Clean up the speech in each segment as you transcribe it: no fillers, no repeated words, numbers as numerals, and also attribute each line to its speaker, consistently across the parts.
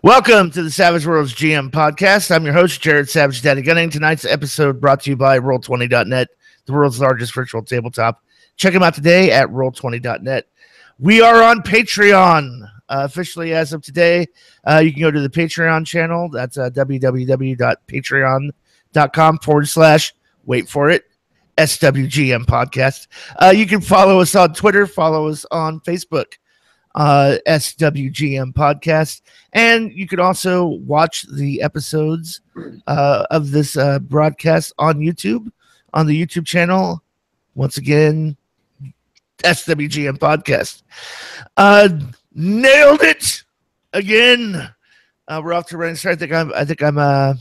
Speaker 1: Welcome to the Savage Worlds GM podcast. I'm your host, Jared Savage Daddy Gunning. Tonight's episode brought to you by Roll20.net, the world's largest virtual tabletop. Check them out today at Roll20.net. We are on Patreon officially as of today. You can go to the Patreon channel. That's www.patreon.com/ wait for it, SWGM podcast. You can follow us on Twitter, follow us on Facebook, SWGM podcast, and you can also watch the episodes of this broadcast on YouTube, on the YouTube channel. Once again, SWGM podcast. Nailed it again. We're off to running start. I think I'm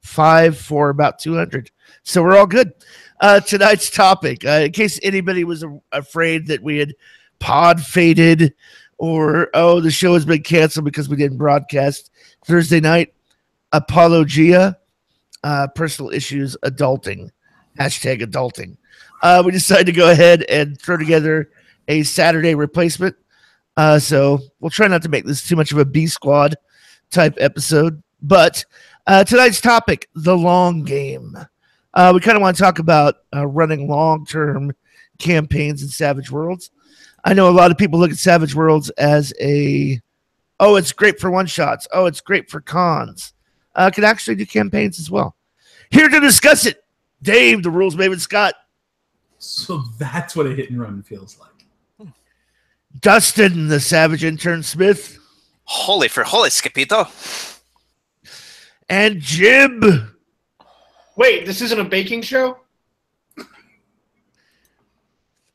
Speaker 1: 5 for about 200, so we're all good. Tonight's topic, in case anybody was afraid that we had pod faded, or, the show has been canceled because we didn't broadcast Thursday night. Apologia, personal issues, adulting, #adulting. We decided to go ahead and throw together a Saturday replacement. So we'll try not to make this too much of a B squad type episode. But tonight's topic, the long game. We kind of want to talk about running long-term campaigns in Savage Worlds. I know a lot of people look at Savage Worlds as it's great for one-shots. Oh, it's great for cons. Can actually do campaigns as well. Here to discuss it, Dave, the rules Maven Scott.
Speaker 2: So that's what a hit and run feels like.
Speaker 1: Dustin, the Savage Intern Smith.
Speaker 3: Holy Scapito.
Speaker 1: And Jib.
Speaker 4: Wait, this isn't a baking show?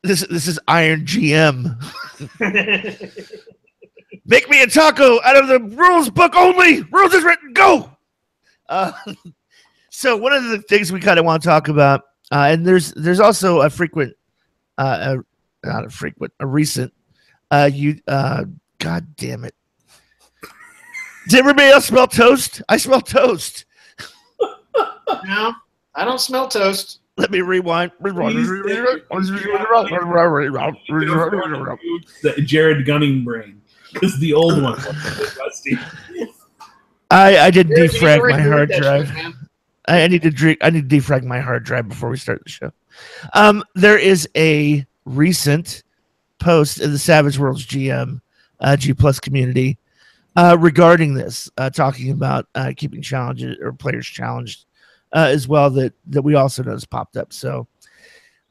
Speaker 1: This is Iron GM. Make me a taco out of the rules book only. Rules is written. Go. So one of the things we kind of want to talk about, and there's also a frequent, not a frequent, a recent. God damn it! Did everybody else smell toast? I smell toast.
Speaker 4: No, I don't smell toast.
Speaker 1: Let me rewind.
Speaker 2: The Jared Gunning brain. Because the old one was rusty.
Speaker 1: I did defrag my hard drive. I need to defrag my hard drive before we start the show. There is a recent post in the Savage Worlds GM G Plus community regarding this, talking about keeping challenges or players challenged as well that we also noticed popped up. So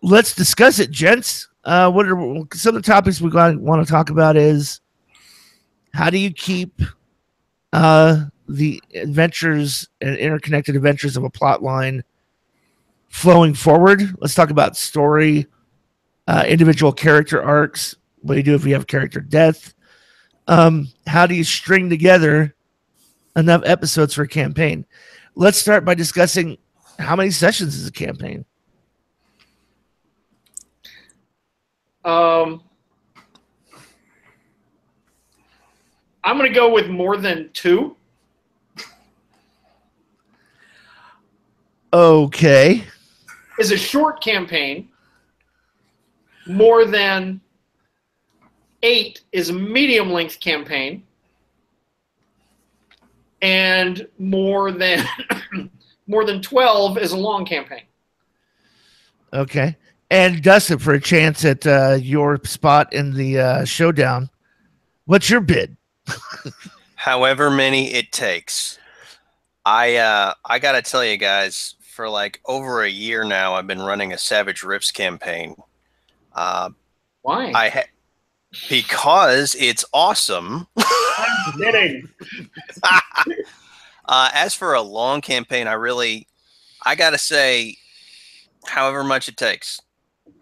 Speaker 1: let's discuss it, gents. What are some of the topics we want to talk about? Is how do you keep the adventures and interconnected adventures of a plot line flowing forward? Let's talk about story, individual character arcs. What do you do if you have character death? How do you string together enough episodes for a campaign? Let's start by discussing how many sessions is a campaign.
Speaker 4: I'm going to go with more than 2.
Speaker 1: Okay.
Speaker 4: Is a short campaign. More than 8 is a medium-length campaign. And more than 12 is a long campaign.
Speaker 1: Okay. And Dustin, for a chance at your spot in the showdown, what's your bid?
Speaker 3: However many it takes. I got to tell you guys, for like over a year now, I've been running a Savage Rifts campaign.
Speaker 4: Why?
Speaker 3: Because it's awesome.
Speaker 4: I'm kidding.
Speaker 3: As for a long campaign, I gotta say, however much it takes,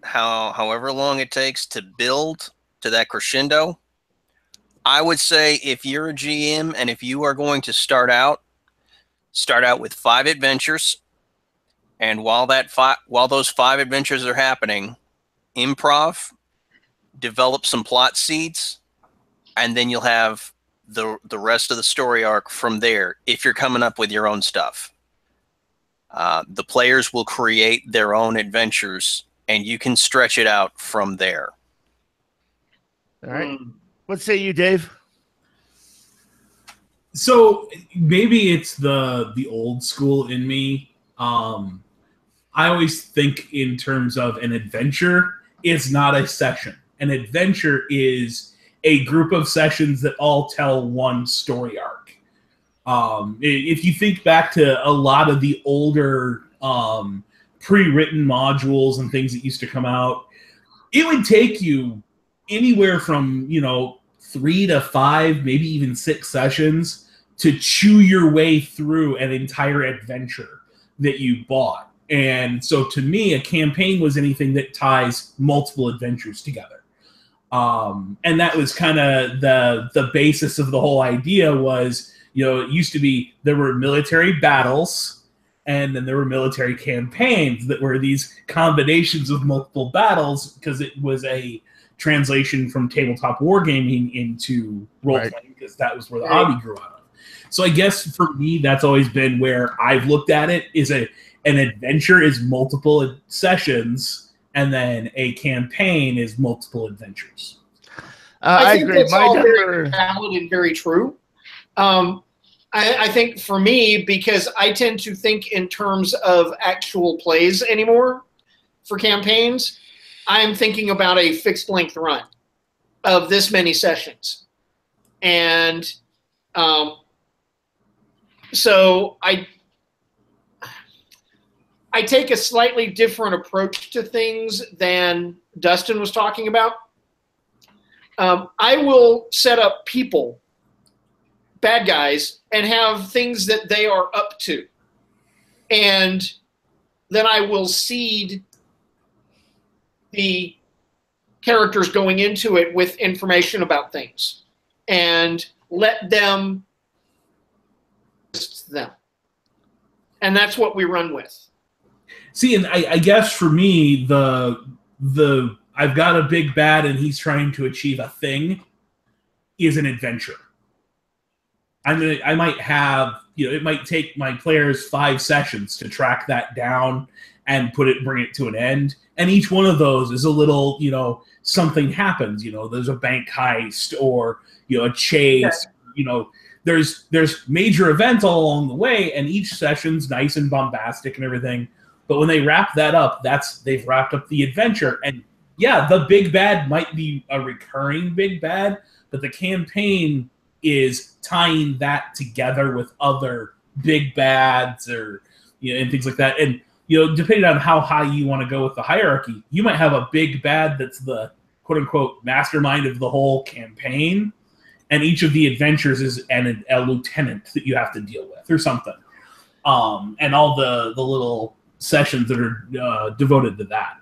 Speaker 3: however long it takes to build to that crescendo, I would say if you're a GM and if you are going to start out with 5 adventures, and while those 5 adventures are happening, improv, develop some plot seeds, and then you'll have the rest of the story arc from there if you're coming up with your own stuff. The players will create their own adventures, and you can stretch it out from there.
Speaker 1: All right. What say you, Dave?
Speaker 2: So maybe it's the old school in me. I always think in terms of an adventure is not a session. An adventure is a group of sessions that all tell one story arc. If you think back to a lot of the older pre-written modules and things that used to come out, it would take you anywhere from 3 to 5, maybe even 6 sessions to chew your way through an entire adventure that you bought. And so to me, a campaign was anything that ties multiple adventures together. And that was kind of the basis of the whole idea was, it used to be there were military battles and then there were military campaigns that were these combinations of multiple battles because it was a translation from tabletop wargaming into role-playing because that was where the hobby grew out of. So I guess for me, that's always been where I've looked at it is an adventure is multiple sessions and then a campaign is multiple adventures.
Speaker 4: I think agree. That's all very valid and very true. I think for me, because I tend to think in terms of actual plays anymore for campaigns, I'm thinking about a fixed length run of this many sessions. And so I take a slightly different approach to things than Dustin was talking about. I will set up people, bad guys, and have things that they are up to. And then I will seed the characters going into it with information about things and let them them. And that's what we run with.
Speaker 2: See, and I guess for me, the I've got a big bad and he's trying to achieve a thing is an adventure. I might have, it might take my players 5 sessions to track that down and bring it to an end. And each one of those is a little, something happens, there's a bank heist or, a chase, there's major events all along the way and each session's nice and bombastic and everything. But when they wrap that up, they've wrapped up the adventure. And yeah, the big bad might be a recurring big bad, but the campaign is tying that together with other big bads or and things like that. And depending on how high you want to go with the hierarchy, you might have a big bad that's the quote unquote mastermind of the whole campaign, and each of the adventures is a lieutenant that you have to deal with or something. And all the little sessions that are devoted to that.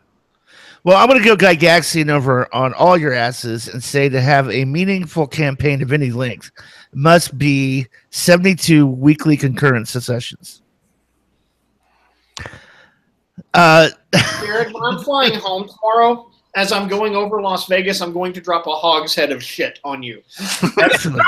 Speaker 1: Well, I'm going to go Gygaxian over on all your asses and say to have a meaningful campaign of any length must be 72 weekly concurrent sessions.
Speaker 4: Jared, when I'm flying home tomorrow, as I'm going over Las Vegas, I'm going to drop a hogshead of shit on you.
Speaker 1: Excellent.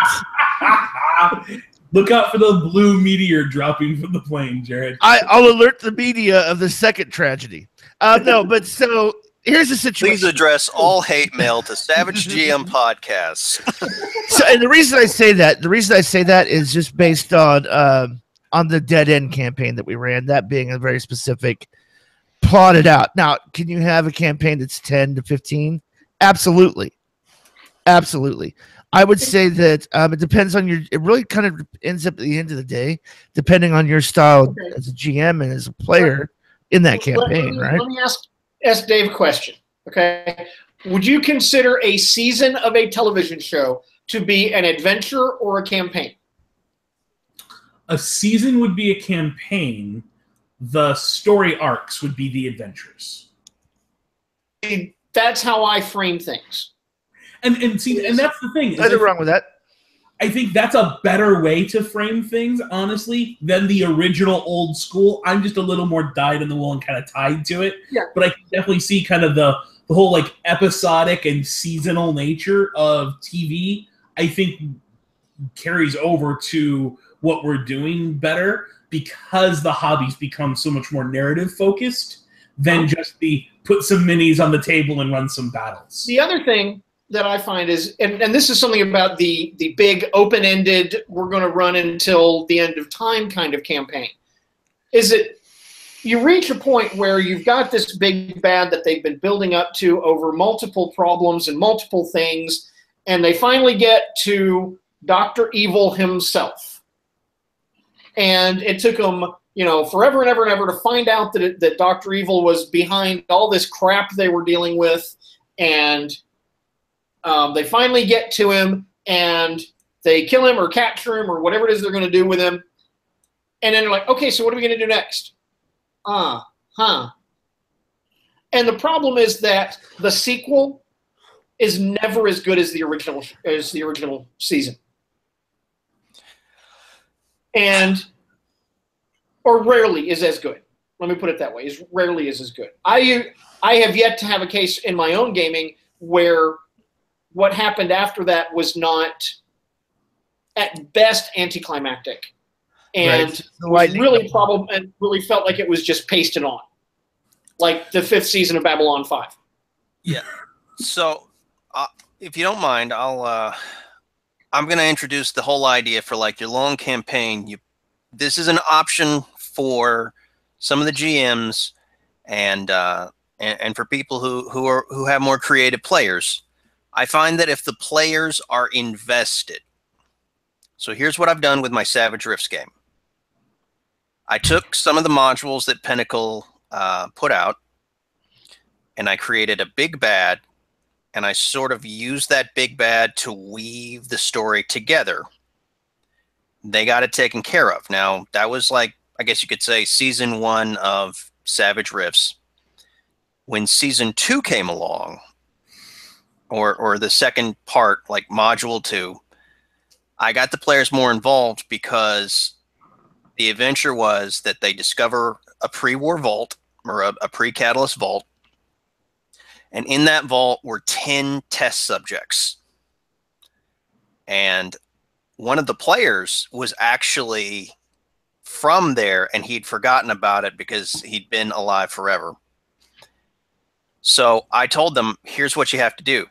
Speaker 2: Look out for the blue meteor dropping from the plane, Jared.
Speaker 1: I'll alert the media of the second tragedy. No, but so here's the situation.
Speaker 3: Please address all hate mail to Savage GM Podcasts.
Speaker 1: So, and the reason I say that is just based on the Dead End campaign that we ran, that being a very specific, plotted out. Now, can you have a campaign that's 10 to 15? Absolutely. I would say that it depends on it really kind of ends up at the end of the day, depending on your style as a GM and as a player in that campaign, right?
Speaker 4: Let me ask Dave a question, okay? Would you consider a season of a television show to be an adventure or a campaign?
Speaker 2: A season would be a campaign. The story arcs would be the adventures.
Speaker 4: That's how I frame things.
Speaker 2: And that's the thing.
Speaker 1: Nothing wrong with that.
Speaker 2: I think that's a better way to frame things, honestly, than the original old school. I'm just a little more dyed in the wool and kind of tied to it.
Speaker 4: Yeah.
Speaker 2: But I can definitely see kind of the whole like episodic and seasonal nature of TV, I think carries over to what we're doing better because the hobbies become so much more narrative focused than just the put some minis on the table and run some battles.
Speaker 4: The other thing that I find is, and this is something about the big open-ended, we're going to run until the end of time kind of campaign, is that you reach a point where you've got this big bad that they've been building up to over multiple problems and multiple things, and they finally get to Dr. Evil himself. And it took them, you know, forever and ever and ever to find out that Dr. Evil was behind all this crap they were dealing with, and they finally get to him, and they kill him or capture him or whatever it is they're going to do with him. And then they're like, okay, so what are we going to do next? And the problem is that the sequel is never as good as the original season. Or rarely is as good. Let me put it that way. Is rarely is as good. I have yet to have a case in my own gaming where what happened after that was not, at best, anticlimactic, and was really and really felt like it was just pasted on, like the 5th season of Babylon 5.
Speaker 3: Yeah. So, if you don't mind, I'm going to introduce the whole idea for like your long campaign. This is an option for some of the GMs and for people who have more creative players. I find that if the players are invested, so here's what I've done with my Savage Rifts game. I took some of the modules that Pinnacle put out, and I created a big bad, and I sort of used that big bad to weave the story together. They got it taken care of. Now, that was like, I guess you could say, season 1 of Savage Rifts. When season 2 came along, or the second part, like module 2, I got the players more involved because the adventure was that they discover a pre-war vault, or a pre-catalyst vault, and in that vault were 10 test subjects. And one of the players was actually from there, and he'd forgotten about it because he'd been alive forever. So I told them, here's what you have to do.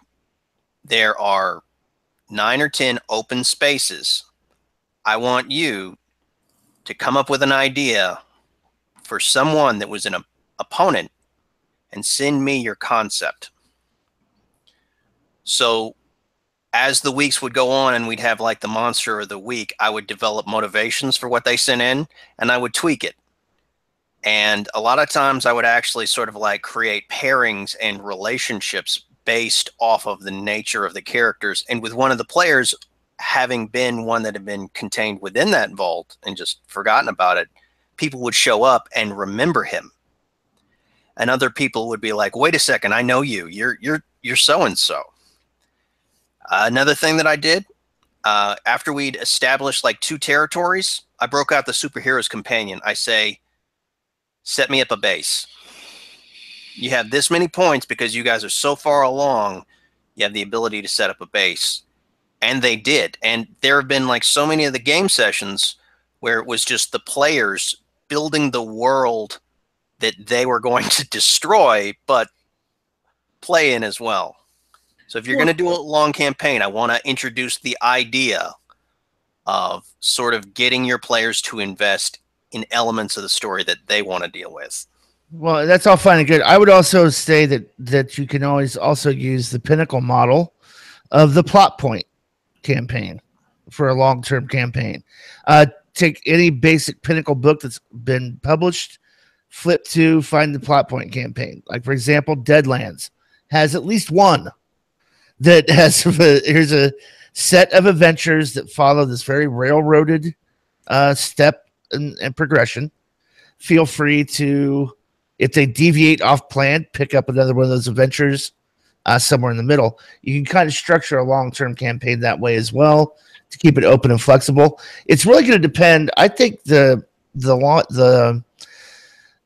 Speaker 3: There are 9 or 10 open spaces. I want you to come up with an idea for someone that was an opponent and send me your concept. So as the weeks would go on and we'd have like the monster of the week, I would develop motivations for what they sent in, and I would tweak it. And a lot of times I would actually sort of like create pairings and relationships based off of the nature of the characters. And with one of the players having been one that had been contained within that vault and just forgotten about it, people would show up and remember him. And other people would be like, wait a second, I know you. You're so-and-so. Another thing that I did, after we'd established like 2 territories, I broke out the superhero's companion. I say, set me up a base. You have this many points because you guys are so far along, you have the ability to set up a base. And they did. And there have been like so many of the game sessions where it was just the players building the world that they were going to destroy, but play in as well. So if you're going to do a long campaign, I want to introduce the idea of sort of getting your players to invest in elements of the story that they want to deal with.
Speaker 1: Well, that's all fine and good. I would also say that you can always also use the Pinnacle model of the plot point campaign for a long-term campaign. Take any basic Pinnacle book that's been published, flip to find the plot point campaign. Like, for example, Deadlands has at least one that has here's a set of adventures that follow this very railroaded step and progression. Feel free to, if they deviate off plan, pick up another one of those adventures somewhere in the middle. You can kind of structure a long-term campaign that way as well to keep it open and flexible. It's really going to depend. I think the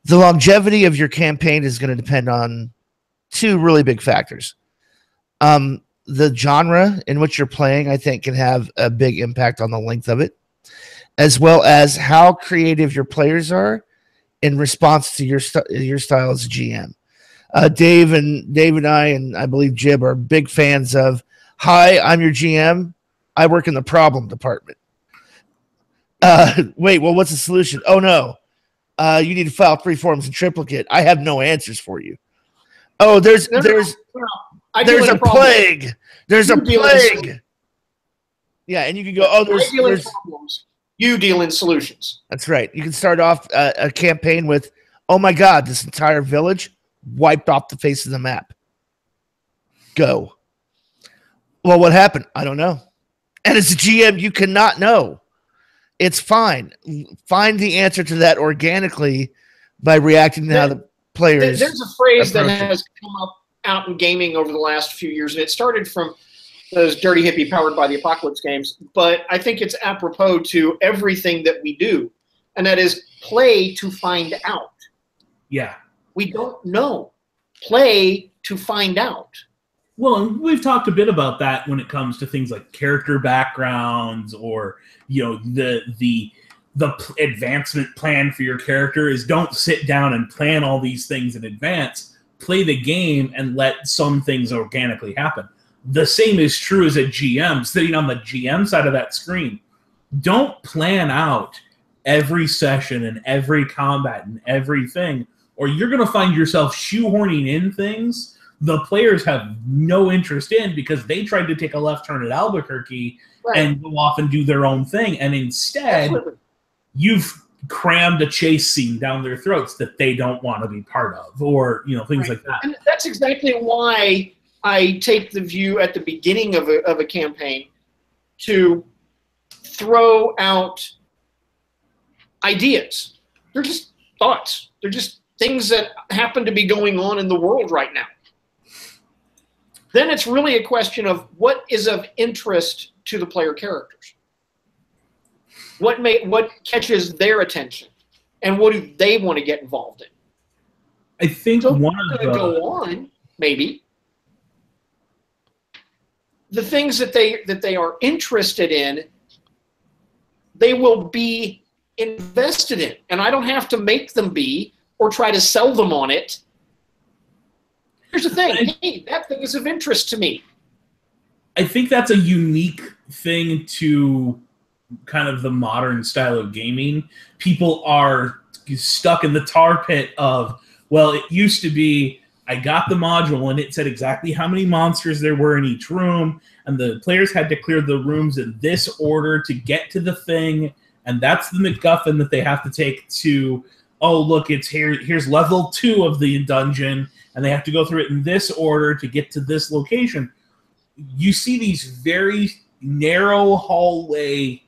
Speaker 1: longevity of your campaign is going to depend on 2 really big factors. The genre in which you're playing, I think, can have a big impact on the length of it, as well as how creative your players are in response to your style as a GM. Dave and I believe Jib are big fans of Hi, I'm your GM. I work in the problem department. Wait, well, what's the solution? Oh, no. You need to file 3 forms in triplicate. I have no answers for you. Oh, there's
Speaker 4: No. I deal
Speaker 1: there's
Speaker 4: in
Speaker 1: a plague. There's a
Speaker 4: You deal in
Speaker 1: plague. Yeah, and you can go, oh,
Speaker 4: I deal in
Speaker 1: there's
Speaker 4: problems. You deal in solutions.
Speaker 1: That's right. You can start off a campaign with, oh my God, this entire village wiped off the face of the map. Go. Well, what happened? I don't know. And as a GM, you cannot know. It's fine. Find the answer to that organically by reacting to how the players.
Speaker 4: There's a phrase that has come up out in gaming over the last few years, and it started from those Dirty Hippie Powered by the Apocalypse games, but I think it's apropos to everything that we do, and that is play to find out.
Speaker 2: Yeah.
Speaker 4: We don't know. Play to find out.
Speaker 2: Well, we've talked a bit about that when it comes to things like character backgrounds, or the advancement plan for your character is don't sit down and plan all these things in advance. Play the game and let some things organically happen. The same is true as a GM sitting on the GM side of that screen. Don't plan out every session and every combat and everything, or you're going to find yourself shoehorning in things the players have no interest in because they tried to take a left turn at Albuquerque and go off and do their own thing. And instead, you've crammed a chase scene down their throats that they don't want to be part of, or things like that.
Speaker 4: And that's exactly why I take the view at the beginning of a campaign to throw out ideas. They're just thoughts. They're just things that happen to be going on in the world right now. Then it's really a question of what is of interest to the player characters. What catches their attention, and what do they want to get involved in?
Speaker 2: I think
Speaker 4: so
Speaker 2: one
Speaker 4: of the go on maybe the things that they are interested in, they will be invested in, and I don't have to make them be or try to sell them on it. Here's the thing. Hey, that thing is of interest to me.
Speaker 2: I think that's a unique thing to kind of the modern style of gaming. People are stuck in the tar pit of, well, it used to be I got the module and it said exactly how many monsters there were in each room, and the players had to clear the rooms in this order to get to the thing, and that's the MacGuffin that they have to take to, oh, look, it's here's level 2 of the dungeon, and they have to go through it in this order to get to this location. You see these very narrow hallway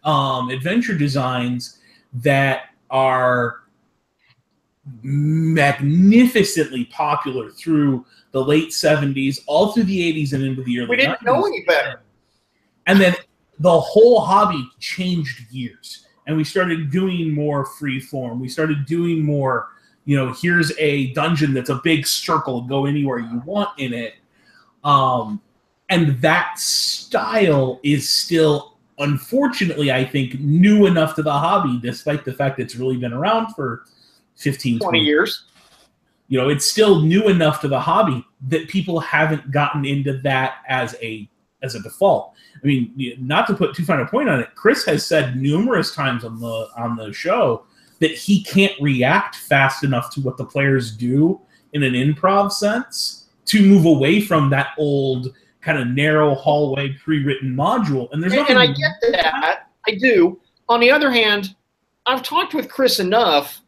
Speaker 2: adventure designs that are magnificently popular through the late 70s, all through the 80s and into the early 90s.
Speaker 4: We didn't know any better.
Speaker 2: And then the whole hobby changed gears, and we started doing more freeform. We started doing more, here's a dungeon that's a big circle, go anywhere you want in it. And that style is still, unfortunately, I think, new enough to the hobby, despite the fact it's really been around for 15,
Speaker 4: 20 years.
Speaker 2: It's still new enough to the hobby that people haven't gotten into that as a default. I mean, not to put too fine a point on it, Chris has said numerous times on the show that he can't react fast enough to what the players do in an improv sense to move away from that old kind of narrow hallway pre-written module. And there's nothing.
Speaker 4: And I get that. I do. On the other hand, I've talked with Chris enough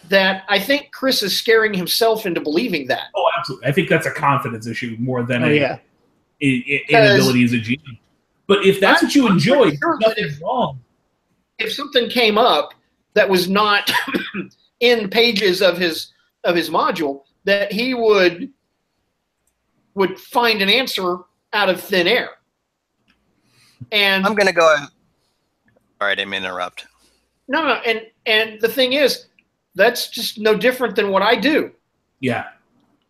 Speaker 4: that I think Chris is scaring himself into believing that.
Speaker 2: Oh, absolutely. I think that's a confidence issue more than inability as a GM. But if that's what you enjoy,
Speaker 4: sure
Speaker 2: nothing's wrong.
Speaker 4: If something came up that was not in pages of his module, that he would find an answer out of thin air. And
Speaker 3: I'm going to go. All right, I didn't interrupt.
Speaker 4: No, and the thing is, that's just no different than what I do.
Speaker 2: Yeah.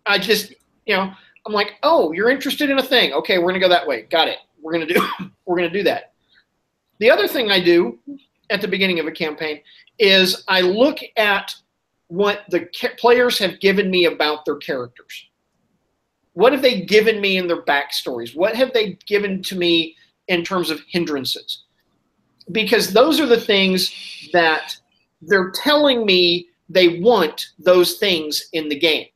Speaker 4: I just, I'm like, oh, you're interested in a thing. Okay, we're going to go that way. Got it. We're going to do that. The other thing I do at the beginning of a campaign is I look at what the players have given me about their characters. What have they given me in their backstories? What have they given to me in terms of hindrances? Because those are the things that they're telling me they want those things in the game.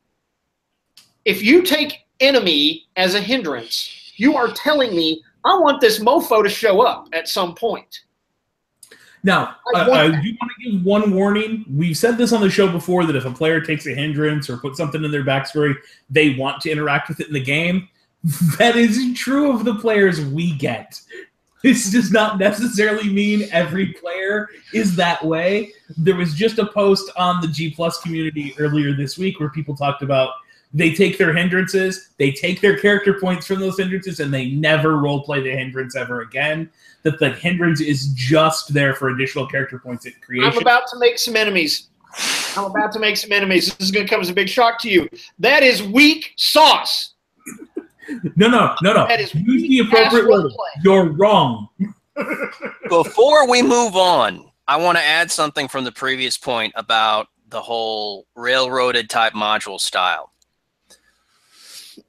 Speaker 4: If you take enemy as a hindrance, you are telling me, I want this mofo to show up at some point.
Speaker 2: Now, I do want to give one warning. We've said this on the show before that if a player takes a hindrance or puts something in their backstory, they want to interact with it in the game. That is true of the players we get. This does not necessarily mean every player is that way. There was just a post on the G Plus community earlier this week where people talked about they take their hindrances, they take their character points from those hindrances, and they never roleplay the hindrance ever again. That the hindrance is just there for additional character points at creation.
Speaker 4: I'm about to make some enemies. This is going to come as a big shock to you. That is weak sauce.
Speaker 2: No.
Speaker 4: That is
Speaker 2: use the appropriate word. You're wrong.
Speaker 3: Before we move on, I want to add something from the previous point about the whole railroaded type module style.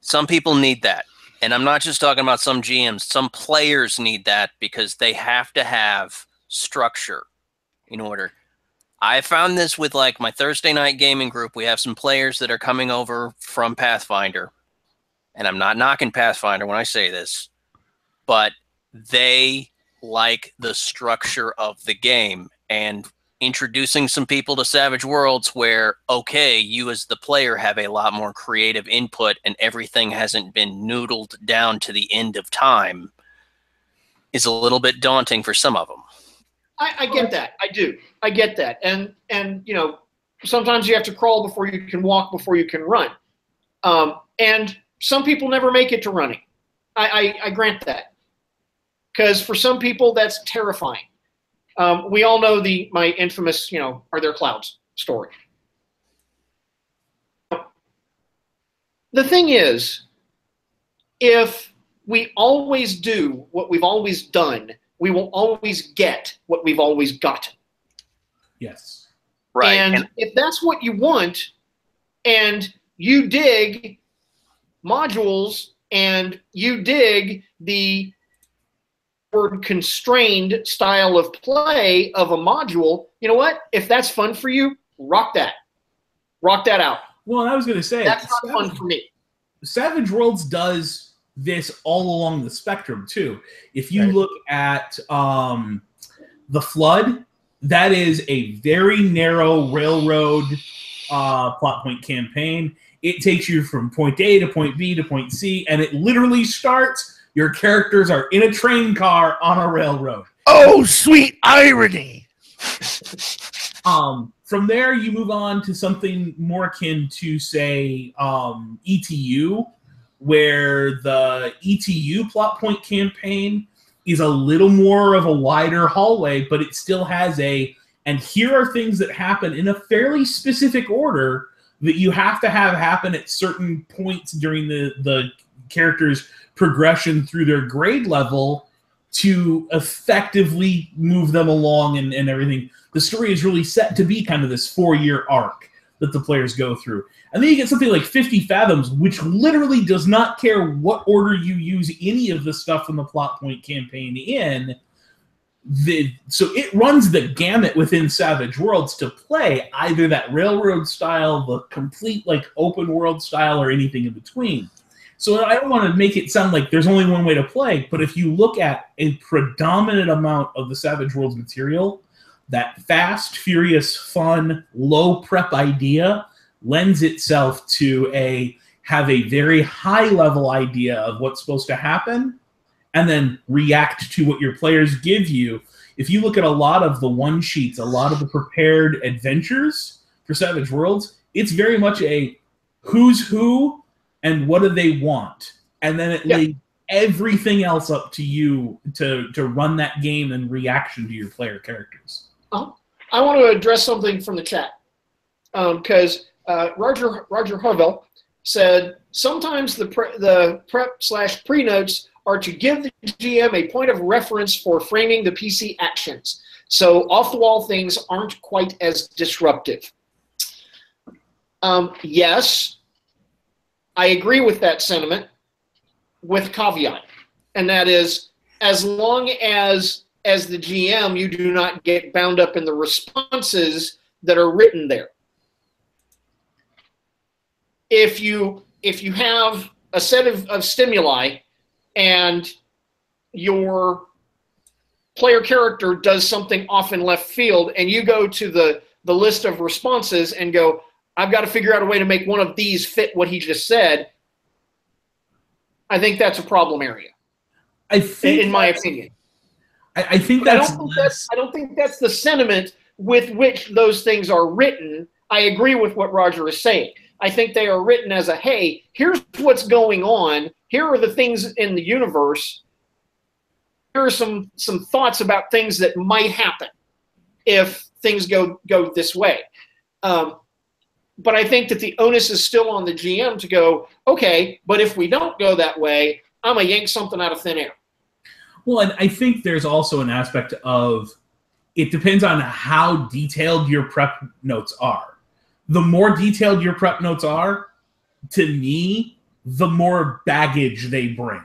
Speaker 3: Some people need that. And I'm not just talking about some GMs. Some players need that because they have to have structure in order. I found this with like my Thursday night gaming group. We have some players that are coming over from Pathfinder. And I'm not knocking Pathfinder when I say this, but they like the structure of the game and introducing some people to Savage Worlds where, okay, you as the player have a lot more creative input and everything hasn't been noodled down to the end of time is a little bit daunting for some of them.
Speaker 4: I get that. I do. I get that. And you know, sometimes you have to crawl before you can walk, before you can run. And some people never make it to running. I grant that. Because for some people, that's terrifying. We all know my infamous, are there clouds story. The thing is, if we always do what we've always done, we will always get what we've always gotten.
Speaker 2: Yes.
Speaker 3: Right.
Speaker 4: And if that's what you want, and you dig modules, and you dig the word constrained style of play of a module, you know what? If that's fun for you, rock that. Rock that out.
Speaker 2: Well, I was going to say,
Speaker 4: that's not fun for me.
Speaker 2: Savage Worlds does this all along the spectrum, too. If you look at The Flood, that is a very narrow railroad plot point campaign. It takes you from point A to point B to point C, and it literally starts, your characters are in a train car on a railroad.
Speaker 1: Oh, sweet irony.
Speaker 2: From there, you move on to something more akin to, say, ETU, where the ETU plot point campaign is a little more of a wider hallway, but it still has and here are things that happen in a fairly specific order that you have to have happen at certain points during the character's progression through their grade level to effectively move them along and everything. The story is really set to be kind of this 4-year arc that the players go through. And then you get something like 50 Fathoms, which literally does not care what order you use any of the stuff from the plot point campaign in. So it runs the gamut within Savage Worlds to play either that railroad style, the complete like open world style, or anything in between. So I don't want to make it sound like there's only one way to play, but if you look at a predominant amount of the Savage Worlds material, that fast, furious, fun, low prep idea lends itself to have a very high level idea of what's supposed to happen and then react to what your players give you. If you look at a lot of the one sheets, a lot of the prepared adventures for Savage Worlds, it's very much a who's who and what do they want. And then it lays everything else up to you to run that game in reaction to your player characters.
Speaker 4: I want to address something from the chat because Roger Hovell said sometimes the prep/pre notes are to give the GM a point of reference for framing the PC actions, so off-the-wall things aren't quite as disruptive. Yes, I agree with that sentiment with caveat, and that is, as long as the GM, you do not get bound up in the responses that are written there. If you have a set of stimuli and your player character does something off in left field, and you go to the list of responses and go, I've got to figure out a way to make one of these fit what he just said, I think that's a problem area. I think, in my opinion.
Speaker 2: I think
Speaker 4: that's I don't think that's the sentiment with which those things are written. I agree with what Roger is saying. I think they are written as a, hey, here's what's going on. Here are the things in the universe. Here are some thoughts about things that might happen if things go this way. But I think that the onus is still on the GM to go, okay, but if we don't go that way, I'm going to yank something out of thin air.
Speaker 2: Well, and I think there's also an aspect of, it depends on how detailed your prep notes are. The more detailed your prep notes are, to me, the more baggage they bring.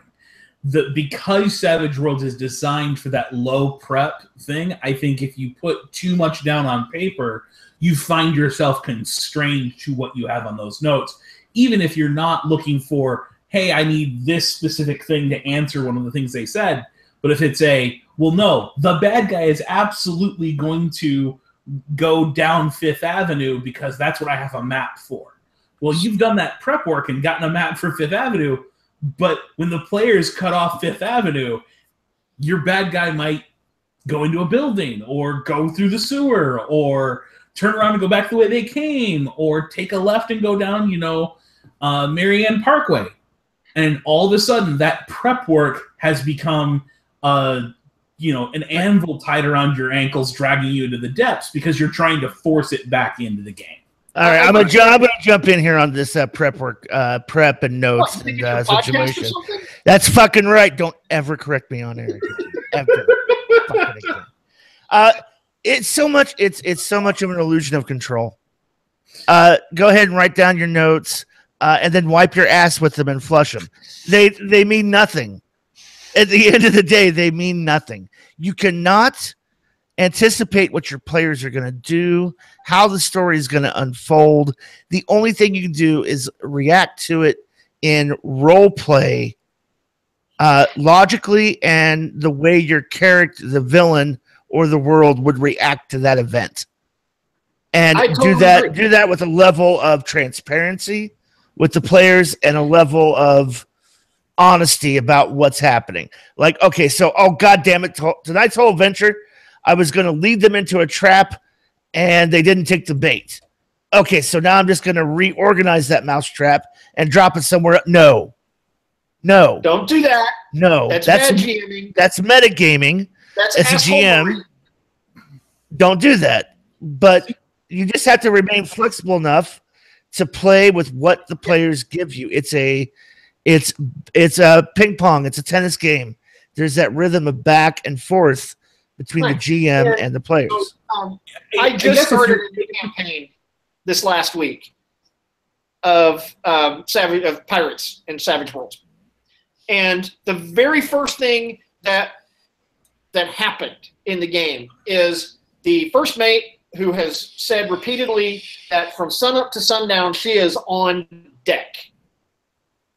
Speaker 2: Because Savage Worlds is designed for that low prep thing, I think if you put too much down on paper, you find yourself constrained to what you have on those notes. Even if you're not looking for, hey, I need this specific thing to answer one of the things they said. But if it's well, no, the bad guy is absolutely going to go down Fifth Avenue because that's what I have a map for. Well, you've done that prep work and gotten a map for Fifth Avenue, but when the players cut off Fifth Avenue, your bad guy might go into a building or go through the sewer or turn around and go back the way they came or take a left and go down, Marianne Parkway. And all of a sudden, that prep work has become an anvil tied around your ankles, dragging you into the depths because you're trying to force it back into the game.
Speaker 1: All right, I'm gonna jump in here on this prep work, prep and notes and situation. That's fucking right. Don't ever correct me on air. Ever. Fucking again. It's so much. It's so much of an illusion of control. Go ahead and write down your notes, and then wipe your ass with them and flush them. They mean nothing. At the end of the day, they mean nothing. You cannot anticipate what your players are going to do, how the story is going to unfold. The only thing you can do is react to it in role play, logically, and the way your character, the villain or the world, would react to that event. And do that with a level of transparency with the players and a level of honesty about what's happening. Like, okay, so, God damn it, tonight's whole adventure, I was going to lead them into a trap and they didn't take the bait. Okay, so now I'm just going to reorganize that mousetrap and drop it somewhere. No.
Speaker 4: Don't do that.
Speaker 1: No.
Speaker 4: That's metagaming.
Speaker 1: That's metagaming.
Speaker 4: That's
Speaker 1: as a GM. Don't do that. But you just have to remain flexible enough to play with what the players give you. It's a ping pong. It's a tennis game. There's that rhythm of back and forth between the GM and the players.
Speaker 4: So, I just started a new campaign this last week of Pirates and Savage Worlds, and the very first thing that happened in the game is the first mate, who has said repeatedly that from sunup to sundown she is on deck.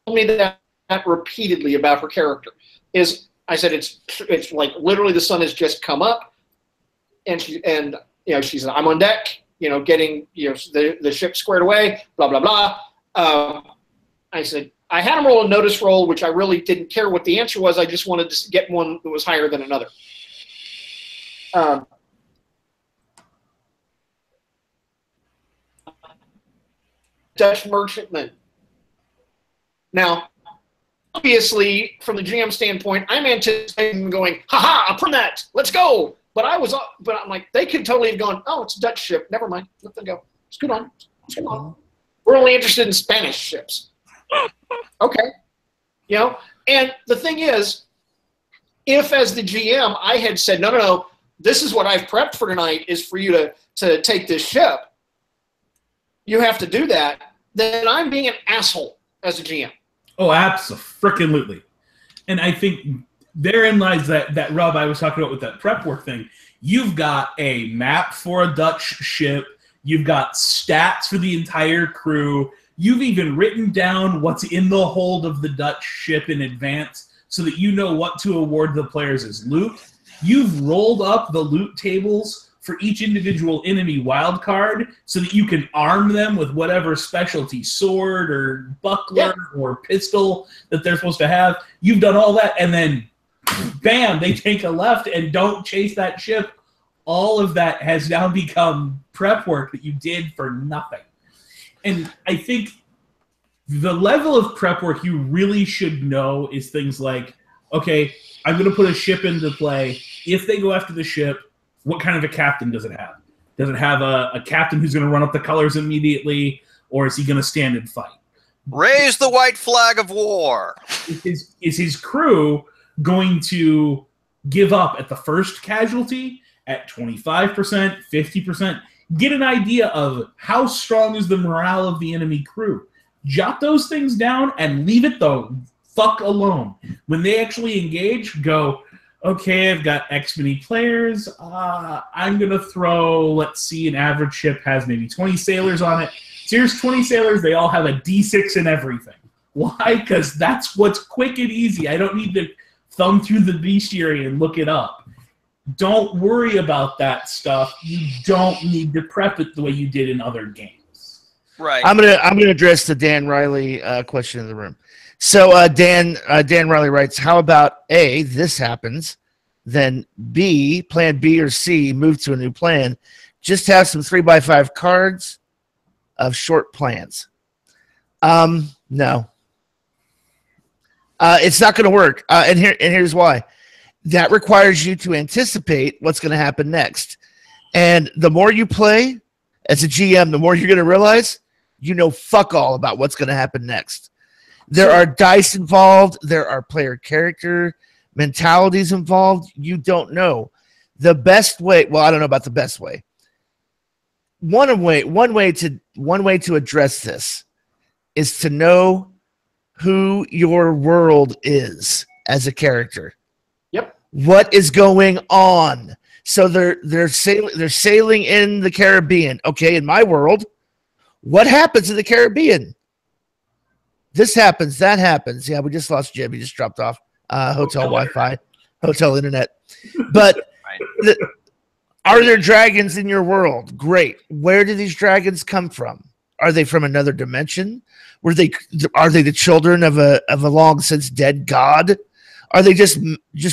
Speaker 4: Told me that repeatedly about her character. I said it's like literally the sun has just come up, and she's I'm on deck, getting the ship squared away, blah blah blah. I said I had him roll a notice roll, which I really didn't care what the answer was. I just wanted to get one that was higher than another. Dutch merchantman. Now, obviously, from the GM standpoint, I'm anticipating going, ha, upon that, let's go. But I'm like, they could totally have gone, oh, it's a Dutch ship. Never mind. Let them go. Scoot on. Scoot on. We're only interested in Spanish ships. Okay. And the thing is, if as the GM I had said, no, this is what I've prepped for tonight is for you to take this ship, you have to do that, then I'm being an asshole. as a GM.
Speaker 2: Oh, absolutely. And I think therein lies that rub I was talking about with that prep work thing. You've got a map for a Dutch ship. You've got stats for the entire crew. You've even written down what's in the hold of the Dutch ship in advance so that you know what to award the players as loot. You've rolled up the loot tables for each individual enemy wildcard so that you can arm them with whatever specialty sword or buckler or pistol that they're supposed to have. You've done all that, and then, bam, they take a left and don't chase that ship. All of that has now become prep work that you did for nothing. And I think the level of prep work you really should know is things like, okay, I'm going to put a ship into play. If they go after the ship, what kind of a captain does it have? Does it have a captain who's going to run up the colors immediately, or is he going to stand and fight?
Speaker 3: Raise the white flag of war.
Speaker 2: Is his crew going to give up at the first casualty, at 25%, 50%? Get an idea of how strong is the morale of the enemy crew. Jot those things down and leave it the fuck alone. When they actually engage, go, okay, I've got X many players. I'm going to throw, let's see, an average ship has maybe 20 sailors on it. So here's 20 sailors. They all have a D6 and everything. Why? Because that's what's quick and easy. I don't need to thumb through the bestiary and look it up. Don't worry about that stuff. You don't need to prep it the way you did in other games.
Speaker 3: Right.
Speaker 1: I'm gonna address the Dan Riley question in the room. So Dan Riley writes, how about A, this happens, then B, plan B or C, move to a new plan. Just have some 3x5 cards of short plans. No. It's not going to work. And here's why. That requires you to anticipate what's going to happen next. And the more you play as a GM, the more you're going to realize you know fuck all about what's going to happen next. There are dice involved. There are player character mentalities involved. You don't know. The best way, well, I don't know about the best way. One way to address this is to know who your world is as a character.
Speaker 4: Yep.
Speaker 1: What is going on? So they're sailing in the Caribbean. Okay, in my world, what happens in the Caribbean? This happens, that happens. Yeah, we just lost Jim. He just dropped off. Hotel Wi-Fi, hotel internet. But are there dragons in your world? Great. Where do these dragons come from? Are they from another dimension? Are they the children of a long since dead god? Are they just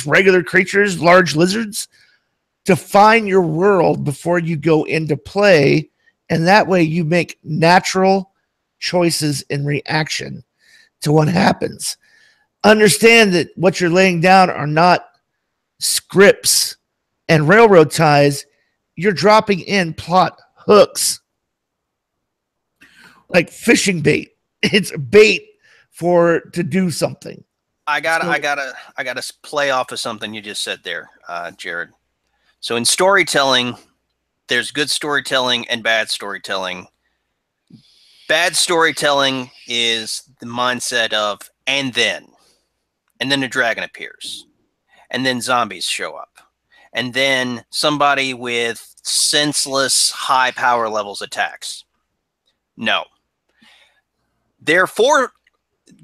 Speaker 1: regular creatures, large lizards? Define your world before you go into play, and that way you make natural choices in reaction to what happens. Understand that what you're laying down are not scripts and railroad ties. You're dropping in plot hooks like fishing bait. It's bait to do something.
Speaker 3: I gotta play off of something you just said there, Jared. So in storytelling, there's good storytelling and bad storytelling. Bad storytelling is the mindset of and then a dragon appears, and then zombies show up, and then somebody with senseless high power levels attacks. No. Therefore,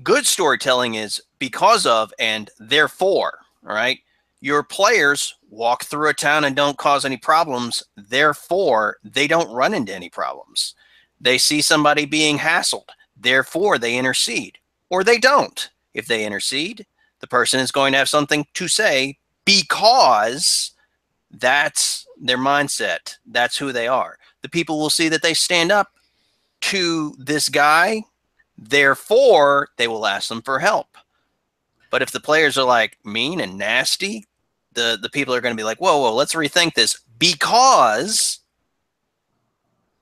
Speaker 3: good storytelling is because of and therefore, all right? Your players walk through a town and don't cause any problems. Therefore, they don't run into any problems. They see somebody being hassled. Therefore, they intercede. Or they don't. If they intercede, the person is going to have something to say because that's their mindset. That's who they are. The people will see that they stand up to this guy. Therefore, they will ask them for help. But if the players are like mean and nasty, the people are going to be like, whoa, let's rethink this because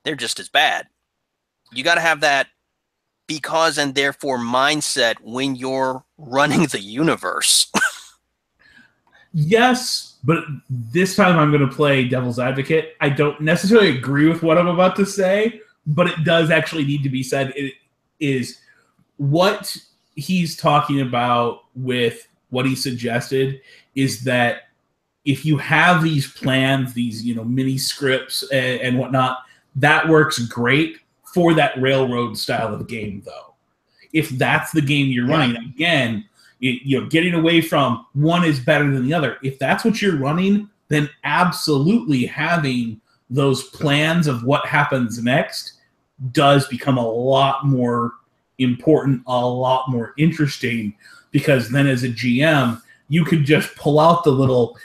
Speaker 3: they're just as bad. You got to have that because and therefore mindset when you're running the universe.
Speaker 2: Yes, but this time I'm going to play devil's advocate. I don't necessarily agree with what I'm about to say, but it does actually need to be said. It is what he's talking about with what he suggested is that if you have these plans, these mini scripts and whatnot, that works great for that railroad style of game, though. If that's the game you're running, again, getting away from one is better than the other. If that's what you're running, then absolutely having those plans of what happens next does become a lot more important, a lot more interesting, because then as a GM, you can just pull out the little,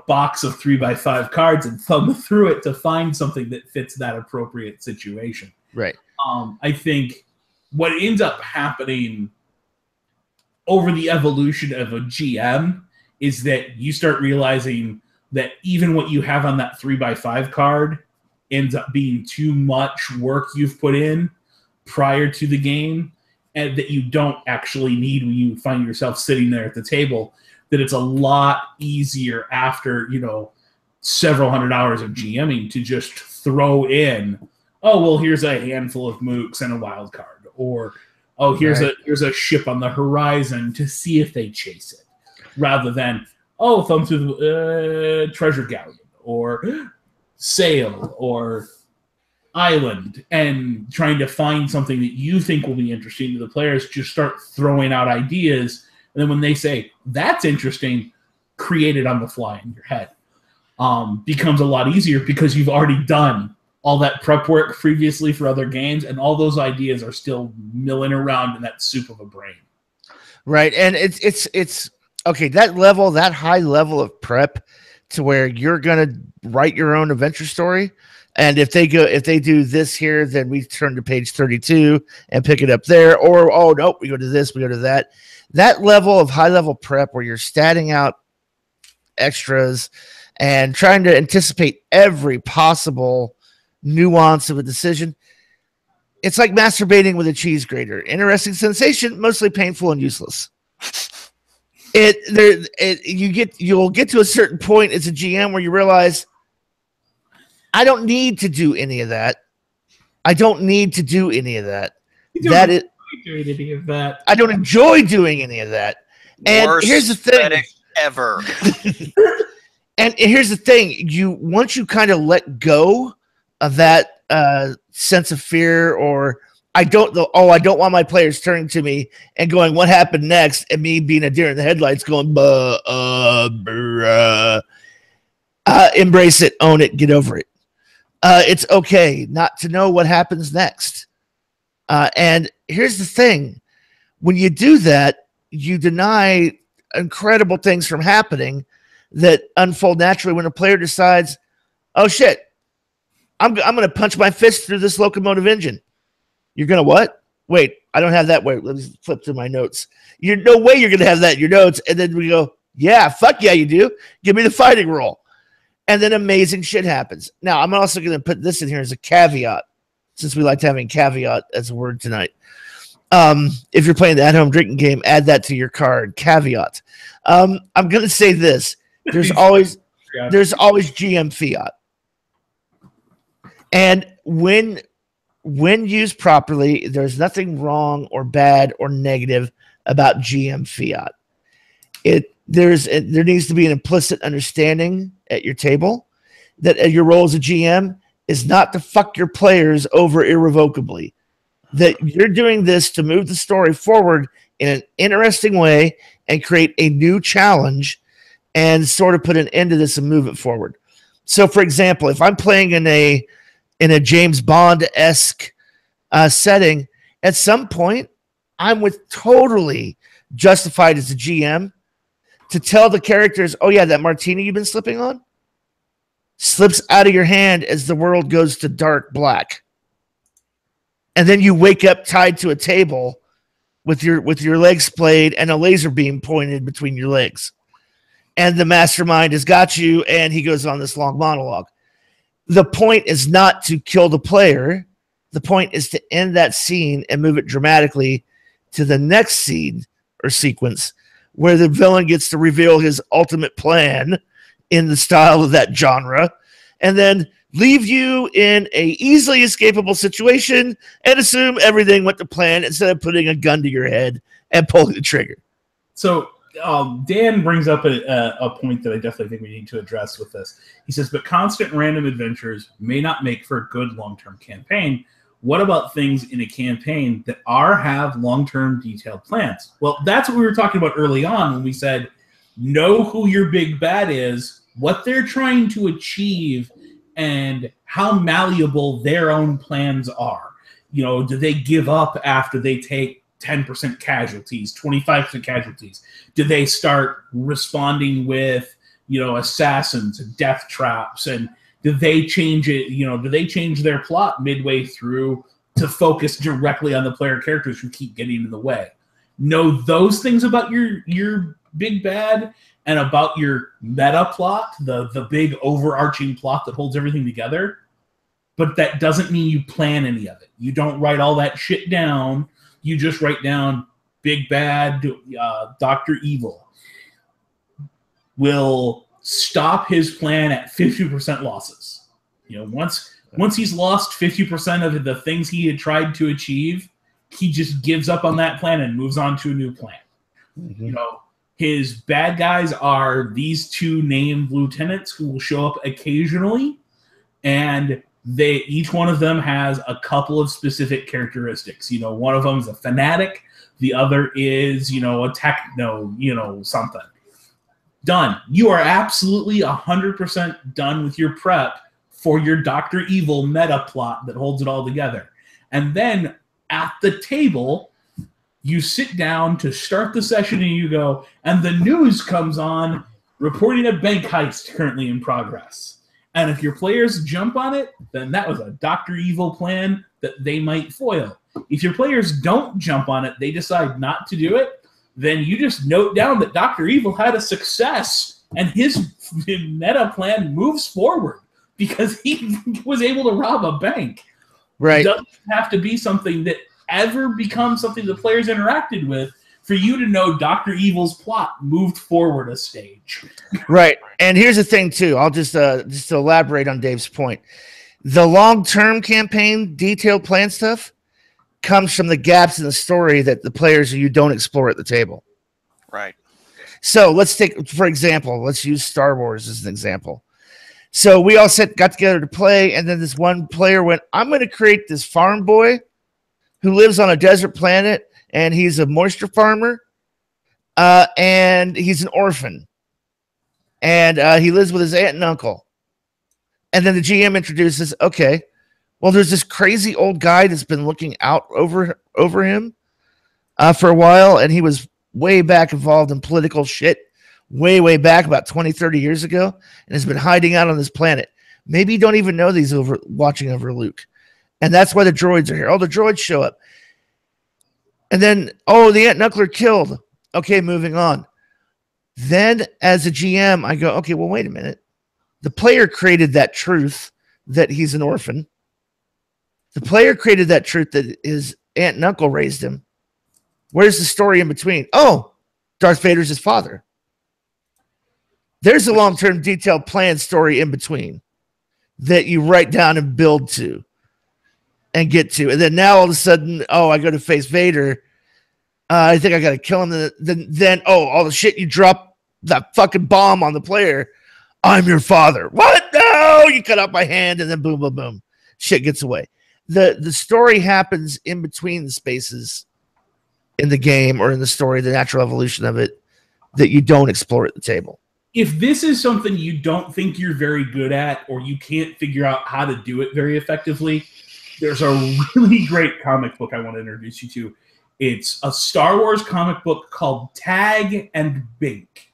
Speaker 2: box of 3x5 cards and thumb through it to find something that fits that appropriate situation.
Speaker 1: Right.
Speaker 2: I think what ends up happening over the evolution of a GM is that you start realizing that even what you have on that 3x5 card ends up being too much work you've put in prior to the game, and that you don't actually need when you find yourself sitting there at the table, that it's a lot easier after, several hundred hours of GMing to just throw in, oh, well, here's a handful of mooks and a wild card, or, oh, here's a ship on the horizon to see if they chase it, rather than, oh, thumb through the treasure galleon, or sail, or island, and trying to find something that you think will be interesting to the players. Just start throwing out ideas, and then when they say, that's interesting, create it on the fly in your head. Becomes a lot easier because you've already done all that prep work previously for other games, and all those ideas are still milling around in that soup of a brain.
Speaker 1: Right, and it's okay, that high level of prep to where you're gonna write your own adventure story, and if they do this here, then we turn to page 32 and pick it up there, or oh nope, we go to this, we go to that. That level of high level prep where you're statting out extras and trying to anticipate every possible nuance of a decision. It's like masturbating with a cheese grater. Interesting sensation, mostly painful and useless. You'll get to a certain point as a GM where you realize, I don't need to do any of that. I don't need to do any of that.
Speaker 2: Any of that.
Speaker 1: I don't enjoy doing any of that. And
Speaker 3: Worst
Speaker 1: here's the thing.
Speaker 3: Ever.
Speaker 1: And here's the thing. Once you kind of let go of that sense of fear, or I don't want my players turning to me and going, what happened next? And me being a deer in the headlights going, embrace it, own it, get over it. It's okay not to know what happens next. And here's the thing. When you do that, you deny incredible things from happening that unfold naturally when a player decides, oh shit, I'm going to punch my fist through this locomotive engine. You're going to what? Wait, I don't have that. Wait, let me flip through my notes. No way you're going to have that in your notes. And then we go, yeah, fuck yeah, you do. Give me the fighting roll. And then amazing shit happens. Now, I'm also going to put this in here as a caveat, since we like having caveat as a word tonight. If you're playing the at-home drinking game, add that to your card. Caveat. I'm going to say this. There's always GM fiat. And when used properly, there's nothing wrong or bad or negative about GM fiat. There needs to be an implicit understanding at your table that your role as a GM is not to fuck your players over irrevocably. That you're doing this to move the story forward in an interesting way and create a new challenge and sort of put an end to this and move it forward. So, for example, if I'm playing in a James Bond-esque setting, at some point, I'm totally justified as a GM to tell the characters, oh yeah, that martini you've been slipping on slips out of your hand as the world goes to dark black. And then you wake up tied to a table with your legs splayed and a laser beam pointed between your legs. And the mastermind has got you, and he goes on this long monologue. The point is not to kill the player. The point is to end that scene and move it dramatically to the next scene or sequence where the villain gets to reveal his ultimate plan in the style of that genre. and then leave you in a easily escapable situation and assume everything went to plan instead of putting a gun to your head and pulling the trigger.
Speaker 2: So Dan brings up a point that I definitely think we need to address with this. He says, but constant random adventures may not make for a good long-term campaign. What about things in a campaign that have long-term detailed plans? Well, that's what we were talking about early on when we said, know who your big bad is, what they're trying to achieve, and how malleable their own plans are. You know, do they give up after they take 10% casualties, 25% casualties? Do they start responding with, you know, assassins and death traps? And do they change it? You know, do they change their plot midway through to focus directly on the player characters who keep getting in the way? Know those things about your big bad and about your meta plot, the big overarching plot that holds everything together. But that doesn't mean you plan any of it. You don't write all that shit down. You just write down big bad Dr. Evil will stop his plan at 50% losses. You know, once he's lost 50% of the things he had tried to achieve, he just gives up on that plan and moves on to a new plan. Mm-hmm. You know, his bad guys are these two named lieutenants who will show up occasionally, and each one of them has a couple of specific characteristics. You know, one of them is a fanatic, the other is, you know, a techno, you know, something. Done. You are absolutely 100% done with your prep for your Dr. Evil meta plot that holds it all together. And then at the table, you sit down to start the session and you go, and the news comes on reporting a bank heist currently in progress. And if your players jump on it, then that was a Dr. Evil plan that they might foil. If your players don't jump on it, they decide not to do it, then you just note down that Dr. Evil had a success and his meta plan moves forward because he was able to rob a bank.
Speaker 1: Right.
Speaker 2: It doesn't have to be something that ever becomes something the players interacted with for you to know Dr. Evil's plot moved forward a stage.
Speaker 1: Right. And here's the thing, too. I'll just to elaborate on Dave's point. The long-term campaign detailed plan stuff comes from the gaps in the story that the players you don't explore at the table.
Speaker 3: Right.
Speaker 1: So let's take, for example, let's use Star Wars as an example. So we all got together to play, and then this one player went, I'm going to create this farm boy who lives on a desert planet, and he's a moisture farmer, and he's an orphan. And he lives with his aunt and uncle. And then the GM introduces, okay, well, there's this crazy old guy that's been looking out over him for a while, and he was way back involved in political shit, way back about 20, 30 years ago, and has been hiding out on this planet. Maybe you don't even know that he's watching over Luke. And that's why the droids are here. Oh, the droids show up. And then, oh, the Aunt Knuckler killed. Okay, moving on. Then, as a GM, I go, okay, well, wait a minute. The player created that truth that he's an orphan. The player created that truth that his aunt and uncle raised him. Where's the story in between? Oh, Darth Vader's his father. There's a long-term detailed plan story in between that you write down and build to and get to. And then now all of a sudden, oh, I go to face Vader. I think I got to kill him. Then, oh, all the shit you drop that fucking bomb on the player. I'm your father. What? No, you cut off my hand, and then boom, boom, boom. Shit gets away. The story happens in between the spaces in the game or in the story, the natural evolution of it that you don't explore at the table.
Speaker 2: If this is something you don't think you're very good at or you can't figure out how to do it very effectively, there's a really great comic book I want to introduce you to. It's a Star Wars comic book called Tag and Bink.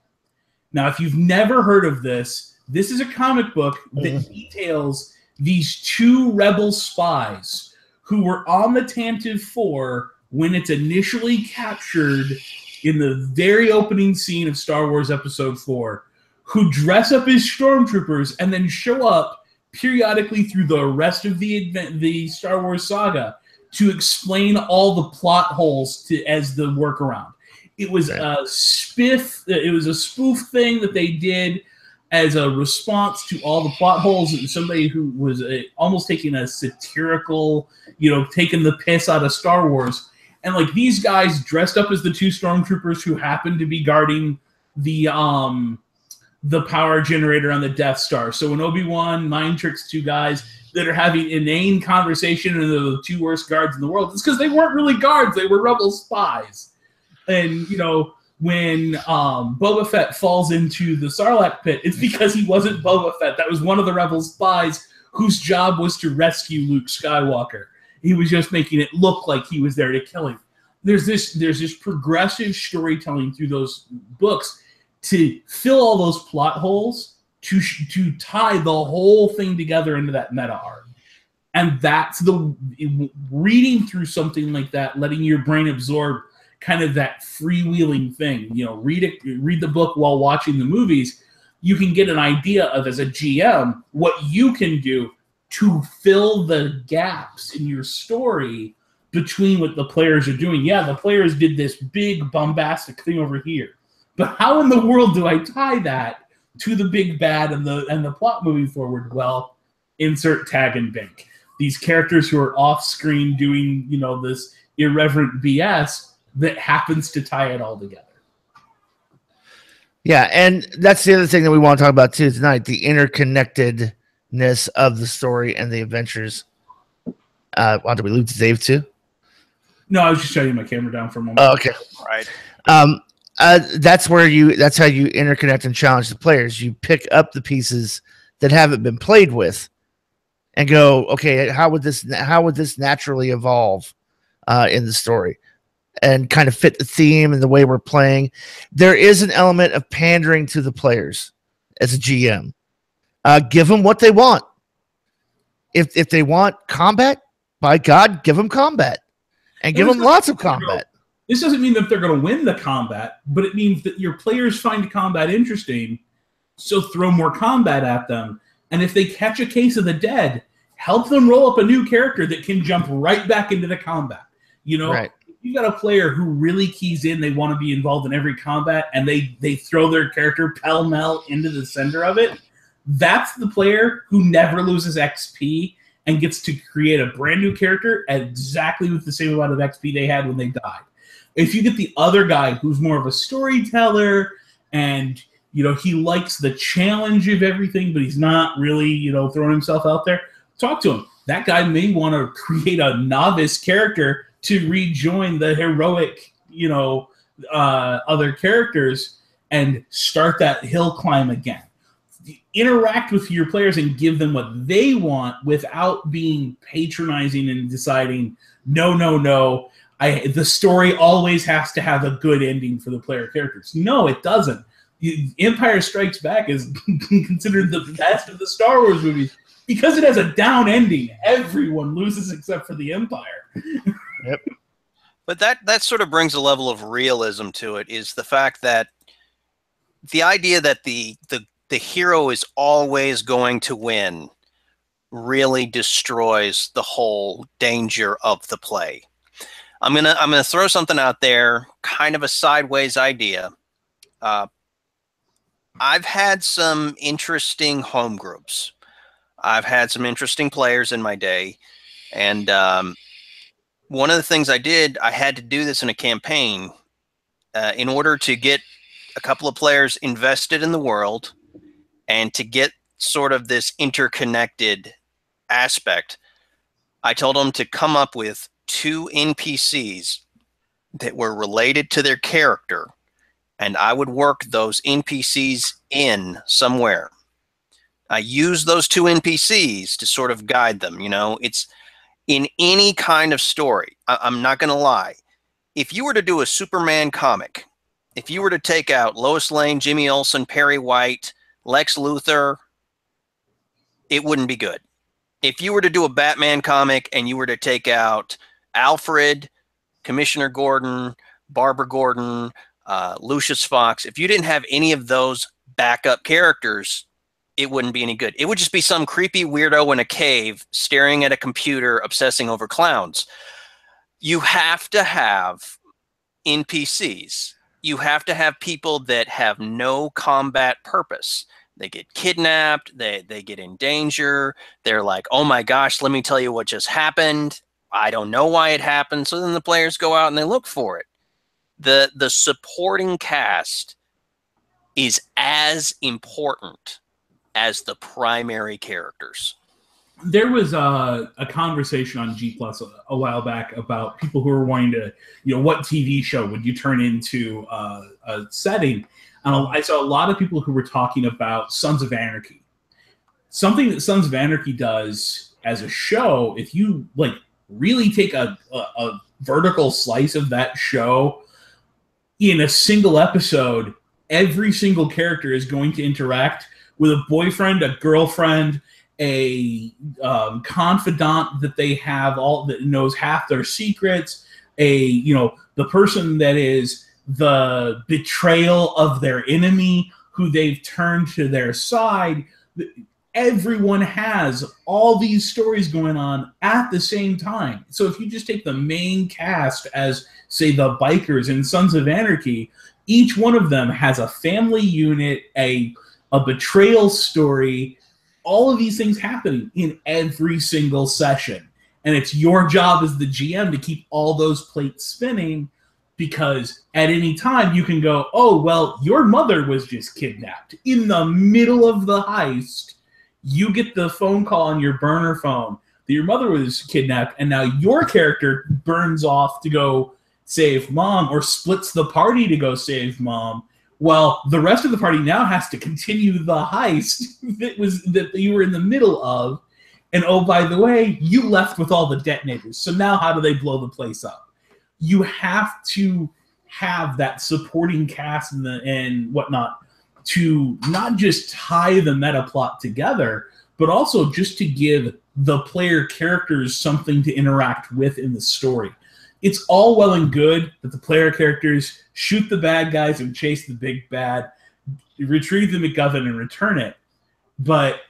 Speaker 2: Now, if you've never heard of this is a comic book that details these two rebel spies who were on the Tantive 4 when it's initially captured in the very opening scene of Star Wars Episode 4, who dress up as stormtroopers and then show up periodically through the rest of the Star Wars saga to explain all the plot holes as the workaround. It was a spoof thing that they did, as a response to all the plot holes, and somebody who was almost taking a satirical, taking the piss out of Star Wars. And like these guys dressed up as the two stormtroopers who happened to be guarding the power generator on the Death Star. So when Obi-Wan mind tricks two guys that are having inane conversation and they're the two worst guards in the world, it's because they weren't really guards, they were rebel spies. And when Boba Fett falls into the Sarlacc pit, it's because he wasn't Boba Fett. That was one of the rebel spies whose job was to rescue Luke Skywalker. He was just making it look like he was there to kill him. There's this progressive storytelling through those books to fill all those plot holes, to tie the whole thing together into that meta art. And that's the reading through something like that, letting your brain absorb kind of that freewheeling thing. Read the book while watching the movies. You can get an idea of, as a GM, what you can do to fill the gaps in your story between what the players are doing. Yeah, the players did this big bombastic thing over here, but how in the world do I tie that to the big bad and the plot moving forward? Well, insert tag and bank. These characters who are off screen doing this irreverent BS that happens to tie it all together.
Speaker 1: Yeah, and that's the other thing that we want to talk about too tonight, the interconnectedness of the story and the adventures. Did we lose Dave too?
Speaker 2: No, I was just shutting my camera down for a moment.
Speaker 1: Oh, okay.
Speaker 3: Right.
Speaker 1: That's how you interconnect and challenge the players. You pick up the pieces that haven't been played with and go, okay, how would this naturally evolve in the story? And kind of fit the theme and the way we're playing. There is an element of pandering to the players as a GM. Give them what they want. If they want combat, by God, give them combat. And give them lots of combat.
Speaker 2: This doesn't mean that they're going to win the combat, but it means that your players find combat interesting, so throw more combat at them. And if they catch a case of the dead, help them roll up a new character that can jump right back into the combat. Right. You got a player who really keys in, they want to be involved in every combat, and they throw their character pell-mell into the center of it. That's the player who never loses XP and gets to create a brand new character exactly with the same amount of XP they had when they died. If you get the other guy who's more of a storyteller and he likes the challenge of everything, but he's not really throwing himself out there, talk to him. That guy may want to create a novice character to rejoin the heroic, other characters and start that hill climb again. Interact with your players and give them what they want without being patronizing and deciding, no, the story always has to have a good ending for the player characters. No, it doesn't. Empire Strikes Back is considered the best of the Star Wars movies because it has a down ending. Everyone loses except for the Empire.
Speaker 1: Yep.
Speaker 3: But that sort of brings a level of realism to it, is the fact that the idea that the hero is always going to win really destroys the whole danger of the play. I'm gonna throw something out there, kind of a sideways idea. I've had some interesting home groups. I've had some interesting players in my day, and one of the things I did, I had to do this in a campaign in order to get a couple of players invested in the world and to get sort of this interconnected aspect. I told them to come up with 2 NPCs that were related to their character, and I would work those NPCs in somewhere. I use those 2 NPCs to sort of guide them. It's in any kind of story. I'm not going to lie. If you were to do a Superman comic, if you were to take out Lois Lane, Jimmy Olsen, Perry White, Lex Luthor, it wouldn't be good. If you were to do a Batman comic and you were to take out Alfred, Commissioner Gordon, Barbara Gordon, Lucius Fox, if you didn't have any of those backup characters, it wouldn't be any good. It would just be some creepy weirdo in a cave staring at a computer obsessing over clowns. You have to have NPCs. You have to have people that have no combat purpose. They get kidnapped. They get in danger. They're like, oh my gosh, let me tell you what just happened. I don't know why it happened. So then the players go out and they look for it. The supporting cast is as important as the primary characters.
Speaker 2: There was a conversation on G Plus a while back about people who were wanting to, what TV show would you turn into a setting? I saw a lot of people who were talking about Sons of Anarchy. Something that Sons of Anarchy does as a show, if you really take a vertical slice of that show in a single episode, every single character is going to interact with a boyfriend, a girlfriend, a confidant that they have, all that knows half their secrets, the person that is the betrayal of their enemy who they've turned to their side. Everyone has all these stories going on at the same time. So if you just take the main cast as, say, the bikers in Sons of Anarchy, each one of them has a family unit, a betrayal story, all of these things happening in every single session. And it's your job as the GM to keep all those plates spinning, because at any time you can go, oh, well, your mother was just kidnapped. In the middle of the heist, you get the phone call on your burner phone that your mother was kidnapped, and now your character burns off to go save mom, or splits the party to go save mom. Well, the rest of the party now has to continue the heist that you were in the middle of. And oh, by the way, you left with all the detonators. So now how do they blow the place up? You have to have that supporting cast and whatnot to not just tie the meta plot together, but also just to give the player characters something to interact with in the story. It's all well and good that the player characters shoot the bad guys and chase the big bad, retrieve the MacGuffin and return it. But,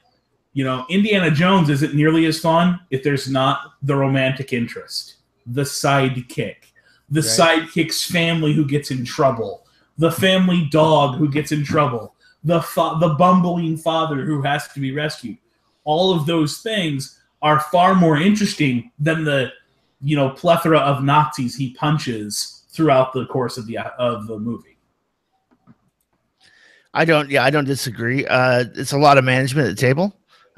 Speaker 2: Indiana Jones isn't nearly as fun if there's not the romantic interest, the sidekick, the sidekick's family who gets in trouble, the family dog who gets in trouble, the bumbling father who has to be rescued. All of those things are far more interesting than the plethora of Nazis he punches throughout the course of the movie.
Speaker 1: I don't disagree. It's a lot of management at the table.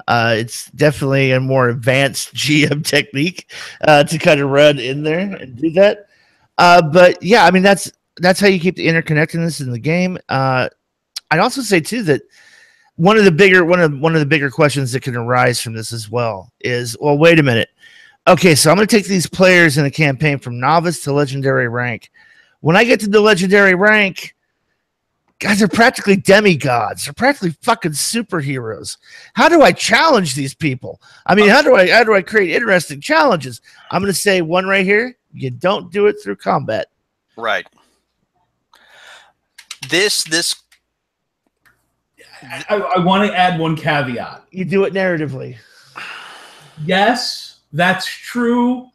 Speaker 1: It's definitely a more advanced GM technique to kind of run in there and do that. But yeah, I mean that's how you keep the interconnectedness in the game. I'd also say too that one of the bigger questions that can arise from this as well is, well, wait a minute. Okay, so I'm going to take these players in a campaign from novice to legendary rank. When I get to the legendary rank, guys are practically demigods. They're practically fucking superheroes. How do I challenge these people? I mean, how do I create interesting challenges? I'm going to say one right here. You don't do it through combat.
Speaker 3: Right.
Speaker 2: I want to add one caveat.
Speaker 1: You do it narratively.
Speaker 2: Yes. That's true,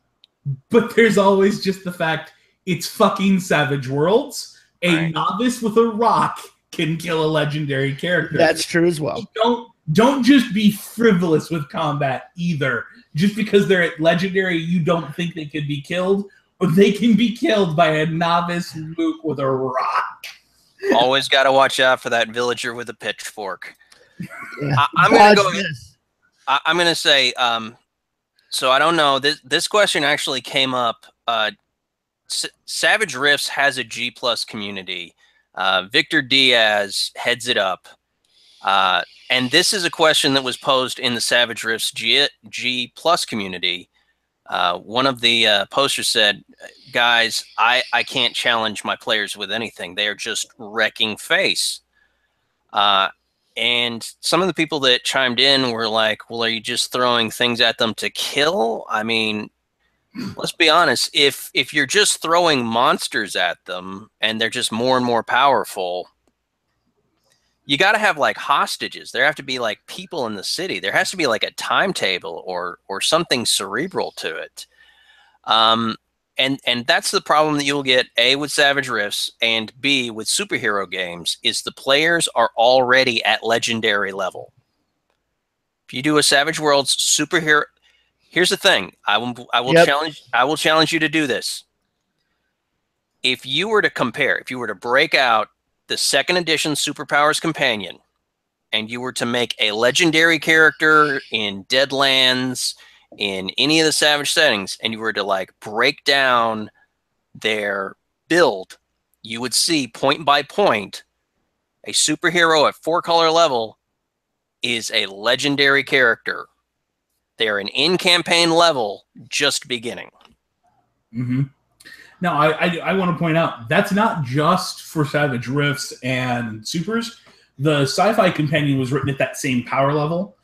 Speaker 2: but there's always just the fact it's fucking Savage Worlds. A novice with a rock can kill a legendary character.
Speaker 1: That's true as well.
Speaker 2: Don't just be frivolous with combat either. Just because they're at legendary, you don't think they could be killed, or they can be killed by a novice mook with a rock.
Speaker 3: Always got to watch out for that villager with a pitchfork.
Speaker 1: Yeah.
Speaker 3: I'm going to go. I'm going to say. So I don't know. This question actually came up. Savage Rifts has a G+ community. Victor Diaz heads it up. And this is a question that was posed in the Savage Rifts G+ community. One of the posters said, guys, I can't challenge my players with anything. They are just wrecking face. And some of the people that chimed in were like, well, are you just throwing things at them to kill? I mean, let's be honest. If you're just throwing monsters at them and they're just more and more powerful, you got to have like hostages. There have to be like people in the city. There has to be like a timetable or something cerebral to it. And that's the problem that you'll get, A, with Savage Rifts, and B, with superhero games, is the players are already at legendary level. If you do a Savage Worlds superhero, here's the thing. I will challenge you to do this. If you were to break out the second edition Superpowers Companion, and you were to make a legendary character in Deadlands, in any of the Savage settings, and you were to like break down their build, you would see point by point a superhero at 4-color level is a legendary character. They are an in-campaign level just beginning.
Speaker 2: Mm-hmm. Now, I want to point out, that's not just for Savage Rifts and Supers. The Sci-Fi Companion was written at that same power level.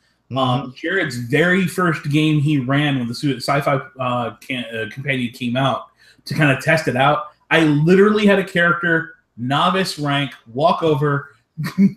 Speaker 2: Jared's very first game he ran when the Sci-Fi Companion came out to kind of test it out, I literally had a character, novice rank, walk over,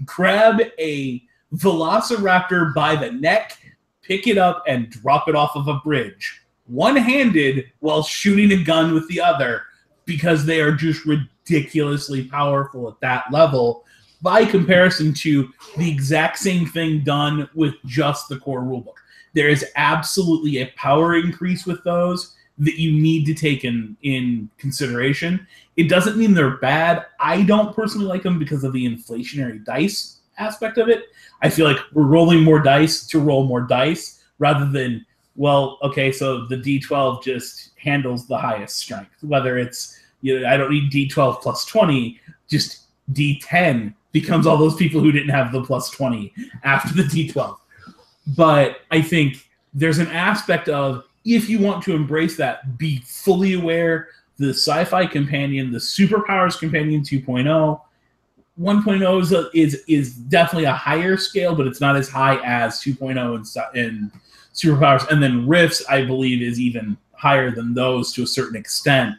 Speaker 2: grab a Velociraptor by the neck, pick it up, and drop it off of a bridge, one-handed while shooting a gun with the other, because they are just ridiculously powerful at that level by comparison to the exact same thing done with just the core rulebook. There is absolutely a power increase with those that you need to take in consideration. It doesn't mean they're bad. I don't personally like them because of the inflationary dice aspect of it. I feel like we're rolling more dice to roll more dice rather than, well, okay, so the D12 just handles the highest strength. Whether it's, I don't need D12 plus 20, just D10 becomes all those people who didn't have the plus 20 after the D12. But I think there's an aspect of, if you want to embrace that, be fully aware the Sci-Fi Companion, the Superpowers Companion 2.0, 1.0 is definitely a higher scale, but it's not as high as 2.0 in Superpowers. And then Rifts, I believe, is even higher than those to a certain extent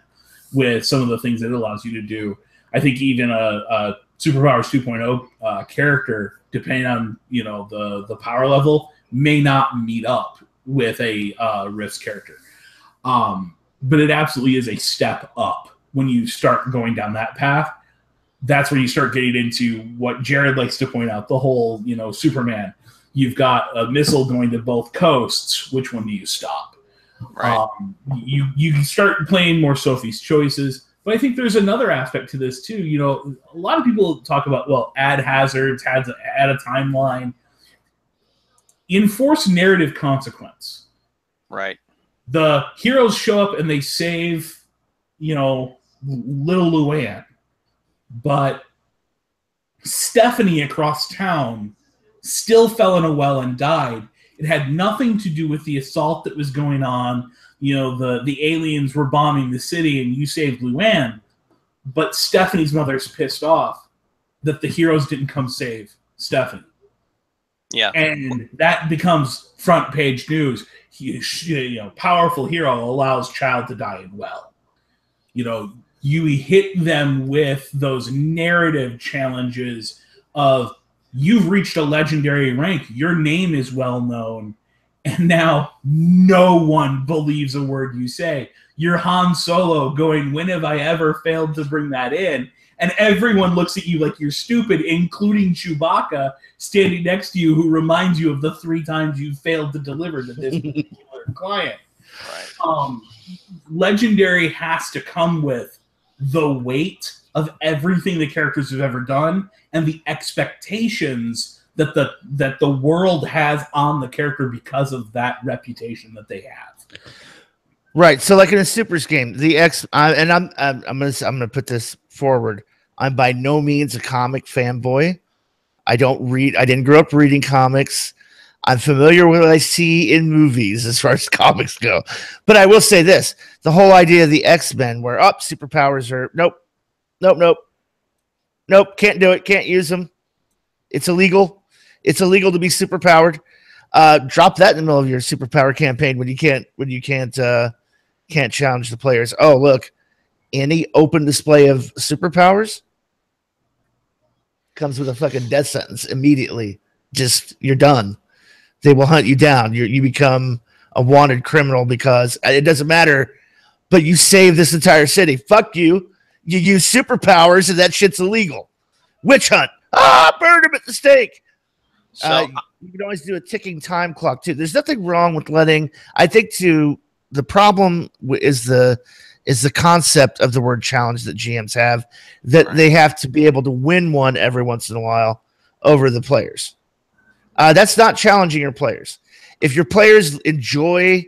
Speaker 2: with some of the things that it allows you to do. I think even a Superpowers 2.0 character, depending on the power level, may not meet up with a Rifts character. But it absolutely is a step up when you start going down that path. That's where you start getting into what Jared likes to point out, the whole, Superman. You've got a missile going to both coasts. Which one do you stop?
Speaker 3: Right.
Speaker 2: You start playing more Sophie's Choices. But I think there's another aspect to this, too. A lot of people talk about, well, add hazards, add a timeline. Enforce narrative consequence.
Speaker 3: Right.
Speaker 2: The heroes show up and they save, little Luann. But Stephanie across town still fell in a well and died. It had nothing to do with the assault that was going on. The aliens were bombing the city and you saved Luann. But Stephanie's mother's pissed off that the heroes didn't come save Stephanie.
Speaker 3: Yeah.
Speaker 2: And that becomes front page news. Powerful hero allows child to die in well. You hit them with those narrative challenges of, you've reached a legendary rank, your name is well known, and now no one believes a word you say. You're Han Solo going, when have I ever failed to bring that in? And everyone looks at you like you're stupid, including Chewbacca standing next to you, who reminds you of the 3 times you failed to deliver to this particular client.
Speaker 3: Right.
Speaker 2: Legendary has to come with the weight of everything the characters have ever done and the expectations that the world has on the character because of that reputation that they have.
Speaker 1: Right. So, like in a Supers game, I'm gonna put this forward. I'm by no means a comic fanboy. I didn't grow up reading comics. I'm familiar with what I see in movies as far as comics go. But I will say this: the whole idea of the X-Men, where superpowers are nope, can't do it, can't use them. It's illegal. It's illegal to be superpowered. Drop that in the middle of your superpower campaign when you can't challenge the players. Oh, look, any open display of superpowers comes with a fucking death sentence immediately. Just, you're done. They will hunt you down. You become a wanted criminal because it doesn't matter. but you save this entire city. Fuck you. You use superpowers, and that shit's illegal. Witch hunt. Burn him at the stake.
Speaker 3: So
Speaker 1: You can always do a ticking time clock too. There's nothing wrong with letting. I think the problem is the concept of the word challenge that GMs have, that they have to be able to win one every once in a while over the players. That's not challenging your players. If your players enjoy,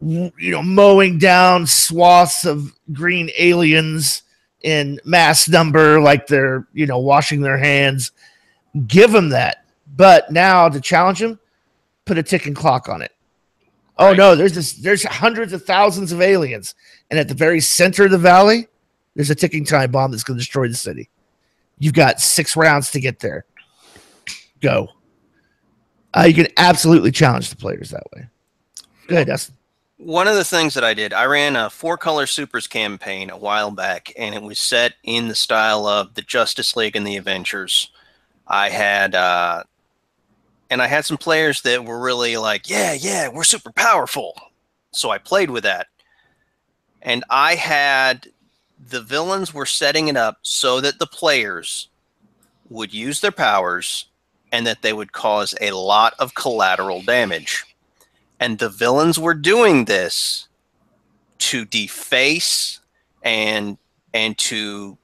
Speaker 1: mowing down swaths of green aliens in mass number, like they're, washing their hands, give them that. But now to challenge them, put a ticking clock on it. Oh no, there's hundreds of thousands of aliens, and at the very center of the valley, there's a ticking time bomb that's going to destroy the city. You've got 6 rounds to get there. Go. You can absolutely challenge the players that way. Go ahead, Dustin.
Speaker 3: One of the things that I did, I ran a 4-color supers campaign a while back, and it was set in the style of the Justice League and the Avengers. I had some players that were really like, yeah, we're super powerful. So I played with that. And I had the villains were setting it up so that the players would use their powers and that they would cause a lot of collateral damage. And the villains were doing this to deface and to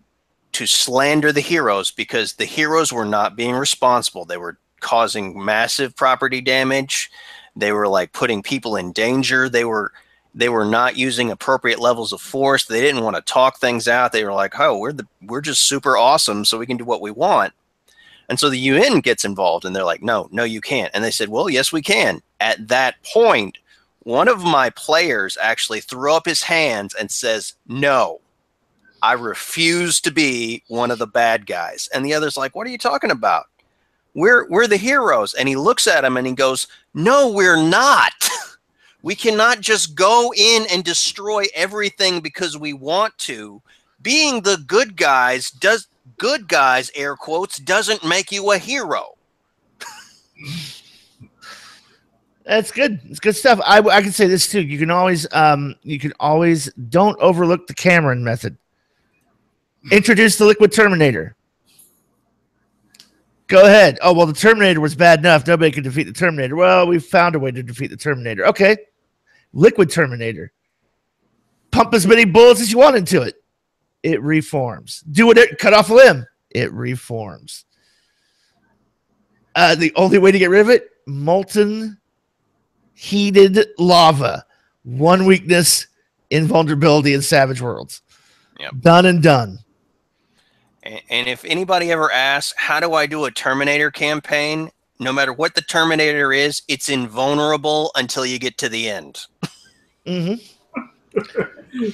Speaker 3: slander the heroes, because the heroes were not being responsible. They were causing massive property damage. They were like putting people in danger. They were not using appropriate levels of force. They didn't want to talk things out. They were like, "Oh, we're just super awesome, so we can do what we want." And so the UN gets involved, and they're like, no, you can't. And they said, well, yes, we can. At that point, one of my players actually threw up his hands and says, no, I refuse to be one of the bad guys. And the other's like, what are you talking about? We're the heroes. And he looks at him and he goes, no, we're not. We cannot just go in and destroy everything because we want to. Being the good guys, air quotes, doesn't make you a hero.
Speaker 1: That's good. It's good stuff. I can say this too. You can always don't overlook the Cameron method. Introduce the Liquid Terminator. Go ahead. Oh, well, the Terminator was bad enough. Nobody could defeat the Terminator. Well, we found a way to defeat the Terminator. Okay. Liquid Terminator. Pump as many bullets as you want into it. It reforms. Do it. Cut off a limb. It reforms. The only way to get rid of it, molten, heated lava. One weakness, invulnerability in Savage Worlds.
Speaker 3: Yep.
Speaker 1: Done and done.
Speaker 3: And if anybody ever asks, how do I do a Terminator campaign? No matter what the Terminator is, it's invulnerable until you get to the end.
Speaker 1: Mm-hmm.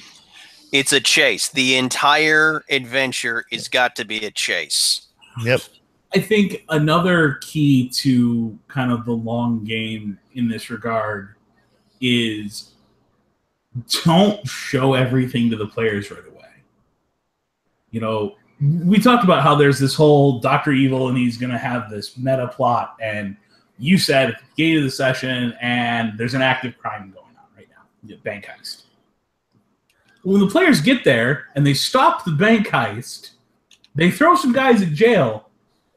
Speaker 3: It's a chase. The entire adventure has got to be a chase.
Speaker 1: Yep.
Speaker 2: I think another key to kind of the long game in this regard is don't show everything to the players right away. You know, we talked about how there's this whole Dr. Evil and he's going to have this meta plot, and you said at the beginning of the session, and there's an active crime going on right now, bank heist. When the players get there and they stop the bank heist, they throw some guys in jail.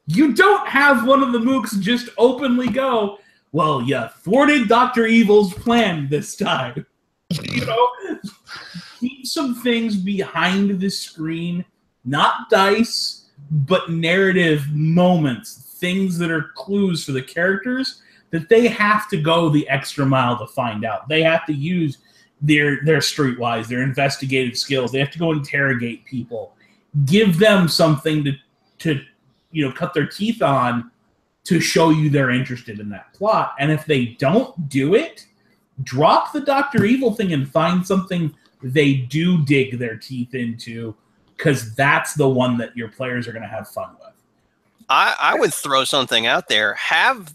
Speaker 2: You don't have one of the mooks just openly go, well, you thwarted Dr. Evil's plan this time. You know, keep some things behind the screen, not dice, but narrative moments, things that are clues for the characters that they have to go the extra mile to find out. They have to use their streetwise, their investigative skills. They have to go interrogate people. Give them something to cut their teeth on to show you they're interested in that plot. And if they don't do it, drop the Dr. Evil thing and find something they do dig their teeth into, because that's the one that your players are going to have fun with.
Speaker 3: I would throw something out there. Have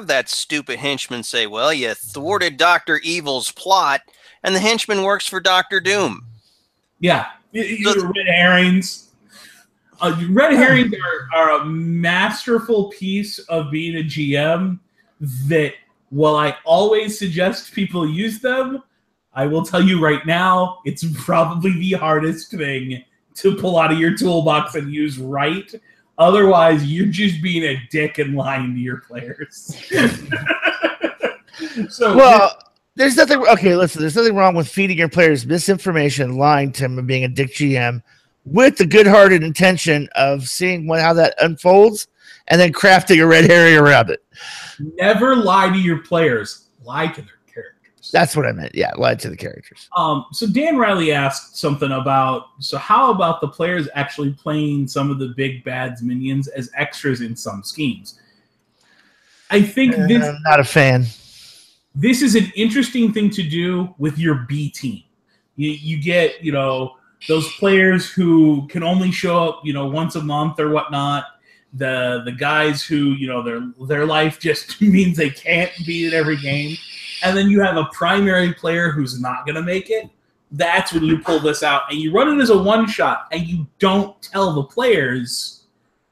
Speaker 3: that stupid henchman say, well, you thwarted Dr. Evil's plot, and the henchman works for Dr. Doom.
Speaker 2: Yeah. Red herrings. Red herrings are a masterful piece of being a GM that, while I always suggest people use them, I will tell you right now, it's probably the hardest thing to pull out of your toolbox and use right. Otherwise, you're just being a dick and lying to your players. So,
Speaker 1: well, there's nothing. Okay, listen. There's nothing wrong with feeding your players misinformation, lying to them, and being a dick GM, with the good-hearted intention of seeing how that unfolds, and then crafting a red herring around it.
Speaker 2: Never lie to your players. Lie to their characters.
Speaker 1: That's what I meant. Yeah, lie to the characters.
Speaker 2: So Dan Riley asked something about, so how about the players actually playing some of the big bad's minions as extras in some schemes? I think this...
Speaker 1: I'm not a fan.
Speaker 2: This is an interesting thing to do with your B team. You get, those players who can only show up, once a month or whatnot. The guys who, their life just means they can't be at every game. And then you have a primary player who's not going to make it. That's when you pull this out. And you run it as a one-shot, and you don't tell the players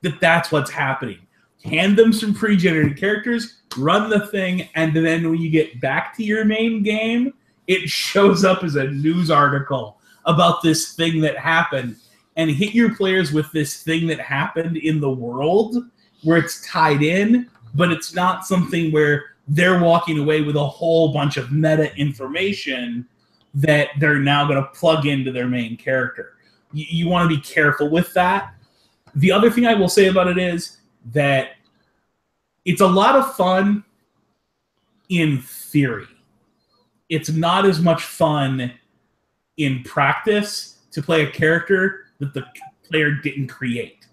Speaker 2: that that's what's happening. Hand them some pre-generated characters, run the thing, and then when you get back to your main game, it shows up as a news article about this thing that happened, and hit your players with this thing that happened in the world where it's tied in, but it's not something where they're walking away with a whole bunch of meta information that they're now going to plug into their main character. You want to be careful with that. The other thing I will say about it is that it's a lot of fun in theory. It's not as much fun in practice to play a character that the player didn't create.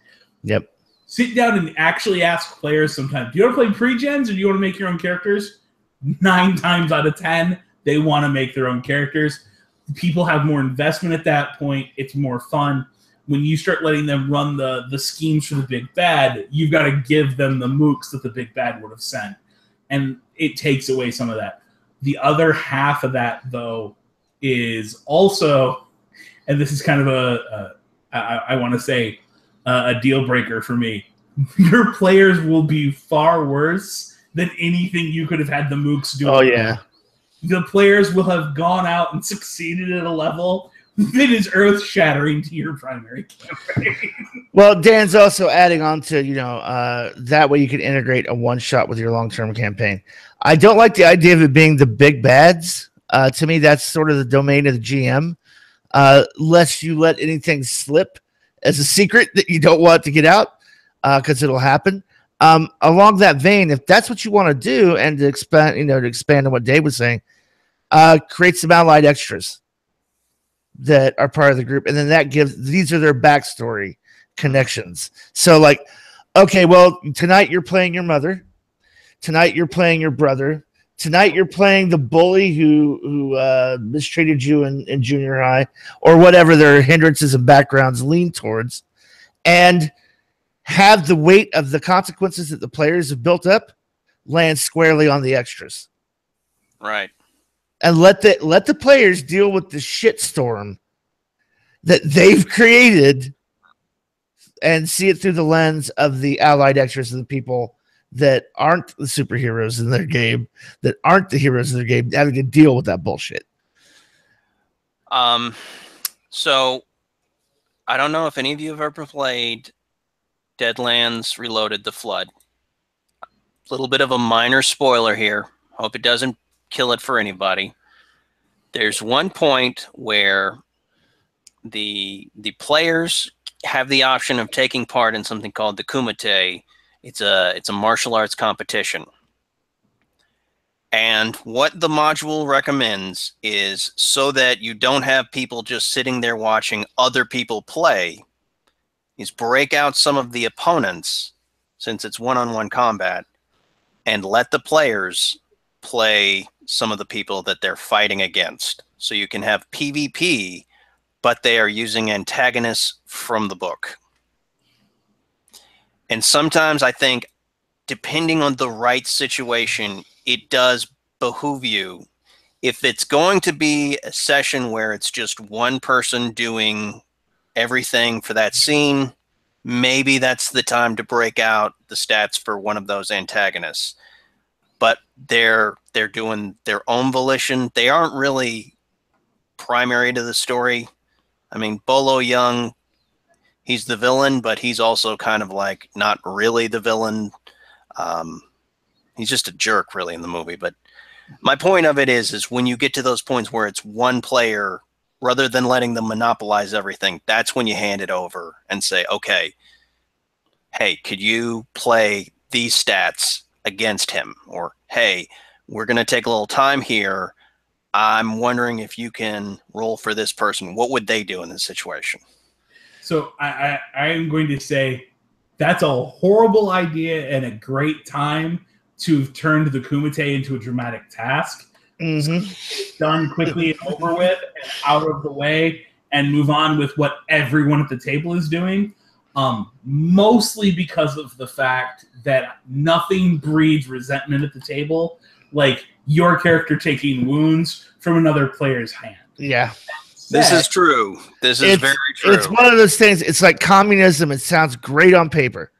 Speaker 1: Yep.
Speaker 2: Sit down and actually ask players sometimes, do you want to play pre-gens or do you want to make your own characters? 9 times out of 10, they want to make their own characters. People have more investment at that point. It's more fun. When you start letting them run the schemes for the big bad, you've got to give them the mooks that the big bad would have sent. And it takes away some of that. The other half of that, though, is also, and this is kind of I want to say, a deal breaker for me. Your players will be far worse than anything you could have had the mooks do.
Speaker 1: Oh, yeah.
Speaker 2: The players will have gone out and succeeded at a level that is earth-shattering to your primary campaign.
Speaker 1: Well, Dan's also adding on to, that way you can integrate a one-shot with your long-term campaign. I don't like the idea of it being the big bads. To me, that's sort of the domain of the GM. Lest you let anything slip as a secret that you don't want to get out, because it'll happen. Along that vein, if that's what you want to do, and to expand on what Dave was saying, create some allied extras that are part of the group, and then these are their backstory connections. So, like, okay, well, tonight you're playing your mother, tonight you're playing your brother, tonight you're playing the bully who mistreated you in junior high, or whatever their hindrances and backgrounds lean towards, and have the weight of the consequences that the players have built up land squarely on the extras.
Speaker 3: Right.
Speaker 1: And let the players deal with the shitstorm that they've created, and see it through the lens of the allied extras of the people that aren't the superheroes in their game, that aren't the heroes in their game, having to deal with that bullshit.
Speaker 3: So I don't know if any of you have ever played Deadlands Reloaded: The Flood. A little bit of a minor spoiler here. Hope it doesn't kill it for anybody. There's one point where the players have the option of taking part in something called the Kumite. It's a martial arts competition. And what the module recommends is, so that you don't have people just sitting there watching other people play, is break out some of the opponents, since it's one-on-one combat, and let the players play some of the people that they're fighting against. So you can have PvP, but they are using antagonists from the book. And sometimes I think, depending on the right situation, it does behoove you. If it's going to be a session where it's just one person doing everything for that scene, maybe that's the time to break out the stats for one of those antagonists. But they're doing their own volition. They aren't really primary to the story. I mean, Bolo Young, he's the villain, but he's also kind of like not really the villain. He's just a jerk, really, in the movie. But my point of it is when you get to those points where it's one player, rather than letting them monopolize everything, that's when you hand it over and say, okay, hey, could you play these stats against him? Or, hey, we're going to take a little time here. I'm wondering if you can roll for this person. What would they do in this situation?
Speaker 2: So I am going to say that's a horrible idea and a great time to have turned the Kumite into a dramatic task.
Speaker 1: Mm-hmm.
Speaker 2: So done quickly and over with and out of the way and move on with what everyone at the table is doing. Mostly because of the fact that nothing breeds resentment at the table like your character taking wounds from another player's hand.
Speaker 1: Yeah.
Speaker 3: This is true. This is very true.
Speaker 1: It's one of those things. It's like communism. It sounds great on paper.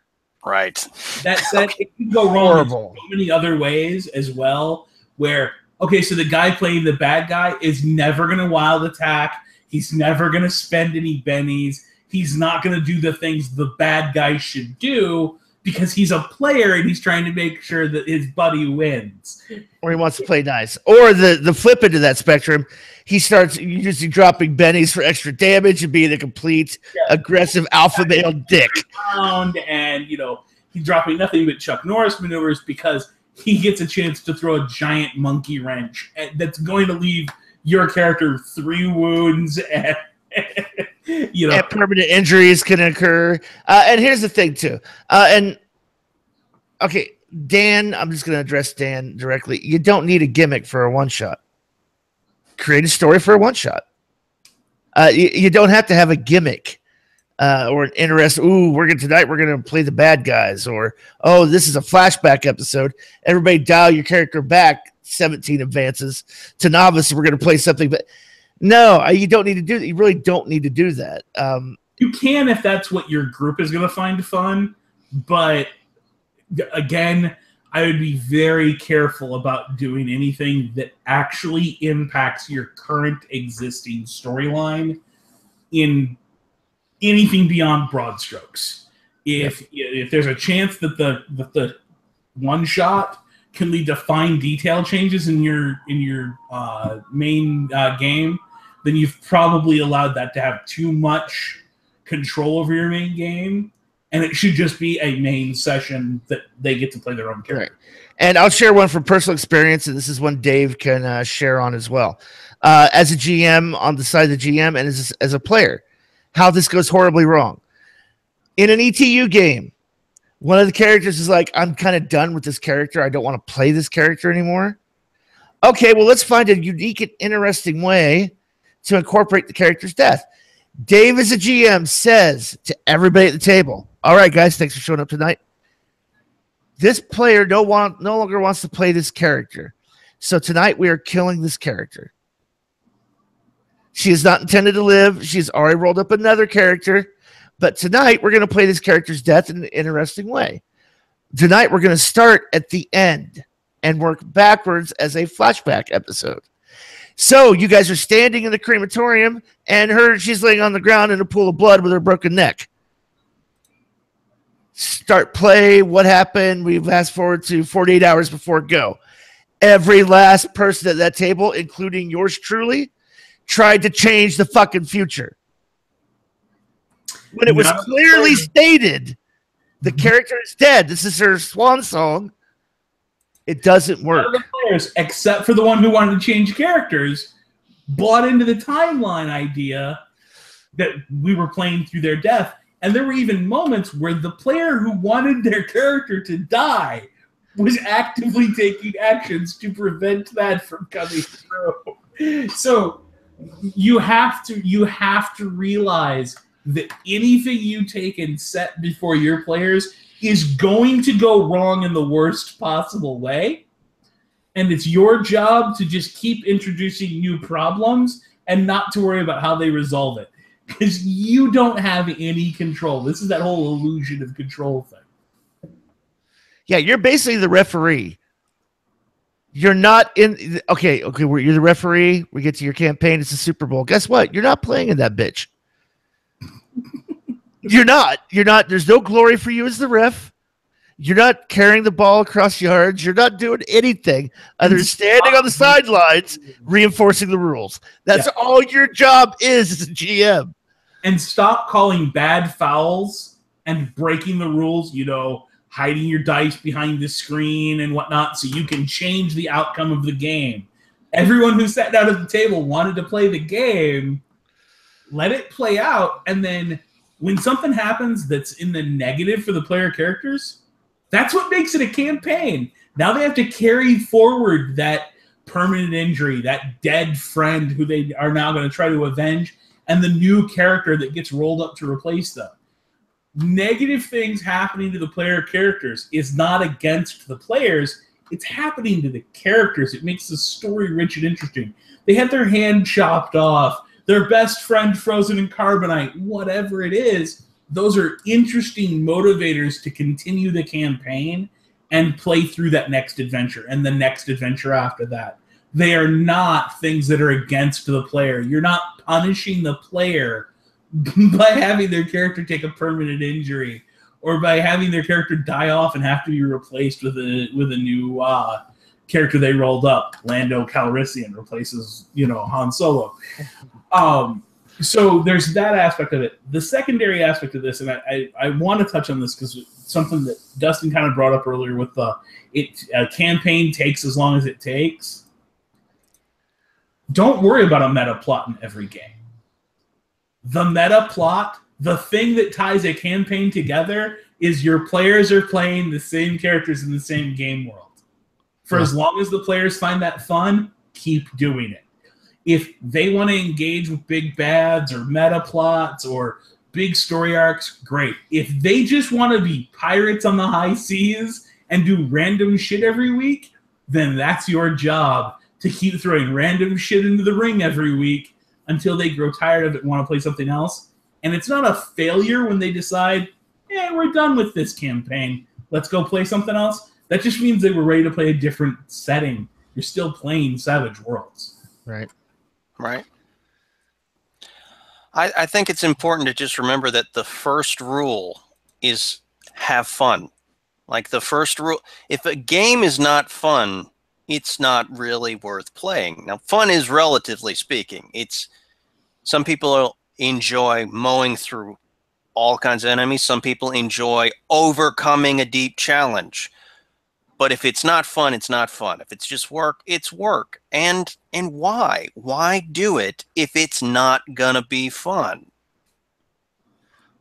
Speaker 3: Right.
Speaker 2: That said, it can go wrong in so many other ways as well, where, okay, so the guy playing the bad guy is never going to wild attack. He's never going to spend any bennies. He's not going to do the things the bad guy should do because he's a player and he's trying to make sure that his buddy wins.
Speaker 1: Or he wants to play nice. Or the flip into that spectrum, he starts usually dropping bennies for extra damage and being a complete aggressive alpha male dick.
Speaker 2: And, he's dropping nothing but Chuck Norris maneuvers because he gets a chance to throw a giant monkey wrench that's going to leave your character 3 wounds and and
Speaker 1: permanent injuries can occur. And here's the thing too. Okay, Dan, I'm just going to address Dan directly. You don't need a gimmick for a one-shot. Create a story for a one-shot. You don't have to have a gimmick or an interest. Ooh, we're going to play the bad guys, or this is a flashback episode. Everybody dial your character back 17 advances to novice. We're going to play something, but no, you don't need to do that. You really don't need to do that.
Speaker 2: You can if that's what your group is going to find fun, but again, I would be very careful about doing anything that actually impacts your current existing storyline in anything beyond broad strokes. If there's a chance that the one shot can lead to fine detail changes in your main game, then you've probably allowed that to have too much control over your main game, and it should just be a main session that they get to play their own character.
Speaker 1: Right. And I'll share one from personal experience, and this is one Dave can share on as well. As a GM, on the side of the GM, and as a player, how this goes horribly wrong. In an ETU game, one of the characters is like, I'm kind of done with this character. I don't want to play this character anymore. Okay, well, let's find a unique and interesting way to incorporate the character's death. Dave, as a GM, says to everybody at the table, all right, guys, thanks for showing up tonight. This player no longer wants to play this character. So tonight we are killing this character. She is not intended to live. She's already rolled up another character. But tonight we're going to play this character's death in an interesting way. Tonight we're going to start at the end and work backwards as a flashback episode. So you guys are standing in the crematorium, and she's laying on the ground in a pool of blood with her broken neck. Start play. What happened? We fast forward to 48 hours before go. Every last person at that table, including yours truly, tried to change the fucking future. When it was clearly stated the character is dead. This is her swan song. It doesn't work.
Speaker 2: None of the players, except for the one who wanted to change characters, bought into the timeline idea that we were playing through their death. And there were even moments where the player who wanted their character to die was actively taking actions to prevent that from coming through. So you have to realize that anything you take and set before your players is going to go wrong in the worst possible way. And it's your job to just keep introducing new problems and not to worry about how they resolve it. Because you don't have any control. This is that whole illusion of control thing.
Speaker 1: Yeah, you're basically the referee. You're not in. Okay. You're the referee. We get to your campaign. It's a Super Bowl. Guess what? You're not playing in that bitch. You're not. There's no glory for you as the ref. You're not carrying the ball across yards. You're not doing anything other than standing on the sidelines, reinforcing the rules. That's all your job is as a GM.
Speaker 2: And stop calling bad fouls and breaking the rules, hiding your dice behind the screen and whatnot so you can change the outcome of the game. Everyone who sat down at the table wanted to play the game. Let it play out, and then when something happens that's in the negative for the player characters, that's what makes it a campaign. Now they have to carry forward that permanent injury, that dead friend who they are now going to try to avenge, and the new character that gets rolled up to replace them. Negative things happening to the player characters is not against the players. It's happening to the characters. It makes the story rich and interesting. They had their hand chopped off, their best friend frozen in carbonite, whatever it is. Those are interesting motivators to continue the campaign and play through that next adventure and the next adventure after that. They are not things that are against the player. You're not punishing the player by having their character take a permanent injury or by having their character die off and have to be replaced with a new character they rolled up. Lando Calrissian replaces, Han Solo. So there's that aspect of it. The secondary aspect of this, and I want to touch on this because it's something that Dustin kind of brought up earlier with a campaign takes as long as it takes. Don't worry about a meta plot in every game. The meta plot, the thing that ties a campaign together, is your players are playing the same characters in the same game world. For as long as the players find that fun, keep doing it. If they want to engage with big bads or meta plots or big story arcs, great. If they just want to be pirates on the high seas and do random shit every week, then that's your job, to keep throwing random shit into the ring every week until they grow tired of it and want to play something else. And it's not a failure when they decide, we're done with this campaign. Let's go play something else. That just means they were ready to play a different setting. You're still playing Savage Worlds.
Speaker 1: Right.
Speaker 3: I think it's important to just remember that the first rule is have fun. Like the first rule, if a game is not fun, it's not really worth playing. Now, fun is relatively speaking. Some people enjoy mowing through all kinds of enemies. Some people enjoy overcoming a deep challenge. But if it's not fun, it's not fun. If it's just work, it's work. And why? Why do it if it's not gonna be fun?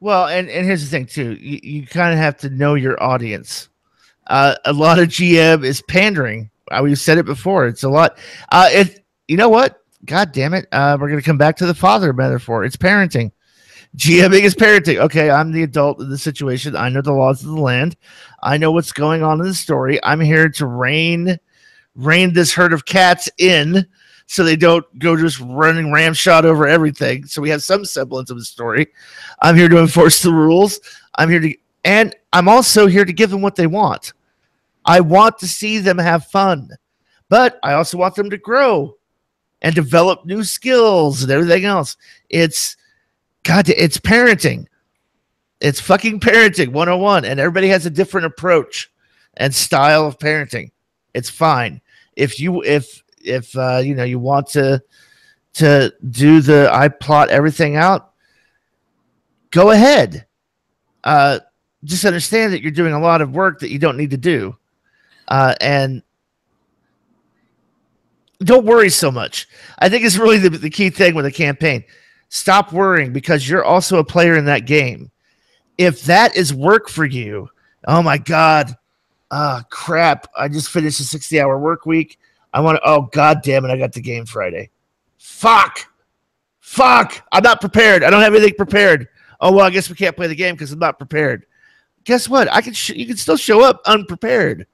Speaker 1: Well, and here's the thing too. You kind of have to know your audience. A lot of GM is pandering. We've said it before. It's a lot. You know what? God damn it. We're going to come back to the father metaphor. It's parenting. GMing is parenting. Okay, I'm the adult in the situation. I know the laws of the land. I know what's going on in the story. I'm here to rein this herd of cats in so they don't go just running ramshot over everything. So we have some semblance of the story. I'm here to enforce the rules. And I'm also here to give them what they want. I want to see them have fun, but I also want them to grow and develop new skills and everything else. It's parenting. It's fucking parenting 101, and everybody has a different approach and style of parenting. It's fine. If you want to do I plot everything out, go ahead. Just understand that you're doing a lot of work that you don't need to do. And don't worry so much. I think it's really the key thing with a campaign. Stop worrying, because you're also a player in that game. If that is work for you, oh my God, crap, I just finished a 60-hour work week. God damn it, I got the game Friday. Fuck, I'm not prepared. I don't have anything prepared. Oh, well, I guess we can't play the game because I'm not prepared. Guess what? You can still show up unprepared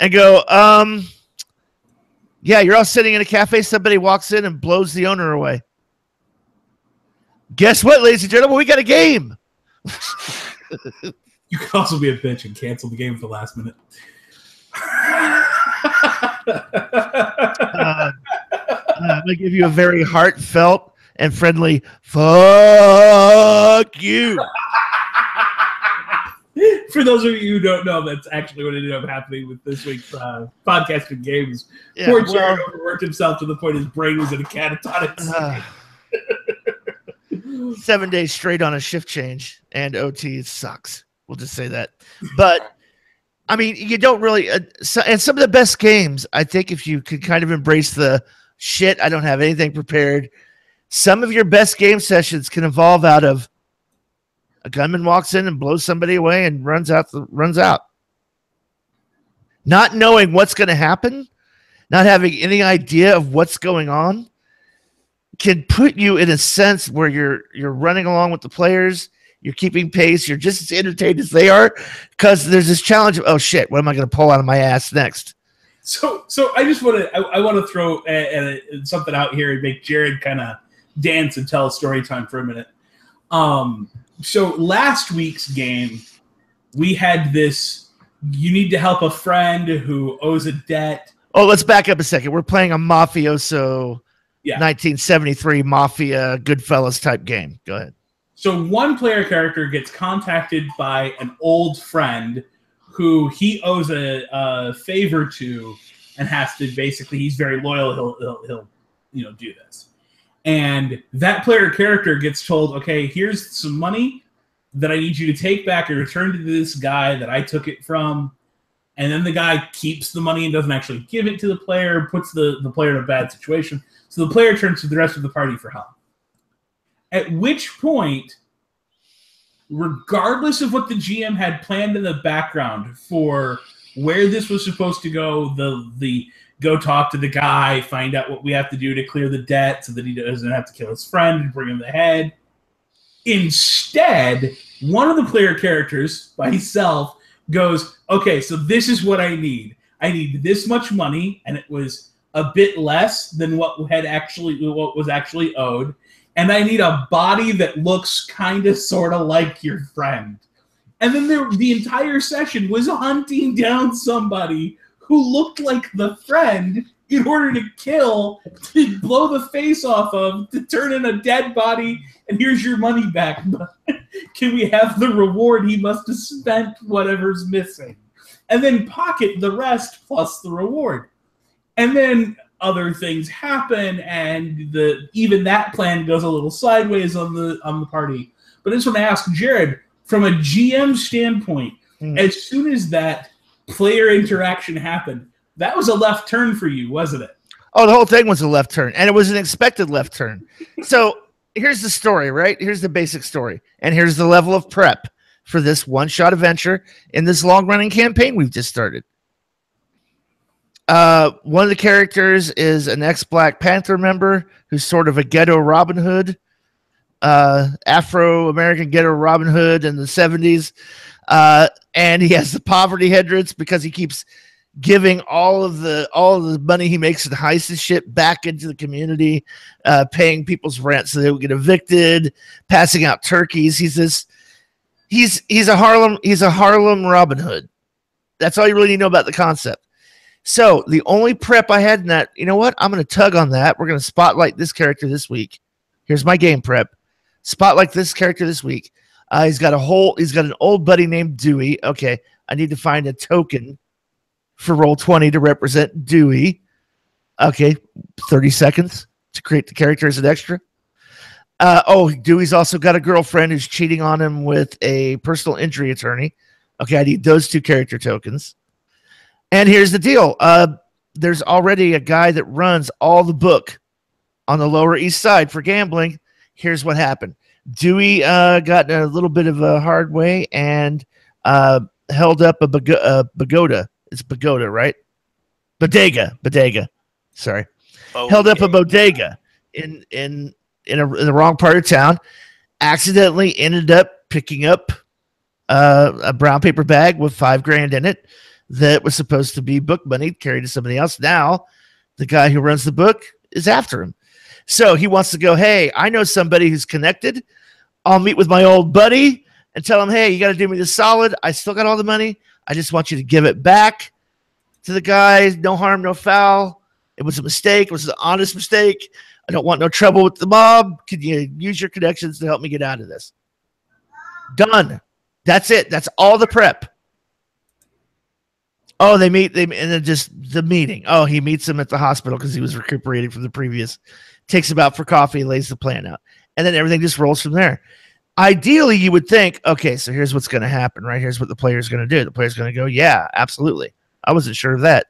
Speaker 1: and go, yeah, you're all sitting in a cafe. Somebody walks in and blows the owner away. Guess what, ladies and gentlemen? We got a game.
Speaker 2: You can also be a bitch and cancel the game for the last minute.
Speaker 1: I'm going to give you a very heartfelt and friendly fuck you.
Speaker 2: For those of you who don't know, that's actually what ended up happening with this week's podcast and games.
Speaker 1: Yeah,
Speaker 2: Poor Jared overworked himself to the point his brain was in a catatonic state.
Speaker 1: 7 days straight on a shift change and OT sucks. We'll just say that. But I mean, you don't really. And some of the best games, I think, if you could kind of embrace the shit, I don't have anything prepared. Some of your best game sessions can evolve out of a gunman walks in and blows somebody away and runs out. Not knowing what's going to happen, not having any idea of what's going on, can put you in a sense where you're running along with the players, you're keeping pace, you're just as entertained as they are, because there's this challenge of, oh shit, what am I going to pull out of my ass next?
Speaker 2: So I just want to throw something out here and make Jared kind of dance and tell a story time for a minute. So last week's game, we had this, you need to help a friend who owes a debt.
Speaker 1: Oh, let's back up a second. We're playing a mafioso 1973 Mafia Goodfellas type game. Go ahead.
Speaker 2: So one player character gets contacted by an old friend who he owes a favor to and has to basically, he's very loyal. He'll do this. And that player character gets told, okay, here's some money that I need you to take back and return to this guy that I took it from. And then the guy keeps the money and doesn't actually give it to the player, puts the player in a bad situation. So the player turns to the rest of the party for help. At which point, regardless of what the GM had planned in the background for where this was supposed to go, the go talk to the guy, find out what we have to do to clear the debt so that he doesn't have to kill his friend and bring him the head. Instead, one of the player characters by himself goes, okay, so this is what I need. I need this much money, and it was a bit less than what was actually owed. And I need a body that looks kind of sort of like your friend. And then the entire session was hunting down somebody who looked like the friend in order to kill, to blow the face off of, to turn in a dead body, and here's your money back. Can we have the reward? He must have spent whatever's missing. And then pocket the rest plus the reward. And then other things happen, and even that plan goes a little sideways on the party. But I just want to ask Jared, from a GM standpoint, as soon as that player interaction happened, that was a left turn for you, wasn't it?
Speaker 1: Oh, the whole thing was a left turn, and it was an expected left turn. So here's the story, right? Here's the basic story, and here's the level of prep for this one-shot adventure in this long-running campaign we've just started. One of the characters is an ex-Black Panther member who's sort of a ghetto Robin Hood, Afro-American ghetto Robin Hood in the 70s. And he has the poverty hindrance because he keeps giving all of the money he makes in heists and shit back into the community, paying people's rent so they would get evicted, passing out turkeys. He's a Harlem Robin Hood. That's all you really need to know about the concept. So the only prep I had in that, you know what? I'm going to tug on that. We're going to spotlight this character this week. Here's my game prep. Spotlight this character this week. He's got an old buddy named Dewey. Okay, I need to find a token for Roll20 to represent Dewey. Okay, 30 seconds to create the character as an extra. Dewey's also got a girlfriend who's cheating on him with a personal injury attorney. Okay, I need those two character tokens. And here's the deal. There's already a guy that runs all the book on the Lower East Side for gambling. Here's what happened. Dewey got in a little bit of a hard way and held up a pagoda. It's pagoda, right? Bodega. Sorry. Held up a bodega in the wrong part of town. Accidentally ended up picking up a brown paper bag with $5,000 in it that was supposed to be book money carried to somebody else. Now the guy who runs the book is after him. So he wants to go, hey, I know somebody who's connected. I'll meet with my old buddy and tell him, hey, you got to do me this solid. I still got all the money. I just want you to give it back to the guy, no harm, no foul. It was a mistake. It was an honest mistake. I don't want no trouble with the mob. Can you use your connections to help me get out of this? Done. That's it. That's all the prep. Oh, they meet, and then just the meeting. Oh, he meets him at the hospital because he was recuperating from the previous. Takes him out for coffee, lays the plan out. And then everything just rolls from there. Ideally, you would think, okay, so here's what's going to happen, right? Here's what the player's going to do. The player's going to go, yeah, absolutely. I wasn't sure of that.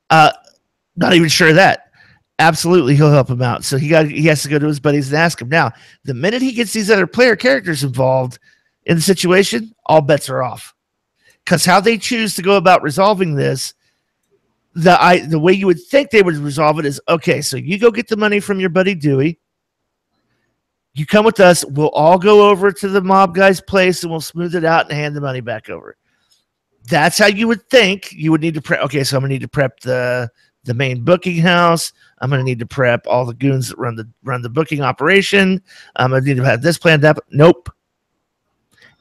Speaker 1: Not even sure of that. Absolutely, he'll help him out. So he has to go to his buddies and ask him. Now, the minute he gets these other player characters involved in the situation, all bets are off. Because how they choose to go about resolving this, the way you would think they would resolve it is, okay, so you go get the money from your buddy Dewey. You come with us. We'll all go over to the mob guy's place and we'll smooth it out and hand the money back over. That's how you would think you would need to prep. Okay, so I'm going to need to prep the main booking house. I'm going to need to prep all the goons that run the booking operation. I'm going to need to have this planned up. Nope.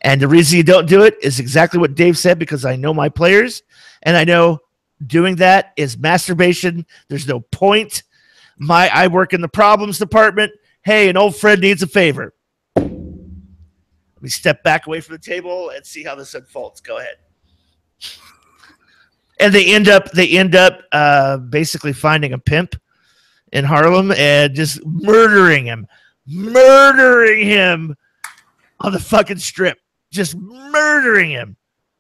Speaker 1: And the reason you don't do it is exactly what Dave said, because I know my players, and I know doing that is masturbation. There's no point. I work in the problems department. Hey, an old friend needs a favor. Let me step back away from the table and see how this unfolds. Go ahead. And they end up basically finding a pimp in Harlem and just murdering him on the fucking strip. Just murdering him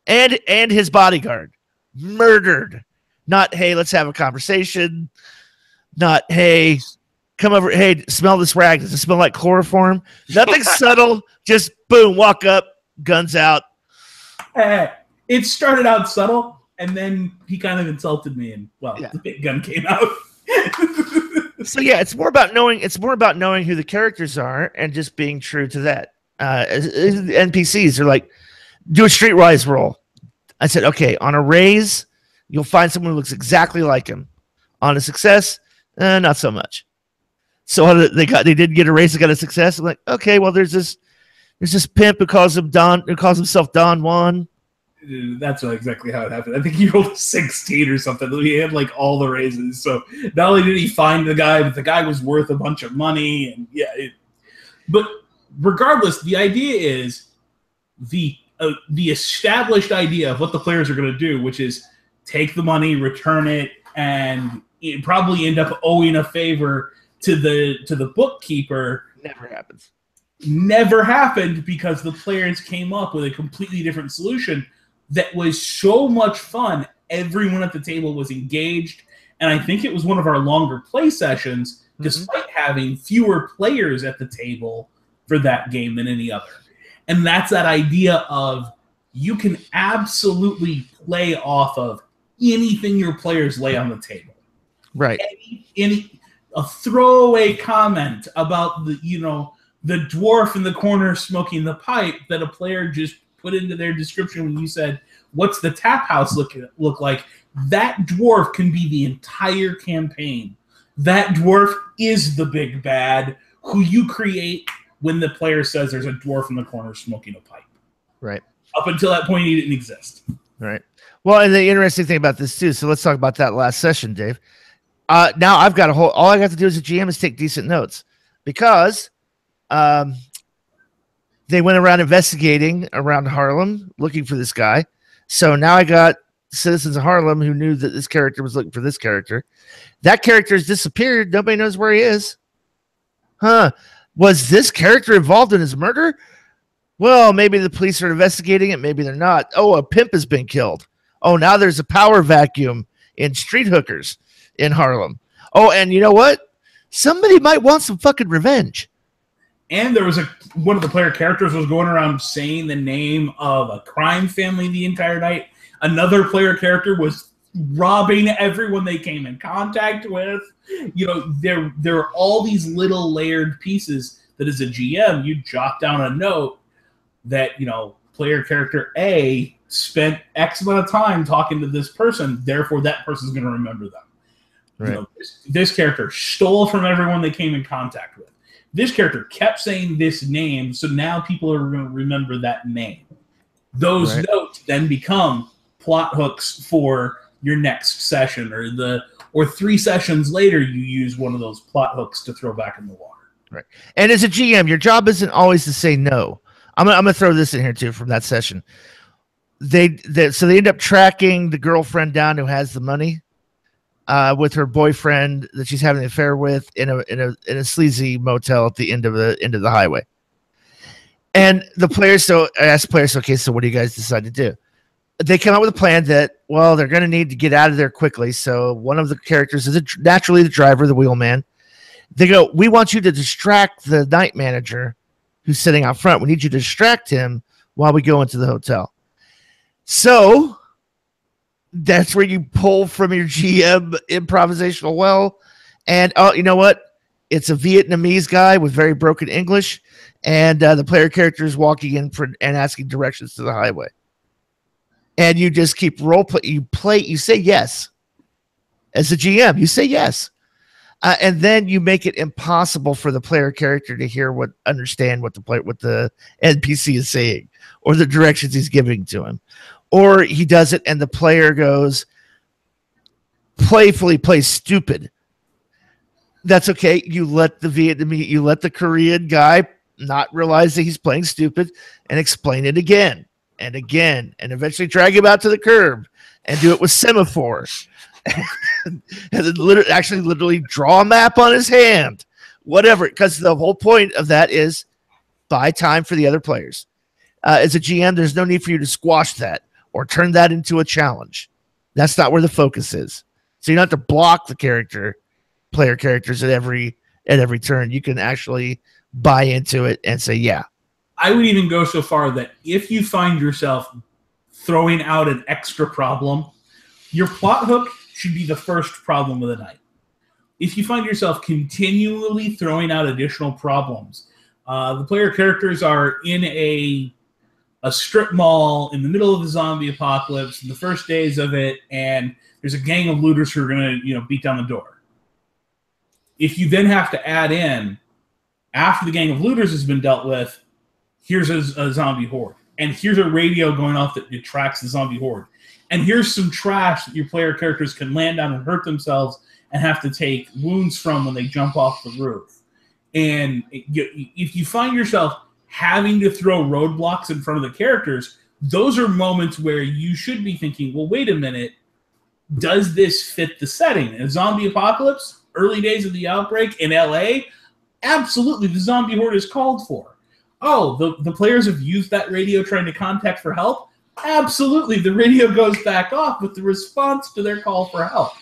Speaker 1: and his bodyguard. Murdered. Not, hey, let's have a conversation. Not, hey, come over. Hey, smell this rag. Does it smell like chloroform? Nothing subtle. Just boom, walk up, guns out.
Speaker 2: It started out subtle, and then he kind of insulted me, and the big gun came out.
Speaker 1: So yeah, it's more about knowing who the characters are and just being true to that. NPCs are like, do a streetwise roll. I said, okay, on a raise, you'll find someone who looks exactly like him. On a success, not so much. So they didn't get a raise, they got a success. I'm like, okay, well, there's this pimp who calls himself Don Juan.
Speaker 2: That's exactly how it happened. I think he rolled a 16 or something. He had like all the raises. So not only did he find the guy, but the guy was worth a bunch of money. And but regardless, the idea is the established idea of what the players are going to do, which is take the money, return it, and probably end up owing a favor to the bookkeeper. Never happened because the players came up with a completely different solution that was so much fun. Everyone at the table was engaged, and I think it was one of our longer play sessions, despite having fewer players at the table for that game than any other. And that's that idea of you can absolutely play off of anything your players lay on the table.
Speaker 1: Right.
Speaker 2: A throwaway comment about the dwarf in the corner smoking the pipe that a player just put into their description when you said, what's the tap house look like? That dwarf can be the entire campaign. That dwarf is the big bad who you create when the player says there's a dwarf in the corner smoking a pipe.
Speaker 1: Right.
Speaker 2: Up until that point, he didn't exist.
Speaker 1: Right. Well, and the interesting thing about this too, so let's talk about that last session, Dave. Now I've got all I got to do as a GM is take decent notes, because they went around investigating around Harlem looking for this guy. So now I got citizens of Harlem who knew that this character was looking for this character. That character has disappeared. Nobody knows where he is. Huh. Was this character involved in his murder? Well, maybe the police are investigating it. Maybe they're not. Oh, a pimp has been killed. Oh, now there's a power vacuum in street hookers in Harlem. Oh, and you know what? Somebody might want some fucking revenge.
Speaker 2: And there was one of the player characters was going around saying the name of a crime family the entire night. Another player character was robbing everyone they came in contact with. There are all these little layered pieces that as a GM, you jot down a note that, player character A spent X amount of time talking to this person, therefore that person's going to remember them.
Speaker 1: Right.
Speaker 2: This character stole from everyone they came in contact with. This character kept saying this name, so now people are going to remember that name. Those notes then become plot hooks for your next session, or 3 sessions later you use one of those plot hooks to throw back in the water.
Speaker 1: Right. And as a GM, your job isn't always to say no. I'm gonna throw this in here too from that session. So they end up tracking the girlfriend down who has the money with her boyfriend that she's having an affair with in a sleazy motel at the end of the highway. And the players, I asked players, okay, so what do you guys decide to do? They come up with a plan that, well, they're going to need to get out of there quickly. So one of the characters is naturally the driver, the wheelman. They go, we want you to distract the night manager who's sitting out front. We need you to distract him while we go into the hotel. So that's where you pull from your GM improvisational well. And, oh, you know what? It's a Vietnamese guy with very broken English. And the player character is walking in and asking directions to the highway. And you just keep role play. You say yes. As a GM, you say yes. And then you make it impossible for the player character to understand what the NPC is saying or the directions he's giving to him. Or he does it and the player playfully plays stupid. That's okay. You let the Korean guy not realize that he's playing stupid and explain it again and again, and eventually drag him out to the curb and do it with semaphores. And then literally draw a map on his hand, whatever, because the whole point of that is buy time for the other players. As a GM, there's no need for you to squash that or turn that into a challenge. That's not where the focus is. So you don't have to block the player characters at every turn. You can actually buy into it and say, yeah.
Speaker 2: I would even go so far that if you find yourself throwing out an extra problem, your plot hook should be the first problem of the night. If you find yourself continually throwing out additional problems, the player characters are in a strip mall in the middle of the zombie apocalypse in the first days of it, and there's a gang of looters who are going to beat down the door. If you then have to add in, after the gang of looters has been dealt with, here's a zombie horde. And here's a radio going off that tracks the zombie horde. And here's some trash that your player characters can land on and hurt themselves and have to take wounds from when they jump off the roof. And if you find yourself having to throw roadblocks in front of the characters, those are moments where you should be thinking, well, wait a minute, does this fit the setting? A zombie apocalypse, early days of the outbreak in LA, absolutely, the zombie horde is called for. Oh, the players have used that radio trying to contact for help? Absolutely, the radio goes back off with the response to their call for help.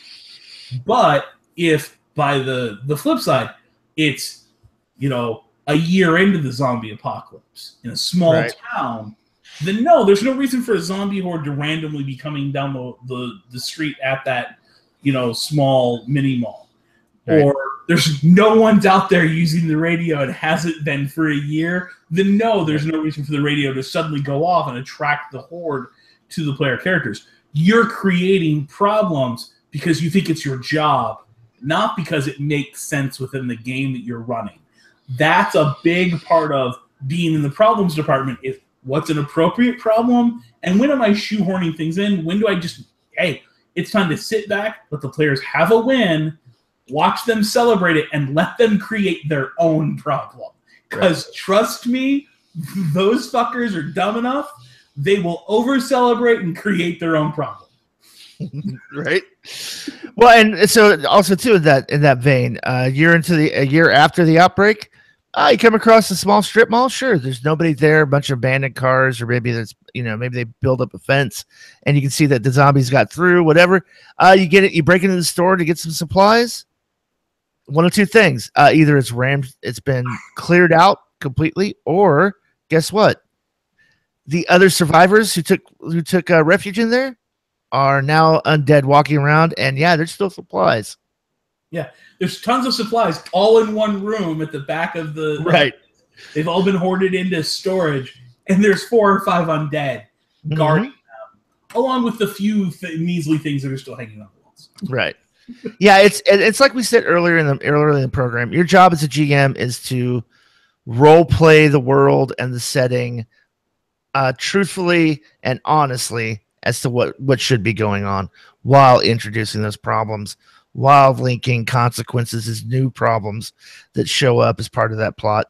Speaker 2: But if by the flip side, it's, a year into the zombie apocalypse in a small town, then no, there's no reason for a zombie horde to randomly be coming down the street at that, small mini mall. Right. Or there's no one's out there using the radio and hasn't been for a year, then no, there's no reason for the radio to suddenly go off and attract the horde to the player characters. You're creating problems because you think it's your job, not because it makes sense within the game that you're running. That's a big part of being in the problems department, is what's an appropriate problem and when am I shoehorning things in? When do I it's time to sit back, let the players have a win, watch them celebrate it, and let them create their own problem. Because trust me, those fuckers are dumb enough, they will over-celebrate and create their own problem.
Speaker 1: Right? Well, and so also, too, in that vein, a year after the outbreak, you come across a small strip mall, sure, there's nobody there, a bunch of abandoned cars, or maybe maybe they build up a fence, and you can see that the zombies got through, whatever. You break into the store to get some supplies. One of two things: either it's been cleared out completely, or guess what? The other survivors who took refuge in there are now undead, walking around, and there's still supplies.
Speaker 2: Yeah, there's tons of supplies all in one room at the back of the
Speaker 1: right.
Speaker 2: They've all been hoarded into storage, and there's 4 or 5 undead guarding them, along with the few measly things that are still hanging on the walls.
Speaker 1: Right. Yeah, it's like we said earlier in the program. Your job as a GM is to role play the world and the setting truthfully and honestly as to what should be going on while introducing those problems, while linking consequences as new problems that show up as part of that plot.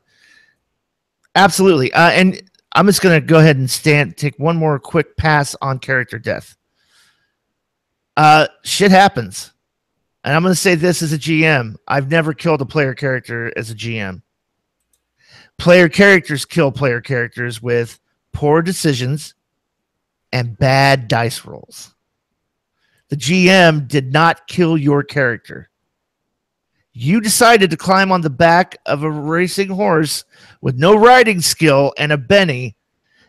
Speaker 1: Absolutely. And I'm just going to go ahead and take one more quick pass on character death. Shit happens. And I'm going to say this as a GM. I've never killed a player character as a GM. Player characters kill player characters with poor decisions and bad dice rolls. The GM did not kill your character. You decided to climb on the back of a racing horse with no riding skill and a Benny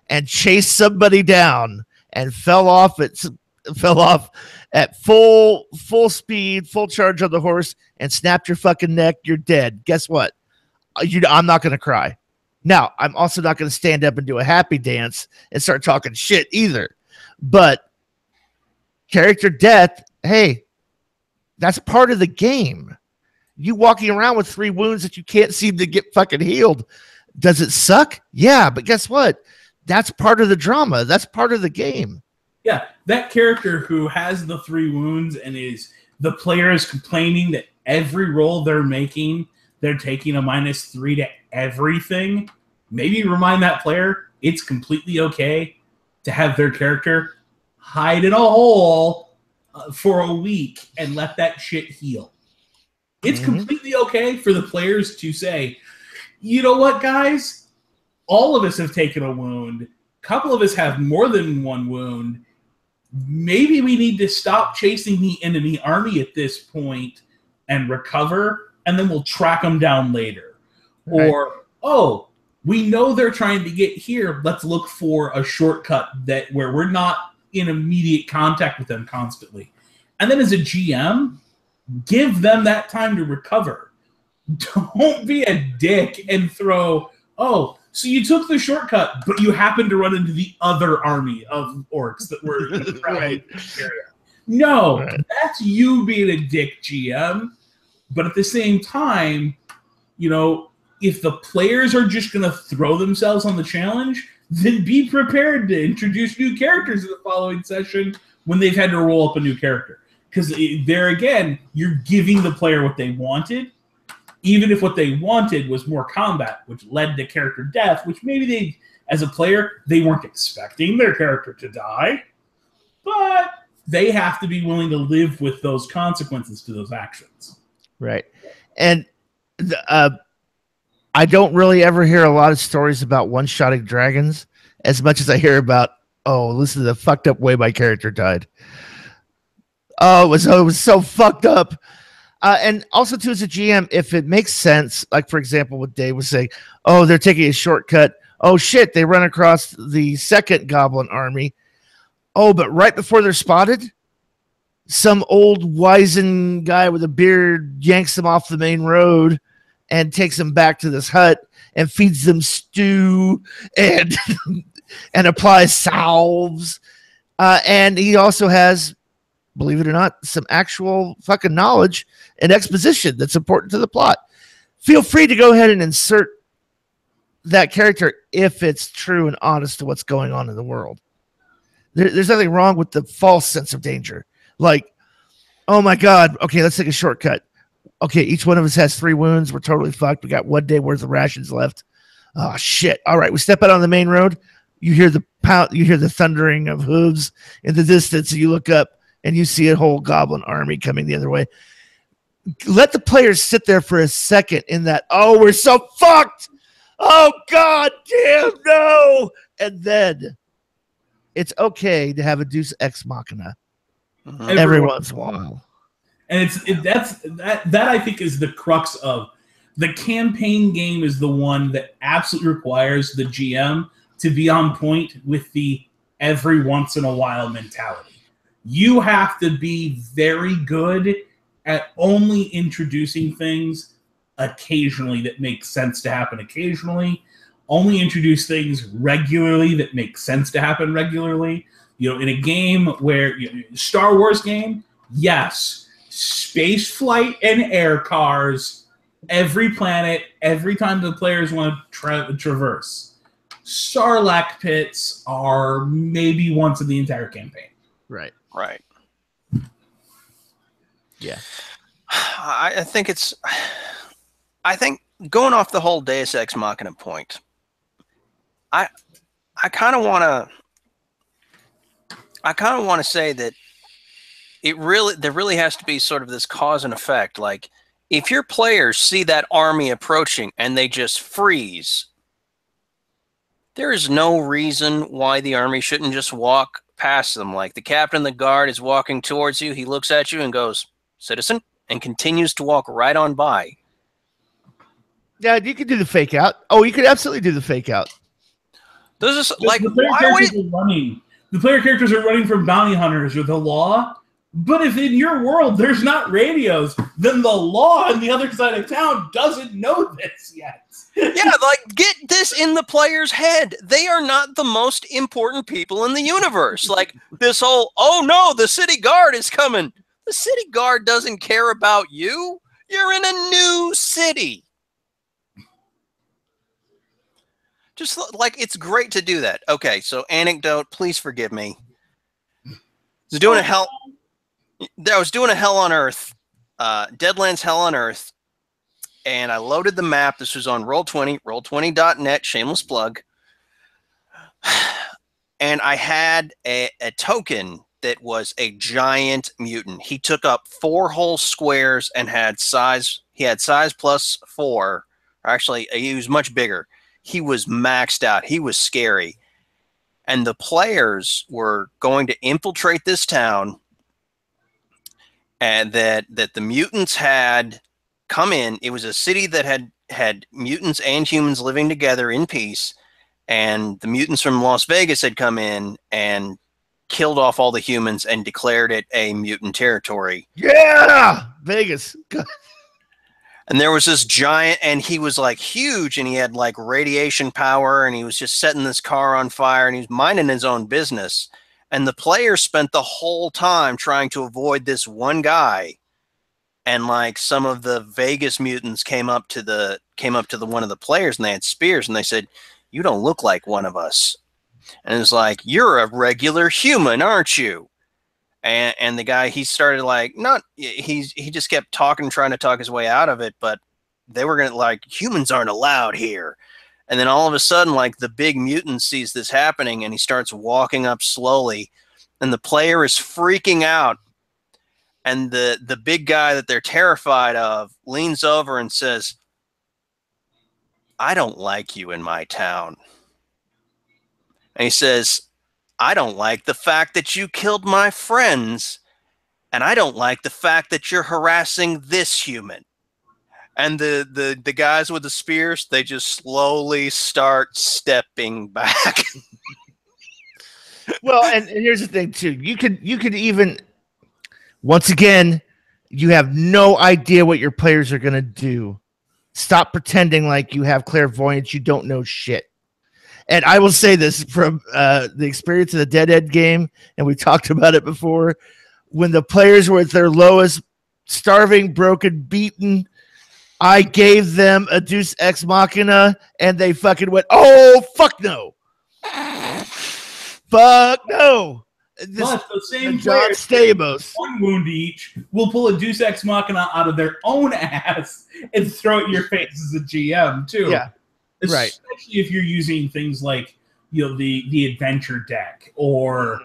Speaker 1: and chase somebody down and fell off at full speed, full charge on the horse and snapped your fucking neck. You're dead. Guess what? I'm not going to cry. Now, I'm also not going to stand up and do a happy dance and start talking shit either. But character death, hey, that's part of the game. You walking around with 3 wounds that you can't seem to get fucking healed. Does it suck? Yeah, but guess what? That's part of the drama. That's part of the game.
Speaker 2: Yeah, that character who has the 3 wounds and the player is complaining that every roll they're making, they're taking a -3 to everything. Maybe remind that player it's completely okay to have their character hide in a hole for a week and let that shit heal. It's completely okay for the players to say, you know what, guys? All of us have taken a wound. A couple of us have more than 1 wound. Maybe we need to stop chasing the enemy army at this point and recover, and then we'll track them down later. Right. Or, oh, we know they're trying to get here. Let's look for a shortcut where we're not in immediate contact with them constantly. And then as a GM, give them that time to recover. Don't be a dick and throw, oh, so you took the shortcut, but you happened to run into the other army of orcs that were in the right area. No, that's you being a dick, GM. But at the same time, you know, if the players are just going to throw themselves on the challenge, then be prepared to introduce new characters in the following session when they've had to roll up a new character. Because there again, you're giving the player what they wanted, even if what they wanted was more combat, which led to character death, which maybe as a player, they weren't expecting their character to die, but they have to be willing to live with those consequences to those actions.
Speaker 1: Right. And I don't really ever hear a lot of stories about one-shotting dragons as much as I hear about, oh, listen to the fucked up way my character died. Oh, it was so fucked up. And also, too, as a GM, if it makes sense, like, for example, what Dave was saying, oh, they're taking a shortcut. Oh, shit, they run across the second goblin army. Oh, but right before they're spotted, some old wizened guy with a beard yanks them off the main road and takes them back to this hut and feeds them stew and and applies salves. And he also has, believe it or not, some actual fucking knowledge and exposition that's important to the plot. Feel free to go ahead and insert that character if it's true and honest to what's going on in the world. There's nothing wrong with the false sense of danger. Like, oh my God, okay, let's take a shortcut. Okay, each one of us has 3 wounds. We're totally fucked. We got 1 day worth of rations left. Oh shit! All right, we step out on the main road. You hear the pound. You hear the thundering of hooves in the distance. And you look up and you see a whole goblin army coming the other way. Let the players sit there for a second in that, oh, we're so fucked. Oh God, damn no! And then it's okay to have a Deus Ex Machina every once in a while.
Speaker 2: And that I think is the crux of the campaign game. Is the one that absolutely requires the GM to be on point with the every once in a while mentality. You have to be very good at only introducing things occasionally that make sense to happen occasionally. Only introduce things regularly that make sense to happen regularly. You know, in a game where Star Wars game, yes. Space flight and air cars, every planet, every time the players want to traverse. Sarlacc pits are maybe once in the entire campaign.
Speaker 1: Right.
Speaker 3: Right.
Speaker 1: Yeah.
Speaker 3: I think going off the whole Deus Ex Machina point, I kind of want to say that there really has to be sort of this cause and effect. Like, if your players see that army approaching and they just freeze, there is no reason why the army shouldn't just walk past them. Like, the captain of the guard is walking towards you, he looks at you and goes, "Citizen," and continues to walk right on by.
Speaker 1: Yeah, you could do the fake out. Oh, you could absolutely do the fake out.
Speaker 3: This is like,
Speaker 2: the player
Speaker 3: why
Speaker 2: characters
Speaker 3: would
Speaker 2: are running. The player characters are running from bounty hunters or the law. But if in your world there's not radios, then the law on the other side of town doesn't know this yet.
Speaker 3: Yeah, like, get this in the player's head. They are not the most important people in the universe. Like, this whole, oh no, the city guard is coming. The city guard doesn't care about you. You're in a new city. Just like, it's great to do that. Okay, so anecdote, please forgive me. I was doing a Hell on Earth, Deadlands Hell on Earth, and I loaded the map. This was on Roll20, roll20.net, shameless plug. And I had a token that was a giant mutant. He took up 4 whole squares and had size. He had size plus 4. Actually, he was much bigger. He was maxed out. He was scary. And the players were going to infiltrate this town, and that the mutants had come in. It was a city that had mutants and humans living together in peace, and the mutants from Las Vegas had come in and killed off all the humans and declared it a mutant territory.
Speaker 1: Yeah, Vegas.
Speaker 3: And there was this giant, and he was like huge, and he had like radiation power, and he was just setting this car on fire, and he was minding his own business. And the players spent the whole time trying to avoid this one guy. And like, some of the Vegas mutants came up to one of the players, and they had spears, and they said, "You don't look like one of us." And it's like, "You're a regular human, aren't you?" And the guy, he started like, he just kept talking, trying to talk his way out of it, but they were going to, like, humans aren't allowed here. And then all of a sudden, like, the big mutant sees this happening, and he starts walking up slowly, and the player is freaking out. And the big guy that they're terrified of leans over and says, "I don't like you in my town." And he says, "I don't like the fact that you killed my friends, and I don't like the fact that you're harassing this human." And the guys with the spears, they just slowly start stepping back.
Speaker 1: Well, and here's the thing too. You could even, once again, you have no idea what your players are gonna do. Stop pretending like you have clairvoyance. You don't know shit. And I will say this from the experience of the Dead End game, and we talked about it before, when the players were at their lowest, starving, broken, beaten, I gave them a Deus Ex Machina, and they fucking went, "Oh, fuck no. Fuck no."
Speaker 2: But the same players,
Speaker 1: Stamos,
Speaker 2: 1 wound each, will pull a Deus Ex Machina out of their own ass and throw it in your face as a GM, too.
Speaker 1: Yeah. Right.
Speaker 2: Especially if you're using things like, the adventure deck, or,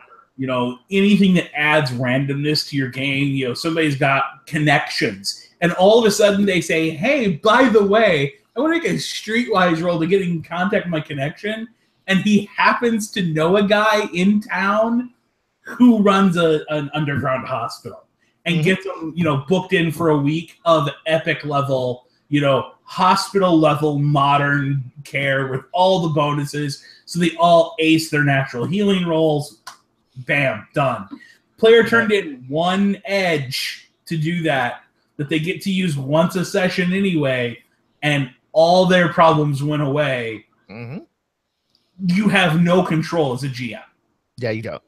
Speaker 2: anything that adds randomness to your game. Somebody's got connections, and all of a sudden they say, "Hey, by the way, I want to make a streetwise roll to get in contact with my connection," and he happens to know a guy in town who runs an underground hospital, and gets them, booked in for a week of epic level, hospital level modern care with all the bonuses, so they all ace their natural healing rolls. Bam, done. Player turned in 1 edge to do that they get to use once a session anyway, and all their problems went away. You have no control as a GM.
Speaker 1: Yeah, you don't.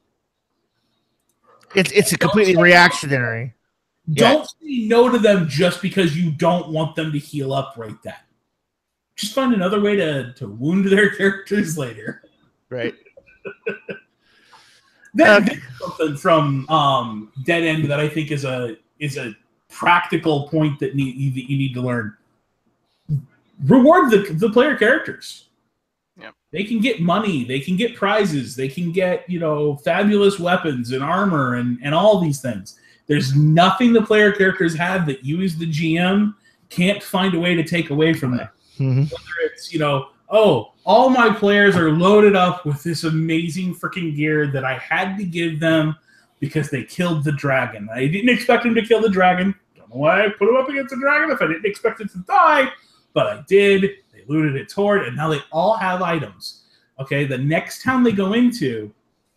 Speaker 1: It's a completely reactionary.
Speaker 2: Don't say no to them just because you don't want them to heal up right then. Just find another way to wound their characters later.
Speaker 1: Right.
Speaker 2: That's something from Dead End that I think is a practical point that you need to learn. Reward the player characters.
Speaker 3: Yep.
Speaker 2: They can get money, they can get prizes, they can get, fabulous weapons and armor and all these things. There's nothing the player characters have that you as the GM can't find a way to take away from them.
Speaker 1: Mm-hmm.
Speaker 2: Whether it's, all my players are loaded up with this amazing freaking gear that I had to give them because they killed the dragon. I didn't expect them to kill the dragon. Don't know why I put them up against the dragon if I didn't expect it to die, but I did. They looted its hoard, and now they all have items. Okay, the next town they go into,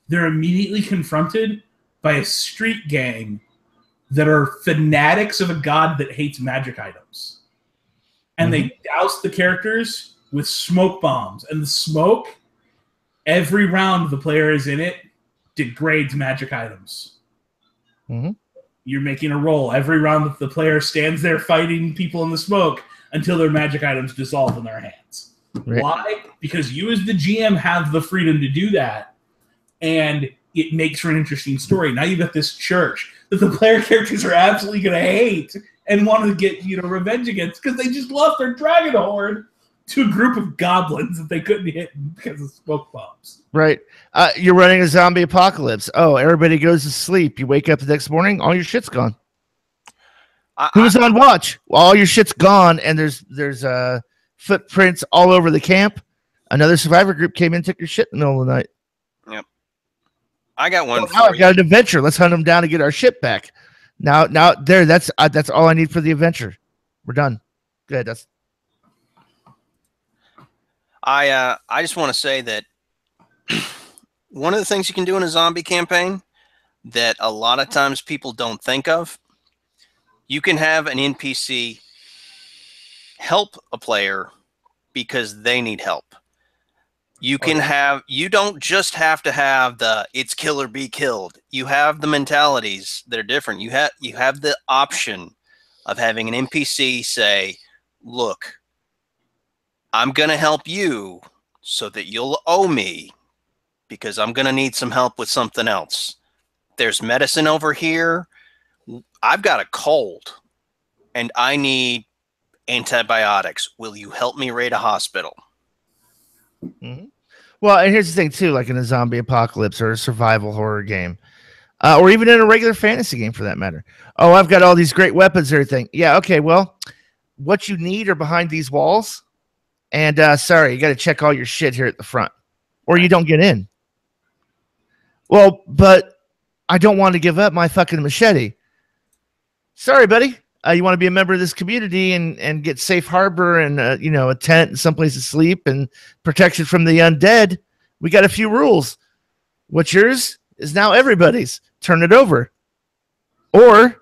Speaker 2: they're immediately confronted by a street gang that are fanatics of a god that hates magic items. And they douse the characters with smoke bombs. And the smoke, every round the player is in it, degrades magic items.
Speaker 1: Mm-hmm.
Speaker 2: You're making a roll. Every round that the player stands there fighting people in the smoke until their magic items dissolve in their hands.
Speaker 1: Right.
Speaker 2: Why? Because you as the GM have the freedom to do that. And it makes for an interesting story. Now you've got this church that the player characters are absolutely going to hate and want to get revenge against because they just lost their dragon horde to a group of goblins that they couldn't hit because of smoke bombs.
Speaker 1: Right. You're running a zombie apocalypse. Oh, everybody goes to sleep. You wake up the next morning, all your shit's gone. Who's on watch? Well, all your shit's gone, and there's footprints all over the camp. Another survivor group came in, took your shit in the middle of the night.
Speaker 3: Yep. I got one.
Speaker 1: Now I've got an adventure. Let's hunt them down and get our shit back. Now there. That's all I need for the adventure. We're done. Good.
Speaker 3: I just want to say that one of the things you can do in a zombie campaign that a lot of times people don't think of, you can have an NPC help a player because they need help. You don't just have to have the it's kill or be killed. You have the mentalities that are different. You have the option of having an NPC say, look, I'm going to help you so that you'll owe me because I'm going to need some help with something else. There's medicine over here. I've got a cold and I need antibiotics. Will you help me raid a hospital?
Speaker 1: Mm-hmm. Well, and here's the thing too, like in a zombie apocalypse or a survival horror game, or even in a regular fantasy game for that matter. Oh, I've got all these great weapons and everything. Yeah, okay, well, what you need are behind these walls. And sorry, you got to check all your shit here at the front, or you don't get in. Well, but I don't want to give up my fucking machete. Sorry, buddy. You want to be a member of this community and get safe harbor and a tent and someplace to sleep and protection from the undead. We got a few rules. What's yours is now everybody's. Turn it over, or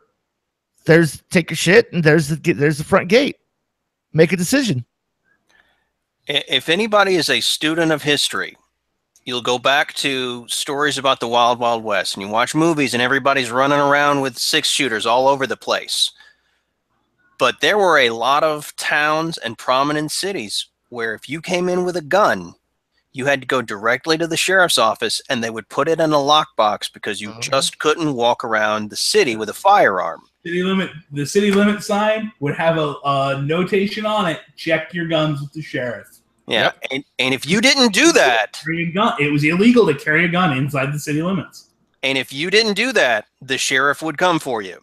Speaker 1: take your shit and there's the front gate. Make a decision.
Speaker 3: If anybody is a student of history, you'll go back to stories about the Wild Wild West, and you watch movies, and everybody's running around with 6-shooters all over the place. But there were a lot of towns and prominent cities where if you came in with a gun, you had to go directly to the sheriff's office, and they would put it in a lockbox because you just couldn't walk around the city with a firearm.
Speaker 2: The city limit sign would have a notation on it, check your guns with the sheriff.
Speaker 3: Yeah, yep. And if you didn't do that,
Speaker 2: it was illegal to carry a gun inside the city limits.
Speaker 3: And if you didn't do that, the sheriff would come for you.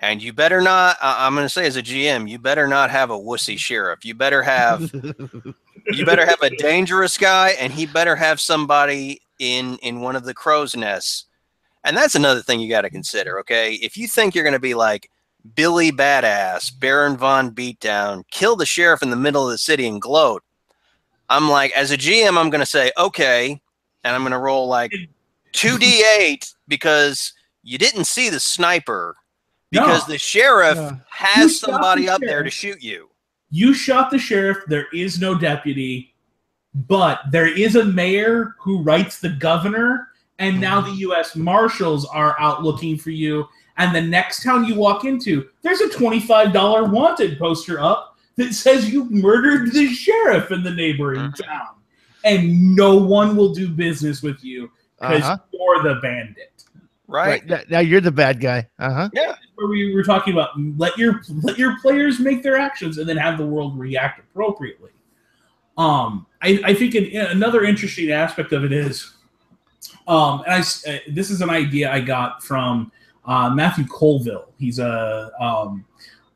Speaker 3: And you better not, I'm going to say as a GM, you better not have a wussy sheriff. You better have a dangerous guy, and he better have somebody in one of the crow's nests. And that's another thing you got to consider, okay? If you think you're going to be like Billy Badass, Baron Von Beatdown, kill the sheriff in the middle of the city and gloat, I'm like, as a GM, I'm going to say, okay, and I'm going to roll like 2d8 because you didn't see the sniper because the sheriff has somebody up there to shoot you.
Speaker 2: You shot the sheriff. There is no deputy, but there is a mayor who writes the governor, and now the U.S. Marshals are out looking for you. And the next town you walk into, there's a $25 wanted poster up that says you murdered the sheriff in the neighboring town. And no one will do business with you because you're the bandit.
Speaker 3: Right.
Speaker 1: Now you're the bad guy.
Speaker 3: Yeah.
Speaker 2: Where we were talking about let your players make their actions and then have the world react appropriately. I think another interesting aspect of it is, this is an idea I got from Matthew Colville. He's a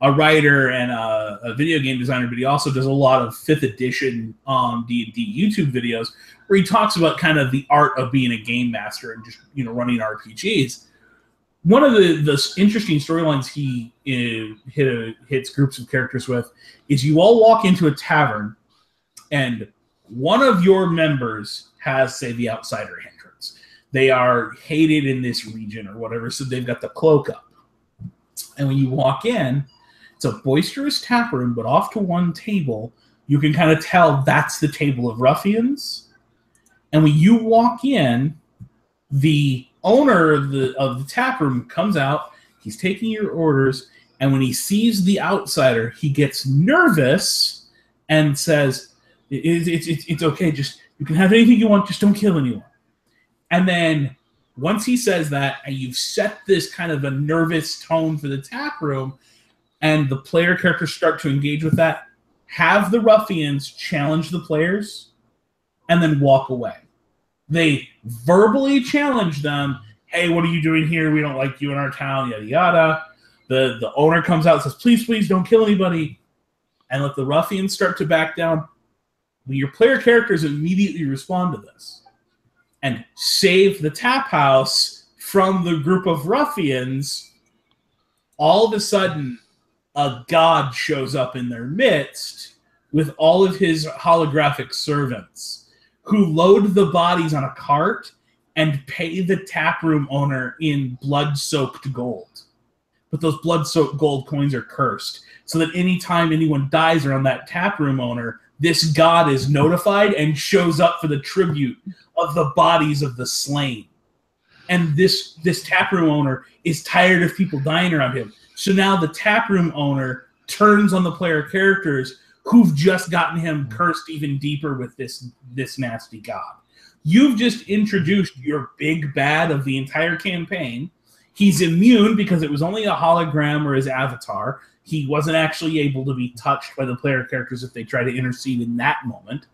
Speaker 2: writer and a video game designer, but he also does a lot of 5th edition D&D YouTube videos where he talks about kind of the art of being a game master and just running RPGs. One of the interesting storylines he hits groups of characters with is you all walk into a tavern and one of your members has, say, the outsider entrance. They are hated in this region or whatever, so they've got the cloak up. And when you walk in, it's a boisterous tap room, but off to one table, you can kind of tell that's the table of ruffians. And when you walk in, the owner of the tap room comes out, he's taking your orders, and when he sees the outsider, he gets nervous and says, it's okay, just you can have anything you want, just don't kill anyone. And then once he says that, and you've set this kind of a nervous tone for the tap room, and the player characters start to engage with that, have the ruffians challenge the players, and then walk away. They verbally challenge them, hey, what are you doing here? We don't like you in our town, yada, yada. The owner comes out and says, please don't kill anybody, and let the ruffians start to back down. Your player characters immediately respond to this and save the tap house from the group of ruffians. All of a sudden, a god shows up in their midst with all of his holographic servants who load the bodies on a cart and pay the taproom owner in blood-soaked gold. But those blood-soaked gold coins are cursed, so that anytime anyone dies around that taproom owner, this god is notified and shows up for the tribute of the bodies of the slain. And this taproom owner is tired of people dying around him. So now the taproom owner turns on the player characters who've just gotten him cursed even deeper with this nasty god. You've just introduced your big bad of the entire campaign. He's immune because it was only a hologram or his avatar. He wasn't actually able to be touched by the player characters if they try to intercede in that moment.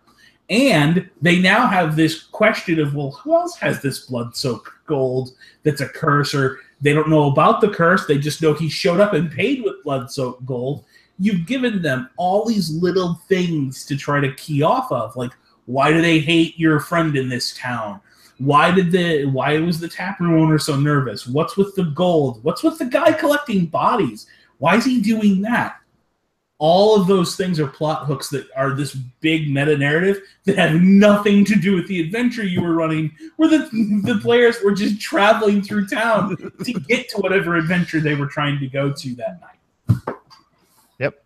Speaker 2: And they now have this question of, well, who else has this blood-soaked gold that's a curse? Or they don't know about the curse. They just know he showed up and paid with blood-soaked gold. You've given them all these little things to try to key off of. Like, why do they hate your friend in this town? Why was the taproom owner so nervous? What's with the gold? What's with the guy collecting bodies? Why is he doing that? All of those things are plot hooks that are this big meta-narrative that have nothing to do with the adventure you were running, where the players were just traveling through town to get to whatever adventure they were trying to go to that night.
Speaker 1: Yep.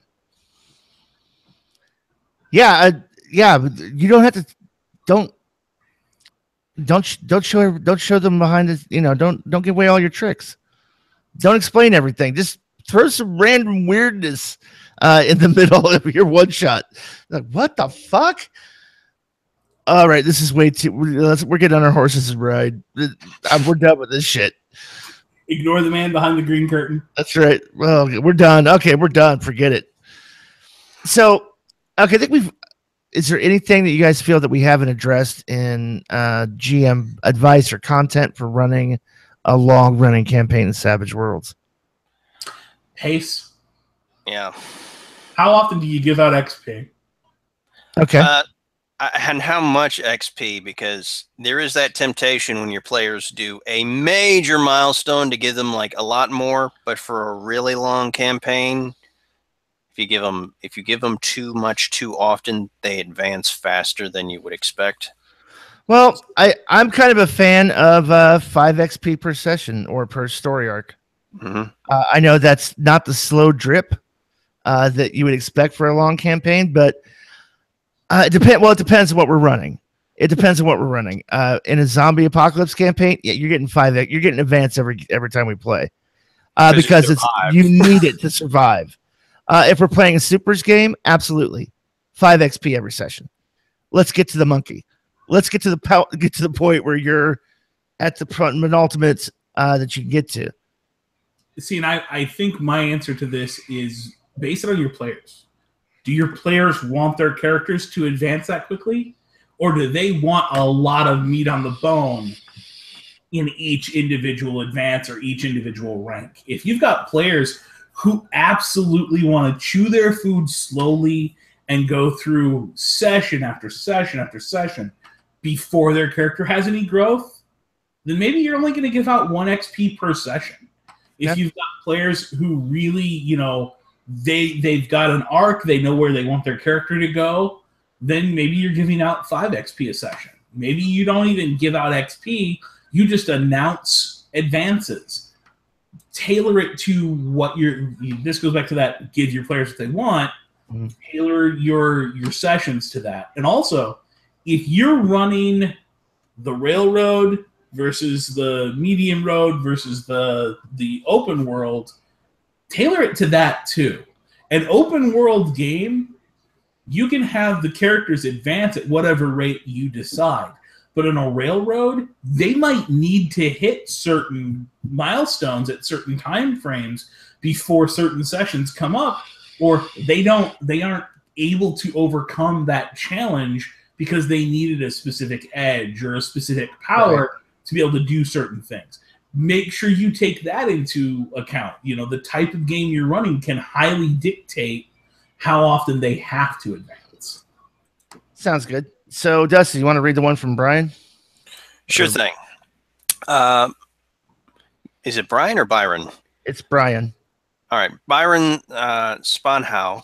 Speaker 1: Yeah, but you don't have to. Don't show them behind this. Don't give away all your tricks. Don't explain everything. Just throw some random weirdness in the middle of your one shot. Like, what the fuck? All right, this is way too. We're getting on our horses and ride. We're done with this shit.
Speaker 2: Ignore the man behind the green curtain.
Speaker 1: That's right. Well, we're done. Okay, we're done. Forget it. So, okay, I think is there anything that you guys feel that we haven't addressed in GM advice or content for running a long-running campaign in Savage Worlds?
Speaker 2: Pace.
Speaker 3: Yeah.
Speaker 2: How often do you give out XP?
Speaker 1: Okay.
Speaker 3: And how much XP? Because there is that temptation when your players do a major milestone to give them like a lot more, but for a really long campaign, if you give them too much too often, they advance faster than you would expect.
Speaker 1: Well, I'm kind of a fan of 5 XP per session or per story arc.
Speaker 3: Mm-hmm.
Speaker 1: I know that's not the slow drip that you would expect for a long campaign, but it depends on what we're running. It depends on what we're running. In a zombie apocalypse campaign, yeah, you're getting 5. You're getting advance every time we play because you need it to survive. If we're playing a supers game, absolutely 5 XP every session. Let's get to the monkey. Let's get to the point where you're at the penultimate that you can get to.
Speaker 2: See, and I think my answer to this is based on your players. Do your players want their characters to advance that quickly? Or do they want a lot of meat on the bone in each individual advance or each individual rank? If you've got players who absolutely want to chew their food slowly and go through session after session after session before their character has any growth, then maybe you're only going to give out 1 XP per session. If you've got players who really, you know, they've got an arc, they know where they want their character to go, then maybe you're giving out 5 XP a session. Maybe you don't even give out XP, you just announce advances. Tailor it to what this goes back to that, give your players what they want, tailor your sessions to that. And also, if you're running the railroad versus the medium road versus the open world, tailor it to that too. An open world game, you can have the characters advance at whatever rate you decide. But in a railroad, they might need to hit certain milestones at certain time frames before certain sessions come up, or they aren't able to overcome that challenge because they needed a specific edge or a specific power to be able to do certain things. Make sure you take that into account. You know, the type of game you're running can highly dictate how often they have to advance.
Speaker 1: Sounds good. So, Dusty, you want to read the one from Brian?
Speaker 3: Sure thing. Is it Brian or Byron?
Speaker 1: It's Brian.
Speaker 3: All right. Byron Spanhow.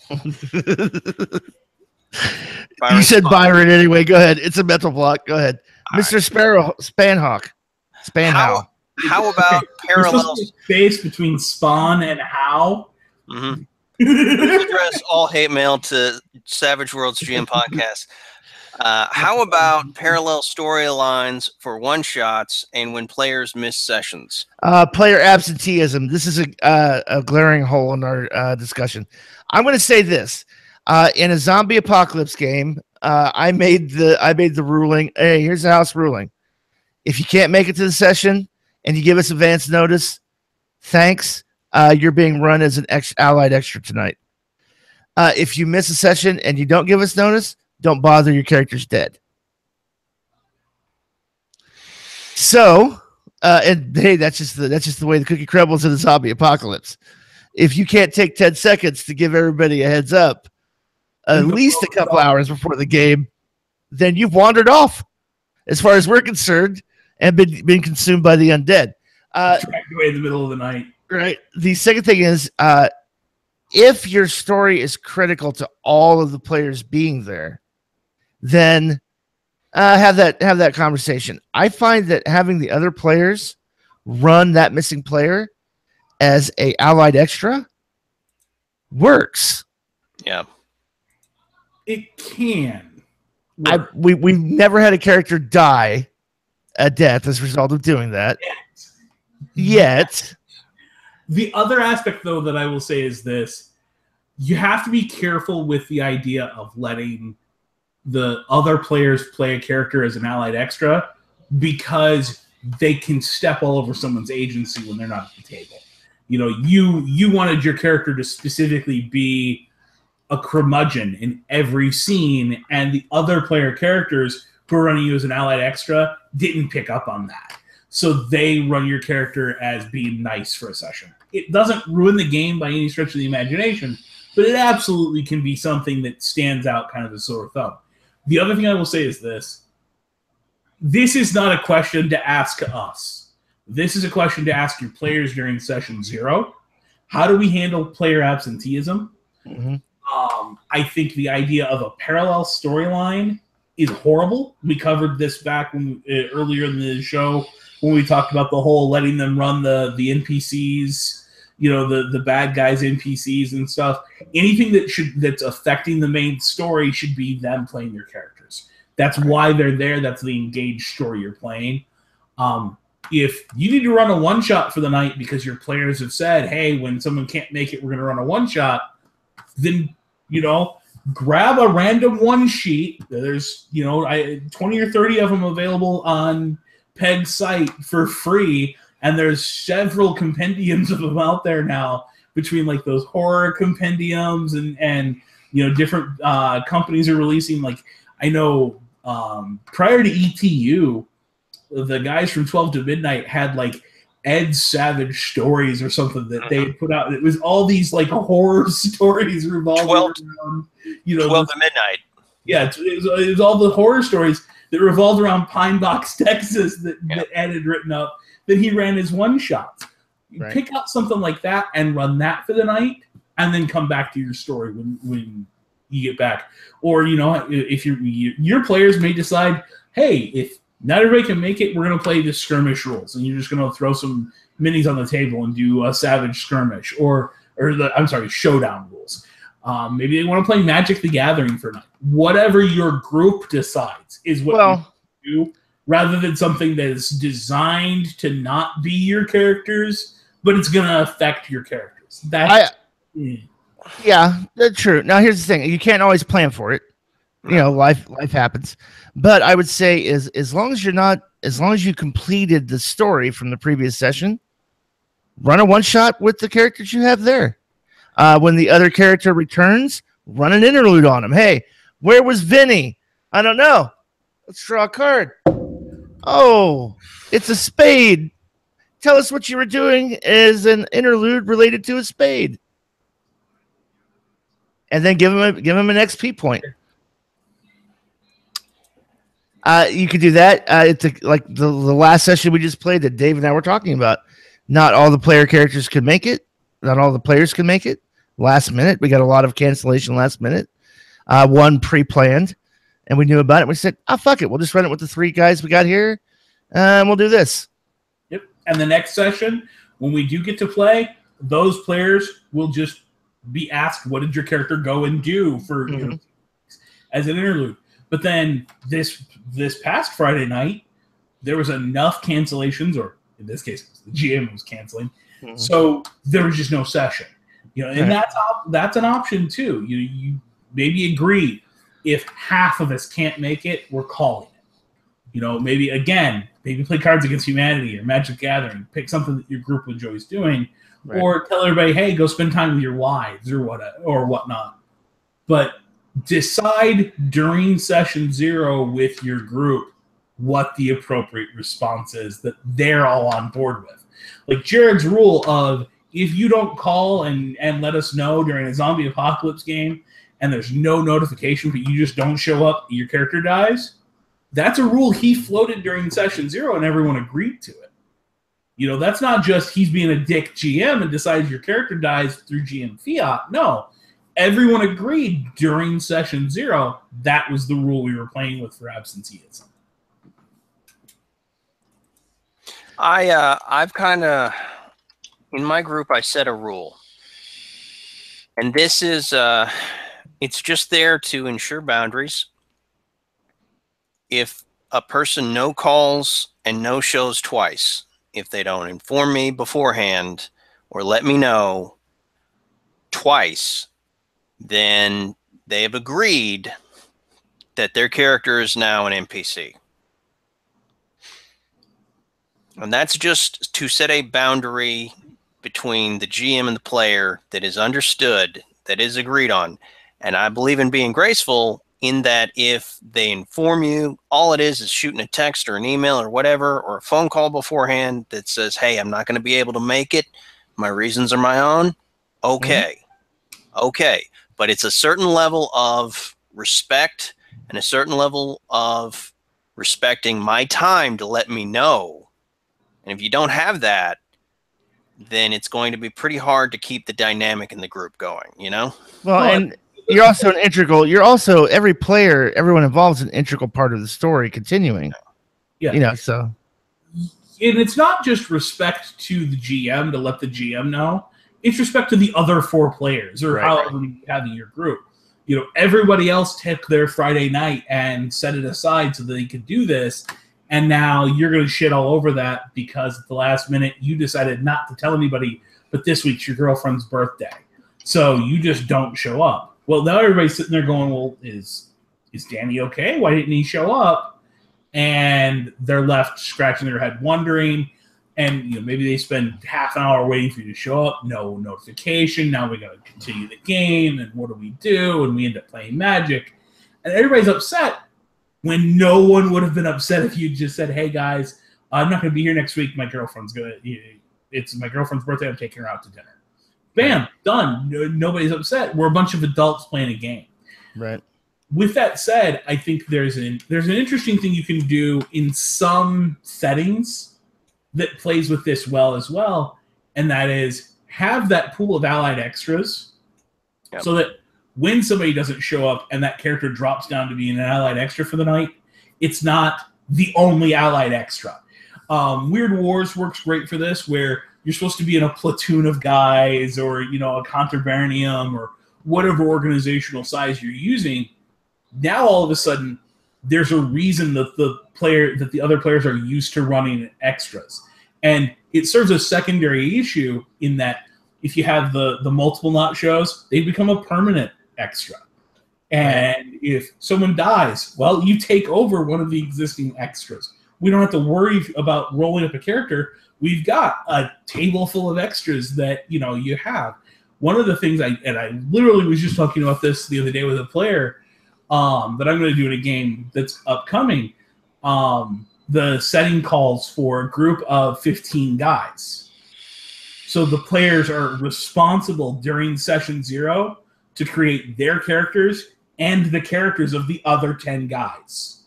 Speaker 1: You said Byron anyway. Go ahead. It's a mental block. Go ahead. All Mr. Right. Spanhawk.
Speaker 3: How about parallels?
Speaker 2: Space between spawn and how?
Speaker 3: Mm-hmm. Address all hate mail to Savage Worlds GM podcast. How about parallel storylines for one-shots and when players miss sessions?
Speaker 1: Player absenteeism. This is a glaring hole in our discussion. I'm going to say this. In a zombie apocalypse game, I made the ruling. Hey, here's the house ruling. If you can't make it to the session and you give us advance notice, thanks. You're being run as an allied extra tonight. If you miss a session and you don't give us notice, don't bother. Your character's dead. So, and hey, that's just the way the cookie crumbles in the zombie apocalypse. If you can't take 10 seconds to give everybody a heads up, at least a couple hours before the game, then you've wandered off, as far as we're concerned, and been consumed by the undead.
Speaker 2: Dragged away in the middle of the night.
Speaker 1: Right. The second thing is, if your story is critical to all of the players being there, then have that conversation. I find that having the other players run that missing player as a allied extra works.
Speaker 3: Yeah.
Speaker 2: It can.
Speaker 1: We've never had a character die a death as a result of doing that. Yet.
Speaker 2: The other aspect, though, that I will say is this. You have to be careful with the idea of letting the other players play a character as an allied extra, because they can step all over someone's agency when they're not at the table. You know, you wanted your character to specifically be a curmudgeon in every scene, and the other player characters who are running you as an allied extra didn't pick up on that. So they run your character as being nice for a session. It doesn't ruin the game by any stretch of the imagination, but it absolutely can be something that stands out kind of a sore thumb. The other thing I will say is this. This is not a question to ask us. This is a question to ask your players during session 0. How do we handle player absenteeism?
Speaker 1: Mm-hmm.
Speaker 2: I think the idea of a parallel storyline is horrible. We covered this back earlier in the show when we talked about the whole letting them run the NPCs, you know, the bad guys NPCs and stuff. Anything that's affecting the main story should be them playing their characters. That's why they're there. That's the engaged story you're playing. If you need to run a one-shot for the night because your players have said, hey, when someone can't make it, we're going to run a one-shot, then, you know, grab a random one sheet. There's, 20 or 30 of them available on peg site for free, and there's several compendiums of them out there now, between like those horror compendiums and different companies are releasing. Like I know prior to ETU, the guys from 12 to Midnight had like Ed Savage stories or something that they put out. It was all these like horror stories revolving around
Speaker 3: 12 to Midnight.
Speaker 2: Yeah, it was all the horror stories that revolved around Pine Box, Texas that Ed had written up, that he ran his one-shots.
Speaker 1: Right.
Speaker 2: Pick out something like that and run that for the night, and then come back to your story when you get back. Or, if your players may decide, hey, if not everybody can make it, we're going to play the skirmish rules, and you're just going to throw some minis on the table and do a savage skirmish, or showdown rules. Maybe they want to play Magic the Gathering for a night. Whatever your group decides is what you do, rather than something that is designed to not be your characters, but it's going to affect your characters.
Speaker 1: Yeah, that's true. Now, here's the thing. You can't always plan for it. Life happens. But I would say is as long as you completed the story from the previous session, run a one-shot with the characters you have there. When the other character returns, run an interlude on him. Hey, where was Vinny? I don't know. Let's draw a card. Oh, it's a spade. Tell us what you were doing as an interlude related to a spade. And then give him an XP point. You could do that. It's like the last session we just played that Dave and I were talking about. Not all the player characters could make it. Not all the players could make it. Last minute. We got a lot of cancellation last minute. One pre-planned. And we knew about it. We said, fuck it. We'll just run it with the 3 guys we got here. And we'll do this.
Speaker 2: Yep. And the next session, when we do get to play, those players will just be asked, what did your character go and do for as an interlude? But then this past Friday night, there was enough cancellations, or in this case, the GM was canceling, so there was just no session. And that's an option too. You maybe agree, if half of us can't make it, we're calling it. Maybe play Cards Against Humanity or Magic Gathering. Pick something that your group enjoys doing, or tell everybody, hey, go spend time with your wives or whatnot. But decide during session 0 with your group what the appropriate response is that they're all on board with. Like Jared's rule of, if you don't call and let us know during a zombie apocalypse game and there's no notification but you just don't show up, your character dies, that's a rule he floated during session 0 and everyone agreed to it. That's not just he's being a dick GM and decides your character dies through GM fiat. No. Everyone agreed during session 0 that was the rule we were playing with for absenteeism.
Speaker 3: I've kind of, in my group, I set a rule. And this is, it's just there to ensure boundaries. If a person no calls and no shows twice, if they don't inform me beforehand or let me know twice, then they have agreed that their character is now an NPC. And that's just to set a boundary between the GM and the player that is understood, that is agreed on. And I believe in being graceful in that if they inform you, all it is shooting a text or an email or whatever, or a phone call beforehand that says, hey, I'm not going to be able to make it. My reasons are my own. Okay. Okay. But it's a certain level of respect and a certain level of respecting my time to let me know. And if you don't have that, then it's going to be pretty hard to keep the dynamic in the group going,
Speaker 1: Well, and you're also every player, everyone involved is an integral part of the story continuing.
Speaker 2: Yeah.
Speaker 1: So.
Speaker 2: And it's not just respect to the GM to let the GM know. It's respect to the other 4 players or however you have in your group. Everybody else took their Friday night and set it aside so that they could do this. And now you're going to shit all over that because at the last minute you decided not to tell anybody, but this week's your girlfriend's birthday. So you just don't show up. Well, now everybody's sitting there going, well, is Danny okay? Why didn't he show up? and they're left scratching their head wondering, and maybe they spend half an hour waiting for you to show up, no notification, now we got to continue the game, and what do we do? And we end up playing Magic, and everybody's upset when no one would have been upset if you just said, hey guys, I'm not going to be here next week, my girlfriend's it's my girlfriend's birthday, I'm taking her out to dinner. Bam, done. Nobody's upset. We're a bunch of adults playing a game.
Speaker 1: Right.
Speaker 2: With that said, I think there's an interesting thing you can do in some settings that plays with this well as well, and that is have that pool of allied extras so that when somebody doesn't show up and that character drops down to be an allied extra for the night, it's not the only allied extra. Weird Wars works great for this, where you're supposed to be in a platoon of guys or, a contrabarium or whatever organizational size you're using. Now, all of a sudden, there's a reason that the other players are used to running extras. And it serves a secondary issue in that if you have the multiple not shows, they become a permanent extra. And if someone dies, well, you take over one of the existing extras. We don't have to worry about rolling up a character. We've got a table full of extras that, you have. One of the things I literally was just talking about this the other day with a player that I'm going to do in a game that's upcoming. The setting calls for a group of 15 guys. So the players are responsible during session 0 to create their characters and the characters of the other 10 guys.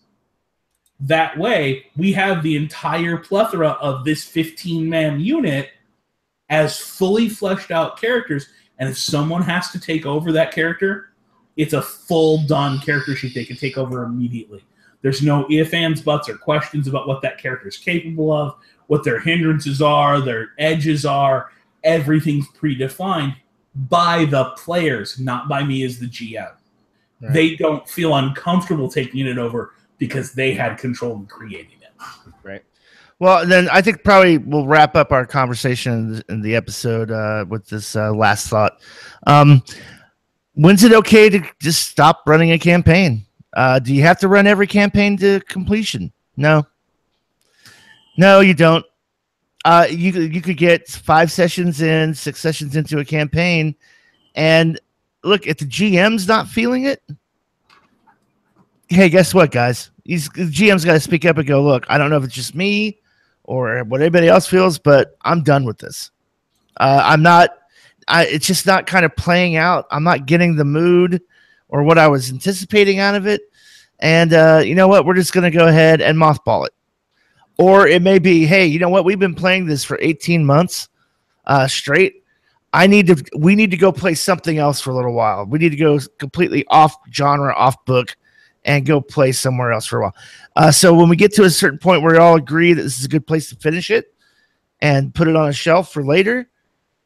Speaker 2: That way, we have the entire plethora of this 15-man unit as fully fleshed out characters, and if someone has to take over that character, it's a full done character sheet they can take over immediately. There's no ifs, ands, buts, or questions about what that character is capable of, what their hindrances are, their edges are. Everything's predefined by the players, not by me as the GM. Right. They don't feel uncomfortable taking it over because they had control in creating it.
Speaker 1: Right. Well, then I think probably we'll wrap up our conversation in the episode with this last thought. When's it okay to just stop running a campaign? Do you have to run every campaign to completion? No, you don't. You could get 5 sessions in, 6 sessions into a campaign, and look, if the GM's not feeling it, hey, guess what, guys? The GM's got to speak up and go, look, I don't know if it's just me or what anybody else feels, but I'm done with this. It's just not kind of playing out. I'm not getting the mood or what I was anticipating out of it. And you know what? We're just going to go ahead and mothball it. Or it may be, hey, you know what? We've been playing this for 18 months straight. We need to go play something else for a little while. We need to go completely off genre, off book, and go play somewhere else for a while. So when we get to a certain point where we all agree that this is a good place to finish it and put it on a shelf for later,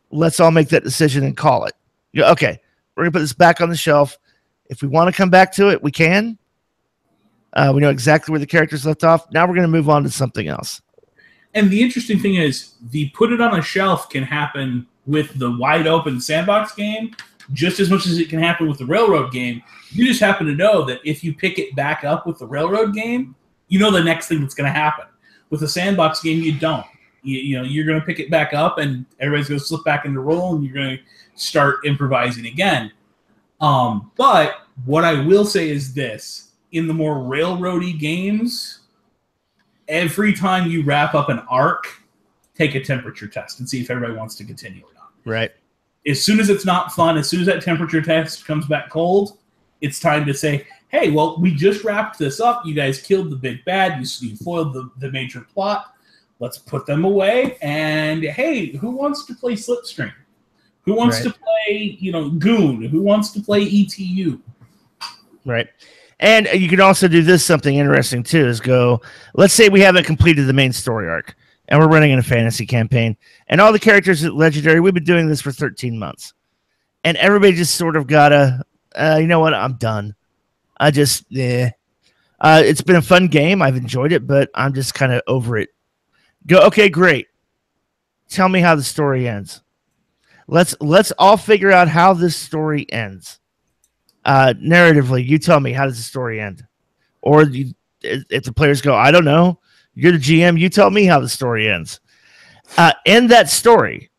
Speaker 1: let's all make that decision and call it. Okay, we're going to put this back on the shelf. If we want to come back to it, we can. We know exactly where the characters left off. Now we're going to move on to something else.
Speaker 2: And the interesting thing is, the put it on a shelf can happen with the wide open sandbox game just as much as it can happen with the railroad game. You just happen to know that if you pick it back up with the railroad game, you know the next thing that's going to happen. With the sandbox game, you don't. You're going to pick it back up, and everybody's going to slip back into roll, and you're going to start improvising again. But what I will say is this. In the more railroady games, every time you wrap up an arc, take a temperature test and see if everybody wants to continue or not.
Speaker 1: Right.
Speaker 2: As soon as it's not fun, as soon as that temperature test comes back cold, it's time to say, hey, well, we just wrapped this up. You guys killed the big bad. You foiled the major plot. Let's put them away. And, hey, who wants to play Slipstream? Who wants to play, Goon? Who wants to play ETU?
Speaker 1: Right. And you can also do this, something interesting, too, is go, let's say we haven't completed the main story arc, and we're running in a fantasy campaign, and all the characters at Legendary, we've been doing this for 13 months. And everybody just sort of got you know what, I'm done. It's been a fun game. I've enjoyed it, but I'm just kind of over it. Go, okay, great. Tell me how the story ends. Let's all figure out how this story ends. Narratively, you tell me, how does the story end? Or if the players go, I don't know, you're the GM, you tell me how the story ends. End that story.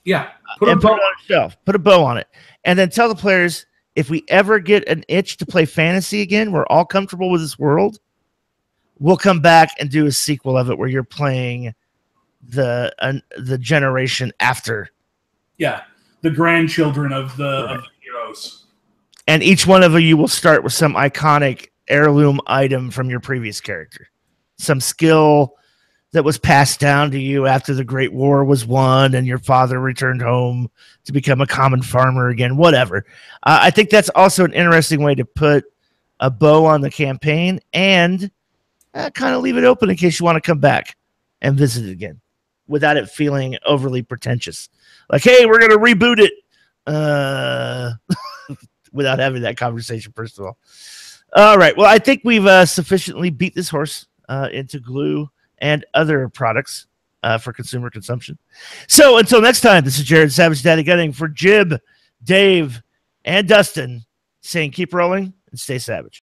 Speaker 2: Yeah.
Speaker 1: Put it on a shelf. Put a bow on it. And then tell the players, if we ever get an itch to play fantasy again, we're all comfortable with this world, we'll come back and do a sequel of it where you're playing the generation after.
Speaker 2: Yeah. The grandchildren of the heroes.
Speaker 1: And each one of you will start with some iconic heirloom item from your previous character. Some skill that was passed down to you after the Great War was won and your father returned home to become a common farmer again, whatever. I think that's also an interesting way to put a bow on the campaign and kind of leave it open in case you want to come back and visit it again without it feeling overly pretentious. Like, hey, we're going to reboot it without having that conversation, first of all. All right. Well, I think we've sufficiently beat this horse into glue and other products for consumer consumption. So until next time, this is Jared Savage Daddy Gunning for Jib, Dave, and Dustin saying keep rolling and stay savage.